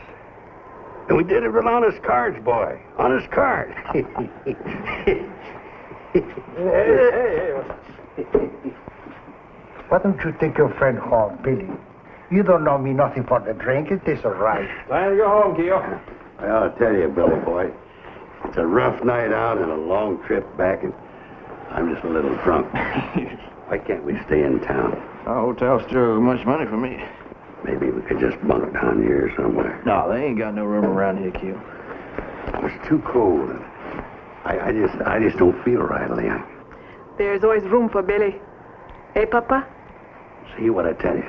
And we did it with honest cards, boy. Honest card. Hey. Why don't you take your friend home, Billy? You don't know me nothing for the drink. It is all right. Time to go home, Keo. I ought to tell you, Billy boy, it's a rough night out and a long trip back, and I'm just a little drunk. Why can't we stay in town? Our hotel's too much money for me. Maybe we could just bunk down here somewhere. No, they ain't got no room around here, Keo. It's too cold. I just don't feel right, Leon. There's always room for Billy. Hey, Papa? See what I tell you.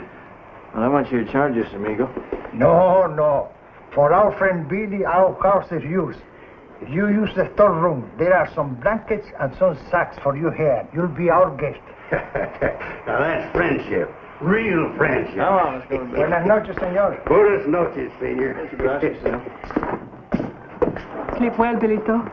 Well, how much you charge us, amigo? No. For our friend Billy, our house is used. If you use the storeroom, there are some blankets and some sacks for you here. You'll be our guest. Now that's friendship. Real friendship. Come on, let's go to bed. Buenas noches, señor. Buenas noches, senor. Gracias, senor. Sleep well, Bellito.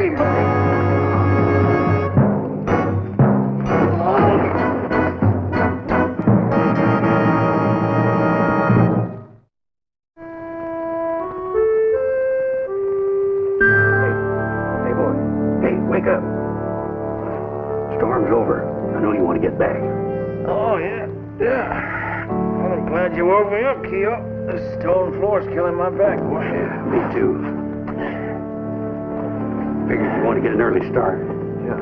him, Billy. Hey, boy. Hey, wake up. Storm's over. I know you want to get back. Oh, yeah. Yeah. Well, I'm glad you woke me up, Keo. This stone floor's killing my back, boy. Yeah, me too. Figured you want to get an early start. Yeah.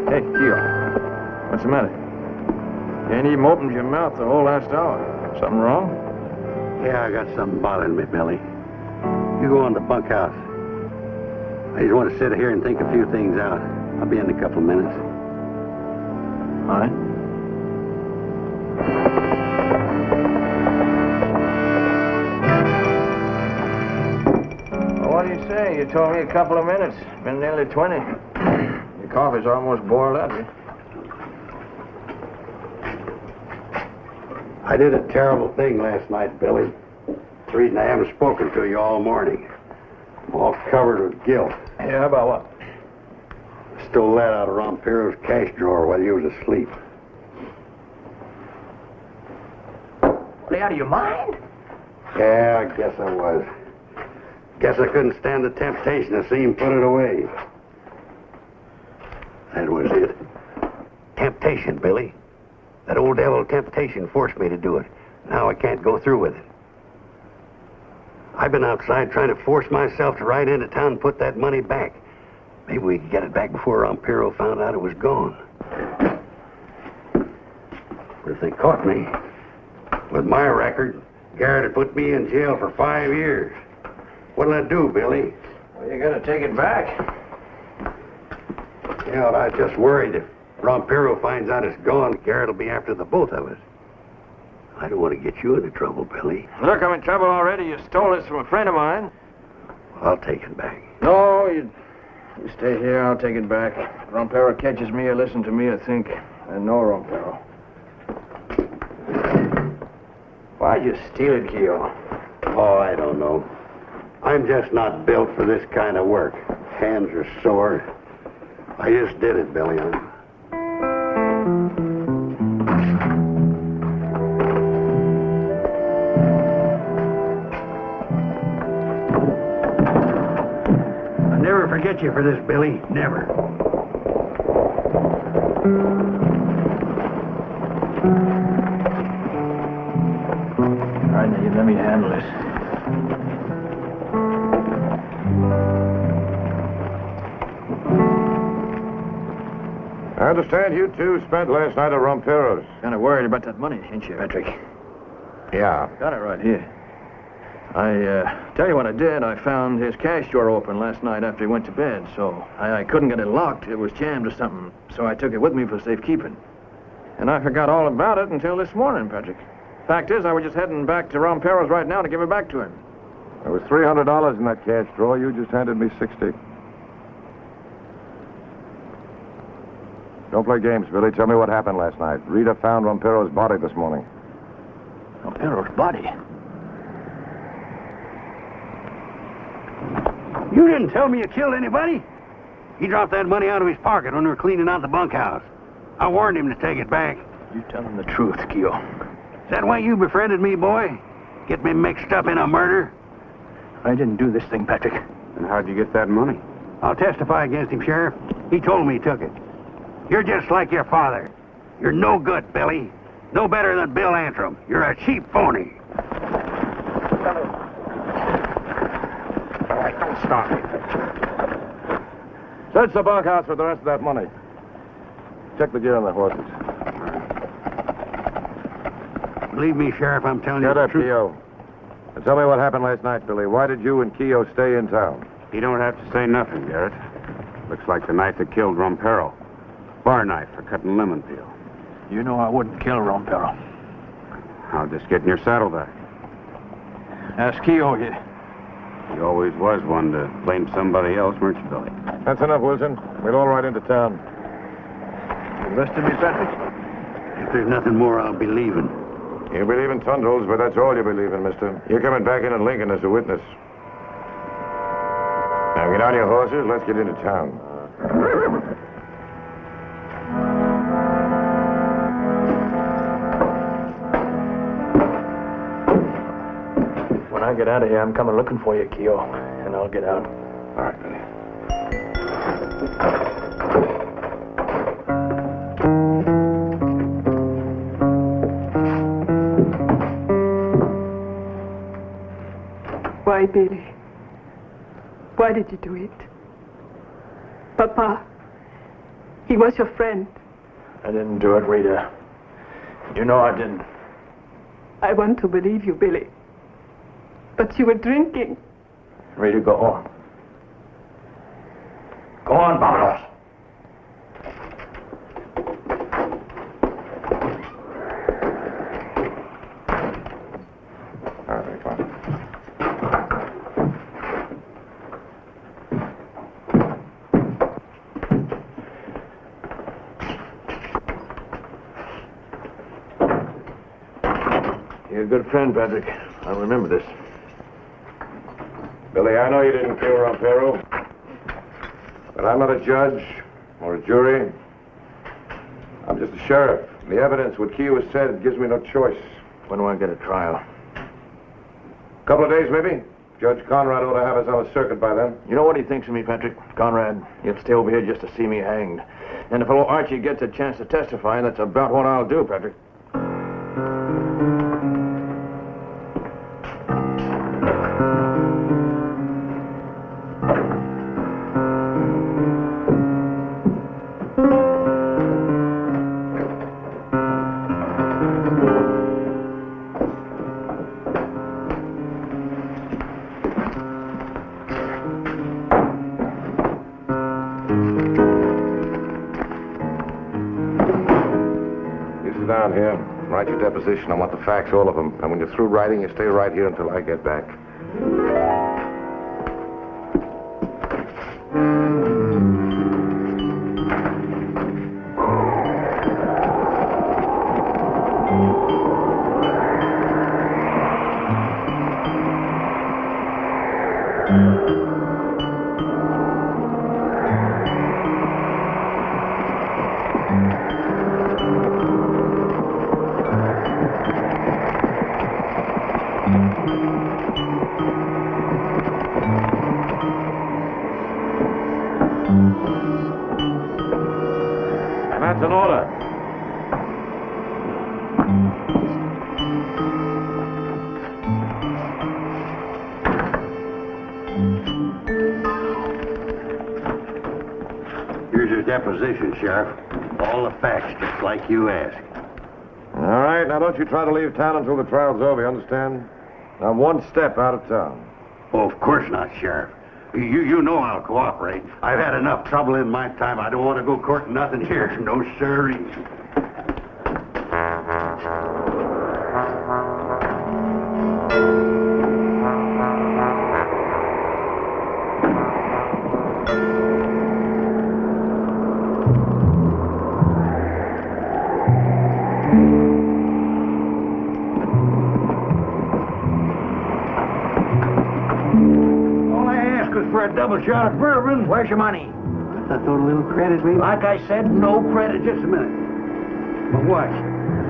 Hey, Keo. What's the matter? You ain't even opened your mouth the whole last hour. Something wrong? Yeah, I got something bothering me, Billy. You go on the bunkhouse. I just want to sit here and think a few things out. I'll be in a couple of minutes. All right. Well, what do you say? You told me a couple of minutes. Been nearly 20. Your coffee's almost boiled up. I did a terrible thing last night, Billy. It's the reason I haven't spoken to you all morning. I'm all covered with guilt. Yeah, about what? Stole that out of Rompero's cash drawer while you was asleep. Are you out of your mind? Yeah, I guess I was. Guess I couldn't stand the temptation to see him put it away. That was it. Temptation, Billy. That old devil temptation forced me to do it. Now I can't go through with it. I've been outside trying to force myself to ride into town and put that money back. Maybe we could get it back before Rompero found out it was gone. But if they caught me, with my record, Garrett would put me in jail for 5 years. What'll I do, Billy? Well, you gotta take it back. Yeah, well, I was just worried if Rompero finds out it's gone, Garrett will be after the both of us. I don't want to get you into trouble, Billy. Look, I'm in trouble already. You stole this from a friend of mine. I'll take it back. No, you stay here. I'll take it back. Rompero catches me or listen to me or think I know Rompero. Why'd you steal it, Keo? Oh, I don't know. I'm just not built for this kind of work. Hands are sore. I just did it, Billy. I'll never forget you for this, Billy. Never. All right, now you let me handle this. I understand you two spent last night at Rompero's. Kind of worried about that money, ain't you, Patrick? Yeah. Got it right here. I tell you what I did. I found his cash drawer open last night after he went to bed, so I couldn't get it locked. It was jammed or something, so I took it with me for safekeeping. And I forgot all about it until this morning, Patrick. Fact is, I was just heading back to Rompero's right now to give it back to him. There was $300 in that cash drawer. You just handed me 60. Don't play games, Billy. Tell me what happened last night. Rita found Rompero's body this morning. Rompero's body? You didn't tell me you killed anybody. He dropped that money out of his pocket when we were cleaning out the bunkhouse. I warned him to take it back. You tell him the truth, Keo. Is that why you befriended me, boy? Get me mixed up in a murder? I didn't do this thing, Patrick. And how'd you get that money? I'll testify against him, Sheriff. He told me he took it. You're just like your father. You're no good, Billy. No better than Bill Antrim. You're a cheap phony. All right, don't stop me. Search the bunkhouse for the rest of that money. Check the gear on the horses. Believe me, Sheriff, I'm telling you Shut the up, truth. Keo. And tell me what happened last night, Billy. Why did you and Keo stay in town? You don't have to say nothing, Garrett. Looks like the knife that killed Rompero. Bar knife for cutting lemon peel. You know I wouldn't kill Rompero. How'd this get in your saddlebag? Ask Keogh here. You always was one to blame somebody else, weren't you, Billy? That's enough, Wilson. We'll all ride into town. You arrested me, Patrick? If there's nothing more, I'll be leaving. You believe in Tundles, but that's all you believe in, mister. You're coming back in at Lincoln as a witness. Now get on your horses. Let's get into town. When I get out of here, I'm coming looking for you, Keogh, and I'll get out. All right, Billy. Why, Billy? Why did you do it? Papa, he was your friend. I didn't do it, Rita. You know I didn't. I want to believe you, Billy. But you were drinking. Rita, go home. Go on, vámonos. All right, come on. You're a good friend, Patrick. I remember this. Billy, I know you didn't kill Rompero, but I'm not a judge or a jury. I'm just a sheriff. The evidence, what Keogh has said, gives me no choice. When do I get a trial? A couple of days, maybe. Judge Conrad ought to have us on a circuit by then. You know what he thinks of me, Patrick? Conrad, he'll stay over here just to see me hanged. And if fellow Archie gets a chance to testify, that's about what I'll do, Patrick. Down here. Write your deposition. I want the facts, all of them. And when you're through writing, you stay right here until I get back. That's an order. Here's your deposition, Sheriff. All the facts, just like you asked. All right, now don't you try to leave town until the trial's over, you understand? I'm one step out of town. Oh, of course not, Sheriff. You know I'll cooperate. I've had enough trouble in my time. I don't want to go courting nothing here. No, sirree. For a double shot of bourbon. Where's your money? I thought a little credit, maybe. Like I said, no credit. Just a minute. But watch.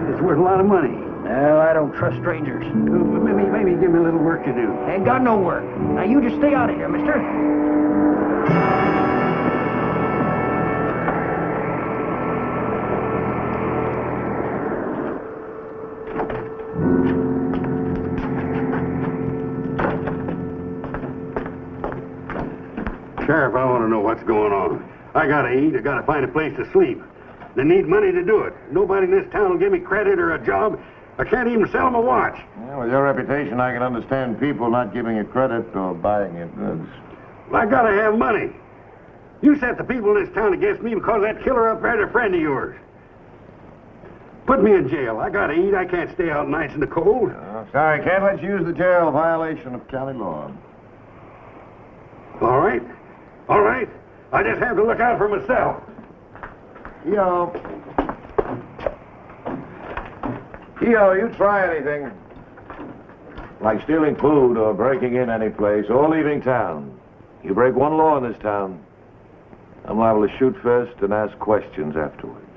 It's worth a lot of money. Well, I don't trust strangers. Maybe give me a little work to do. Ain't got no work. Now you just stay out of here, mister. Sheriff, I want to know what's going on. I gotta eat. I gotta find a place to sleep. They need money to do it. Nobody in this town will give me credit or a job. I can't even sell them a watch. Yeah, with your reputation, I can understand people not giving you credit or buying your goods. Well, I gotta have money. You set the people in this town against me because that killer up there's a friend of yours. Put me in jail. I gotta eat. I can't stay out nights in the cold. Sorry, can't let you use the jail. Violation of county law. All right. All right. I just have to look out for myself. Yo, you try anything. Like stealing food or breaking in any place or leaving town. You break one law in this town, I'm liable to shoot first and ask questions afterwards.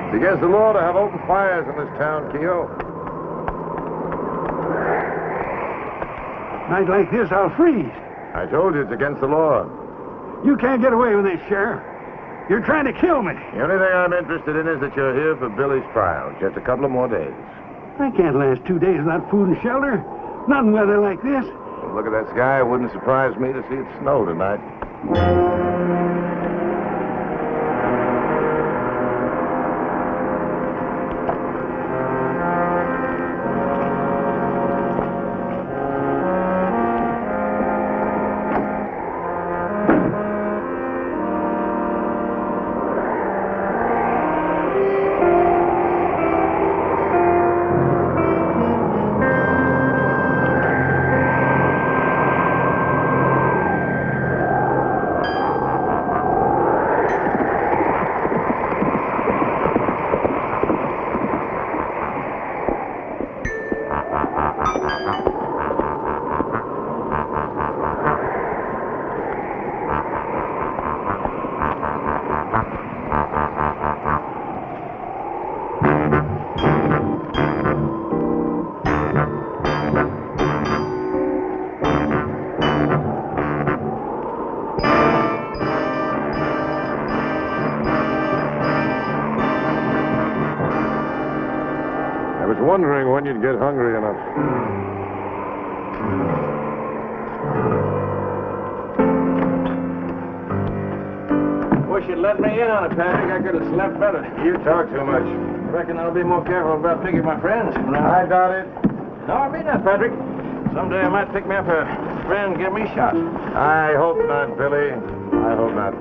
It's against the law to have open fires in this town, Keogh. Night like this, I'll freeze. I told you it's against the law. You can't get away with this, Sheriff. You're trying to kill me. The only thing I'm interested in is that you're here for Billy's trial. Just a couple of more days. I can't last 2 days without food and shelter. Not in weather like this. Well, look at that sky. It wouldn't surprise me to see it snow tonight. I was wondering when you'd get hungry enough. Wish you'd let me in on it, Patrick. I could have slept better. You talk too much. Reckon I'll be more careful about picking my friends. I doubt it. No, I mean that, Patrick. Someday I might pick me up a friend and give me a shot. I hope not, Billy. I hope not.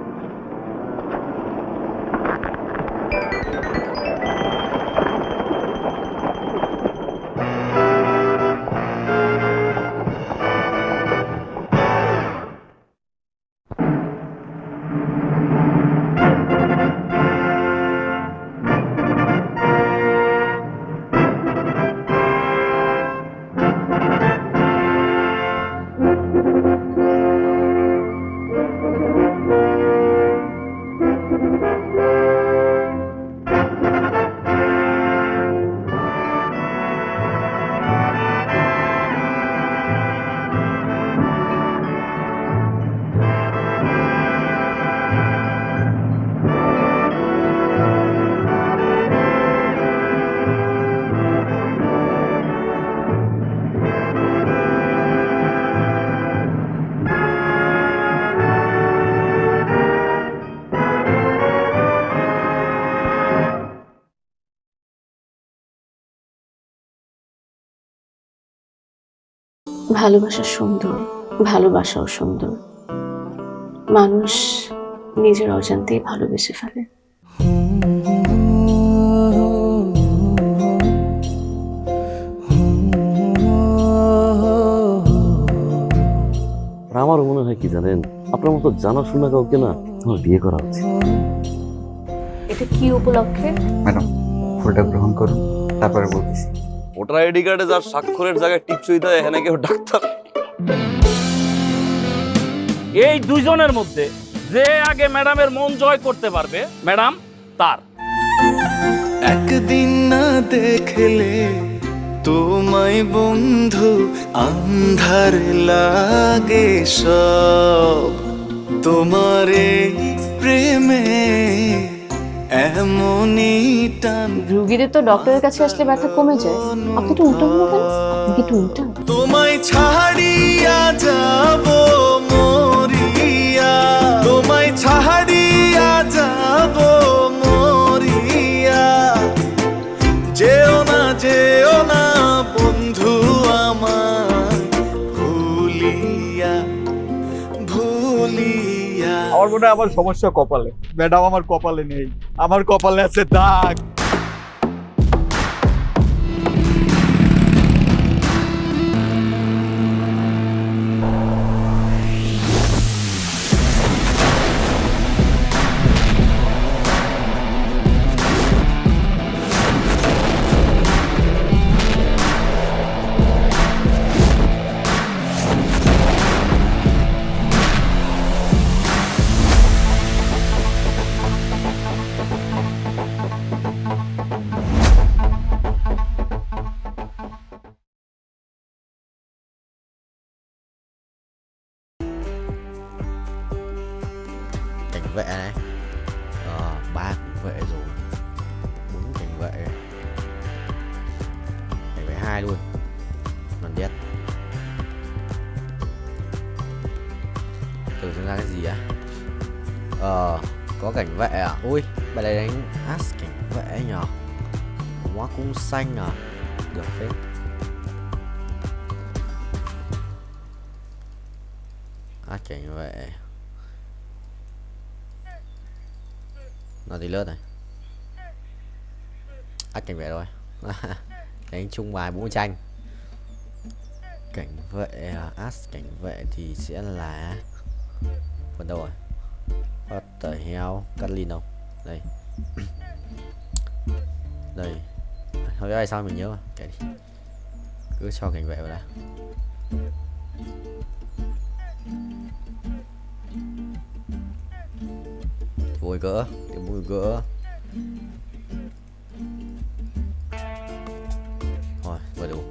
ভালোবাসা সুন্দর, ভালোবাসাও সুন্দর। মানুষ নিজের অজান্তেই ভালোবেসে ফেলে। আমারও মনে হয় কি জানেন, আপনার মতো জানাশোনা কাউকে না আমার বিয়ে করা উচিত। এটা কি উপলক্ষে? ম্যাডাম, ফুলটা গ্রহণ করুন, তারপরে বলতেছি। ভোটার আইডি কার্ডে যার স্বাক্ষরের জায়গায় টিপসই দেয়, এখানে কেউ ডাক্তার। এই দুইজনের মধ্যে যে আগে ম্যাডামের মন জয় করতে পারবে, ম্যাডাম তার। একদিন না দেখলে তোমায় বন্ধু আন্ধার লাগে সব, তোমার এই প্রেমে এমনই টান। রুগীদের তো ডক্টরের কাছে আসলে ব্যথা কমে যায়, আপনি তো উল্টো হলো কেন? আপনি কি একটু উল্টা? তোমায় ছাড়িয়া যাব মরিয়া, তোমায় ছাড়িয়া যাব মরিয়া, যেও না বন্ধু আমার ভুলিয়া ভুলিয়া। আমার মনে হয় আমার সমস্যা কপালে। ম্যাডাম আমার কপালে নেই, আমার কপালে আছে দাগ। Cảnh vệ này, 3 cảnh vệ rồi, 4 cảnh vệ, cảnh vệ 2 luôn, còn biết từ xem ra cái gì á. Có cảnh vệ à? Ui, bài này đánh as cảnh vệ nhở, hóa cung xanh à, được phết. As cảnh vệ nó thì lướt này, cảnh vệ rồi. Đánh chung bài 4 tranh. Cảnh vệ as cảnh vệ thì sẽ là phần đâu rồi? What the hell? Cắt lin đâu? Đây. Đây. Thôi cái này sao mình nhớ mà, kệ đi. Cứ cho cảnh vệ vào đã. Bùi gỡ, để bùi gỡ. Rồi, vừa đủ,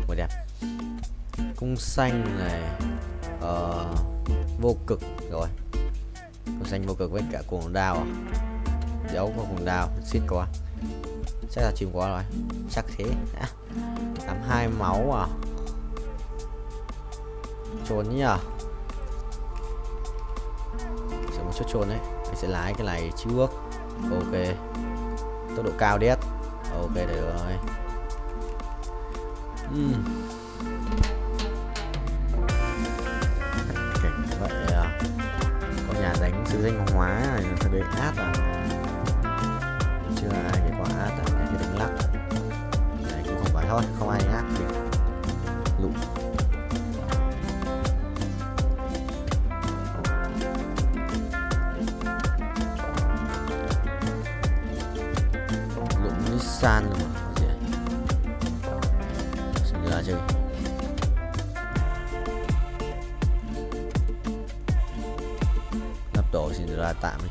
vừa đẹp. Cung xanh này, vô cực rồi. Cung xanh vô cực với cả cuồng đao à? Dấu có cuồng đao, xít quá. Chắc là chìm quá rồi, chắc thế. 82 máu à? Trốn nhỉ? Sẽ một chút trốn đấy. Mình sẽ lái cái này trước. Ok. Tốc độ cao đét. Ok được rồi. Cảnh vậy à? Có nhà đánh sự danh hóa này, nó đấy át à? Chưa ai cái quả át à? Cái đánh lắc này cũng không phải thôi, không ai át thì lụ. San luôn mà, có gì xin ra chơi. Nắp tổ xin ra tạm đi.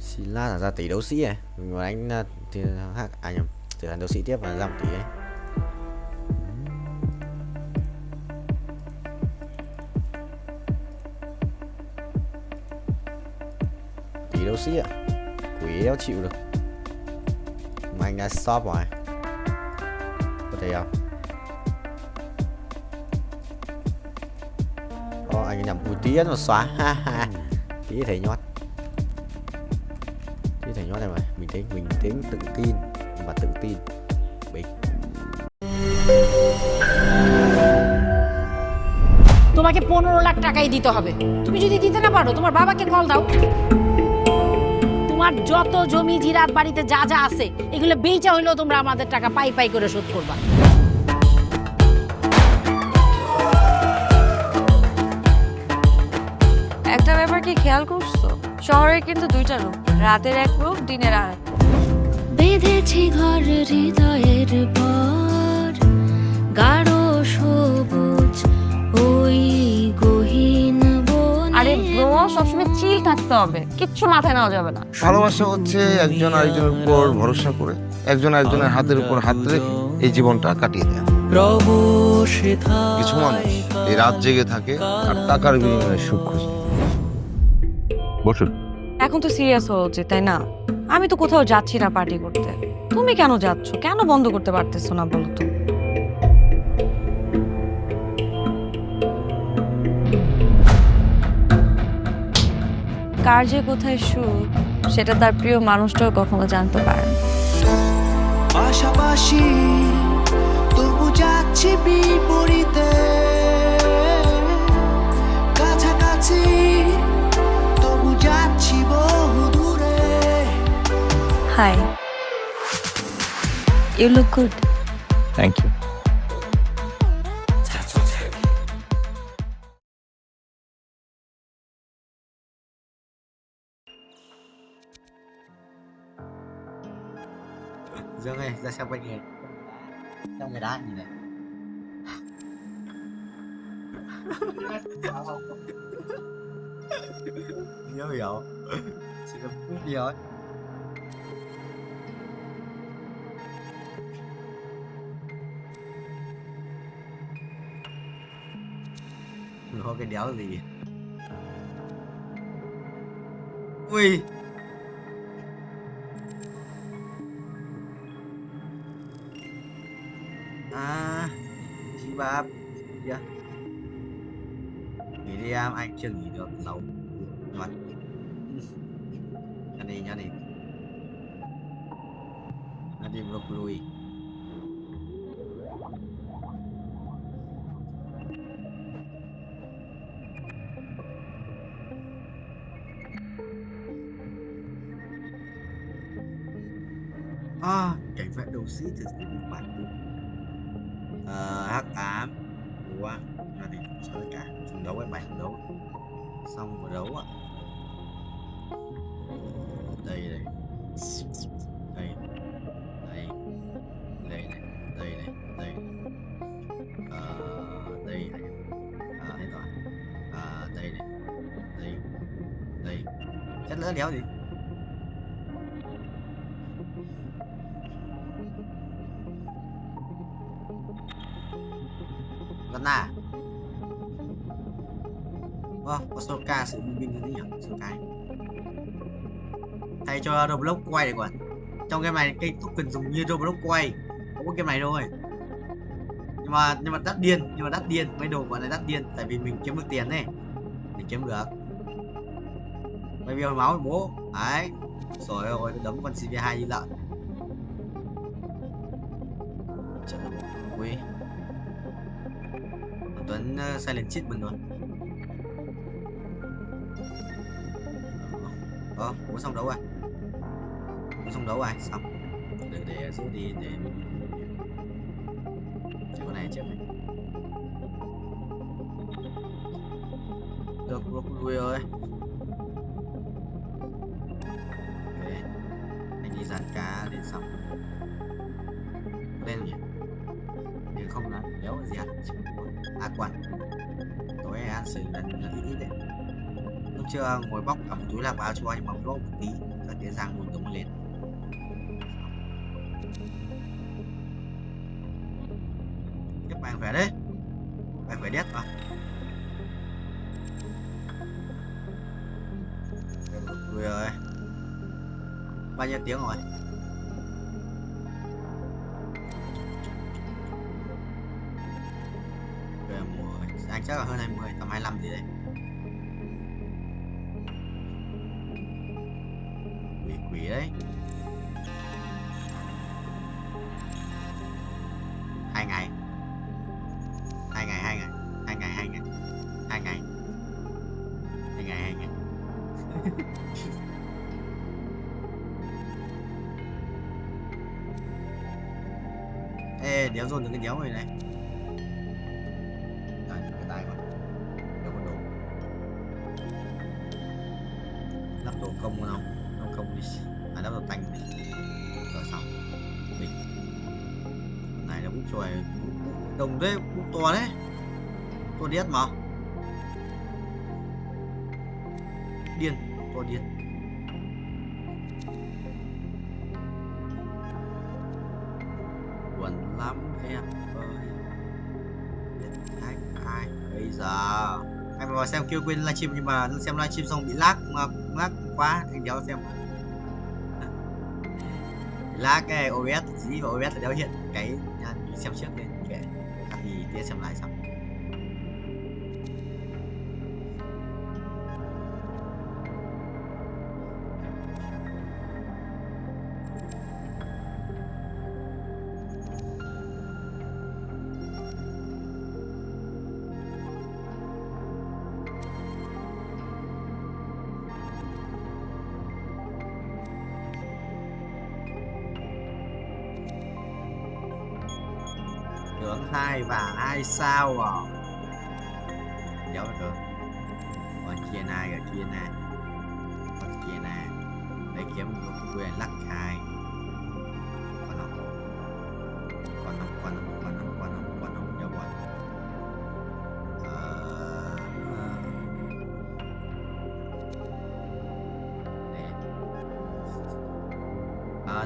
Xin la ra tỷ đấu sĩ này, mình muốn đánh thì nhầm, trở thành đấu sĩ tiếp và ra 1 tỷ ấy. Đấu sĩ ạ, quỷ đéo chịu được mà anh đã stop rồi, có thể không? Anh nhầm cùi tía nó xóa, ha ha. Tí thầy nhót, tí thầy nhót này mà mình tính tự tin và tự tin. Bình. তোমাকে 15 লাখ টাকাই দিতে হবে। তুমি যদি দিতে না পারো তোমার বাবাকে কল দাও। তোমার যত জমি জিরাত বাড়িতে যা যা আছে এগুলো বেচা হইলেও তোমরা আমাদের টাকা পাই পাই করে শোধ করবা। একটা ব্যাপার কি খেয়াল করছো? শহরে কিন্তু 2টা রূপ, রাতের এক রূপ, দিনের আর এক। বেঁধেছি ঘর হৃদয়ের পর, গাঢ় সবুজ ওই গহীন বনে। আরে ব্রো, সবসময় চিল থাকতে হবে, কিচ্ছু মাথায় নেওয়া যাবে না। ভালোবাসা হচ্ছে একজন আরেকজনের উপর ভরসা করে, একজন আরেকজনের হাতের উপর হাত রেখে এই জীবনটা কাটিয়ে দেয়। কিছু মানুষ এই রাত জেগে থাকে আর টাকার বিনিময়ে সুখ খুঁজে। বসুন। এখন তো সিরিয়াস হওয়া উচিত, তাই না? আমি তো কোথাও যাচ্ছি না পার্টি করতে। তুমি কেন যাচ্ছ? কেন বন্ধ করতে পারতেছো না বলো তো? কার যে কোথায় সুখ সেটা তার প্রিয় মানুষটাও কখনো জানতে পারে না। পাশাপাশি তবু যাচ্ছি বিপরীতে, কাছাকাছি তবু যাচ্ছি বহু দূরে। Hi, you look good. Thank you. Dương ơi, ra xem bên này. Trong người đá gì này. Nhớ hiểu. Chỉ là phút đi thôi. Nó cái đéo gì. Ui. À, chị ba dạ. Nghỉ đi em, anh chưa nghỉ được lâu. Mặt. Nhá đi, nhá đi. Nhá đi ngược lùi. À, cảnh vệ đầu sĩ thật sự một bản vụ. Hắc ám của là để cho tất cả trận đấu với bài trận đấu xong của đấu ạ. Đây đây đây đây đây này đây này đây đây này hết rồi đây này đây đây chất lỡ đéo gì. Gần à? Có số ca sự binh binh như thế nhỉ? Số ca thay cho Roblox quay này còn trong game này cây token dùng như Roblox quay, không có game này thôi. Nhưng mà đắt điên, mấy đồ gọi là đắt điên tại vì mình kiếm được tiền này, mình kiếm được. Bây giờ máu với bố đấy rồi ôi đấm con CV2 như lợn. Trời ơi quý Tuấn silent cheat mình rồi. Bố xong đấu rồi. Bố xong đấu rồi, xong. Để giữ đi để con này trước này. Được lui rồi. Ok. Anh đi dàn cá lên xong. Lên nhỉ? Nếu không là đéo gì hẳn. Quần tối ăn xử lần ít đấy. Lúc chưa ngồi bóc cả một túi lạc vào cho anh bóng lỗ một tí rồi tiến sang nguồn tống lên. Tiếp bạn khỏe đấy, bạn khỏe đét mà. Rồi rồi bao nhiêu tiếng rồi? Anh chắc là hơn 20, tầm 25 gì đấy. Quỷ đấy. 2 ngày. Ê, đéo dồn được cái đéo này này. Lắp đồ công không? Không đi. Lắp đồ tanh đi. Rồi xong. Mình. Này là bút chòi đồng đấy, bút to đấy. To điết mà. Điên, to điên. Buồn lắm em ơi. Dạ. Anh vào xem kêu quên livestream nhưng mà xem livestream xong bị lag lag quá anh đéo xem. Lag cái OBS gì và OBS đéo hiện cái xem trước lên kệ. Thì kia xem lại xong. Tướng 2 và 2 sao à? Đéo được. Còn kia này ở kia này. Còn kia này. Đây kiếm một quyền lắc 2. Còn không. Đéo còn.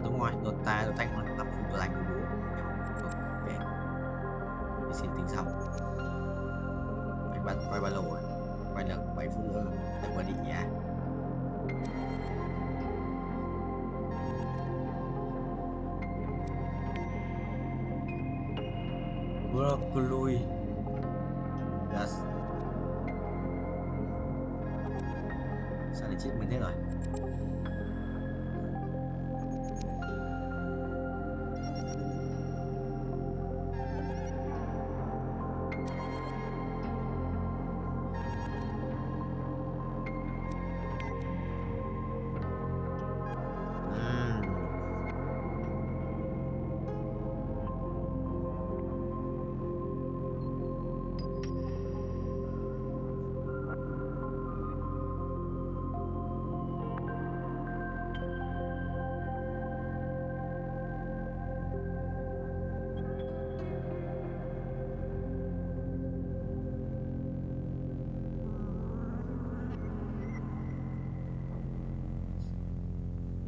Đúng rồi, đột tay nó lắp đồ đánh của bố. Xin tính xong phải quay ba lô rồi, quay được 7 phút nữa để qua định nhà. Broccoli yes. Sao lại chết mình thế rồi.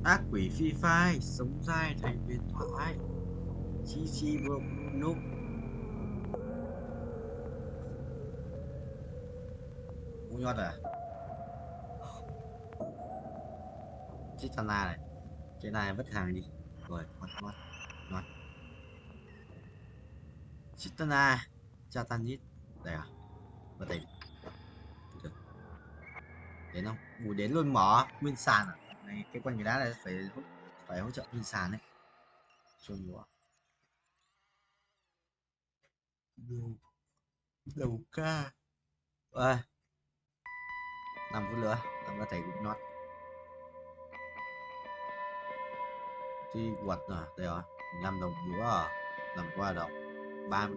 Ác quỷ phi phai sống dai thành huyền thoại. Chi bông núp. Ngu nhọt à? Chết thằng này. Cái này vứt hàng đi. Rồi, ngon. Chết thằng này. Cha tan nhít. Đây à? Vào đây. Được. Đến không? Ủa đến luôn mở. Nguyên sàn à? Này, cái quanh cái đá này phải hỗ trợ nguyên sàn đấy. Cho nhiều à? Đầu ca. 5 phút nữa làm có thể cũng nót thì quật rồi đây rồi 5 đồng nữa làm qua đồng 30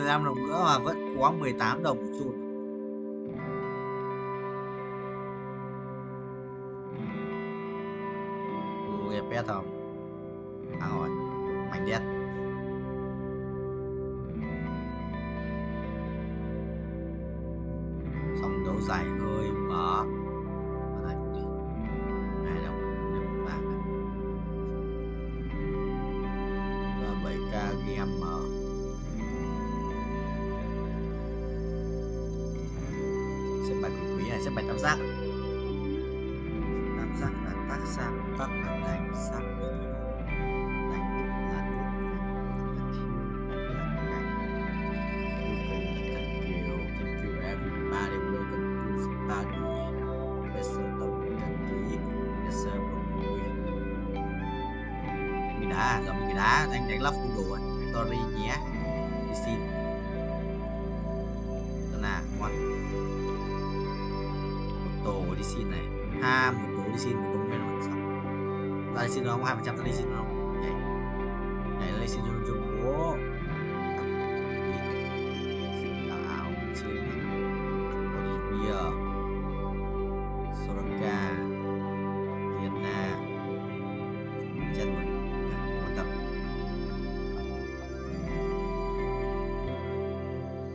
5 đồng nữa mà vẫn có 18 đồng một chút. Ghép pet không rồi mảnh đét xong đấu giải hơi mở này đâu bạc 7k game mở xếp bài quý này xếp bài tam giác là tác sang tác là đánh sang đá anh đánh lắp full đồ sorry nhé đi xin là ngoan một tổ đi xin này một tổ đi xin một đúng bên xong ta đi xin không 2% ta đi xin không nhảy lên xin chung bố áo xin có đi bia Soraka Vienna chân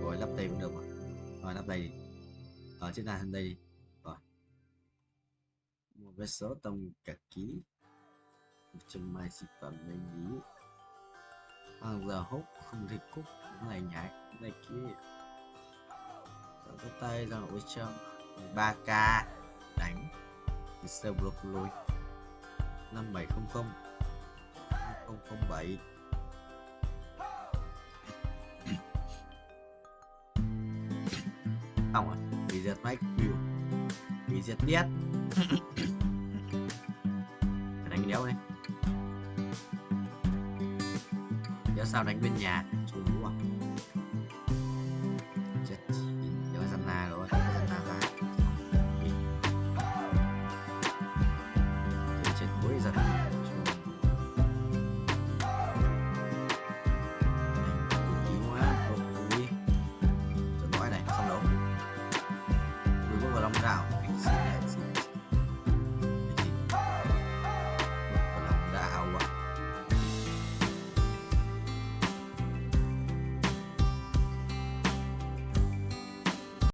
rồi lắp đây cũng được mà. Rồi lắp đây đi. Ở trên này đây đi. Rồi. Một vé số tông cả ký. 120 sản phẩm bên lý. Hàng giờ hút không thể cúc. Cái này nhảy. Cái này kia. Có tay ra nội trong 3k đánh sơ broccoli 5700 007 xong rồi bị giật máy view bị giật biết đánh đéo này đéo sao đánh bên nhà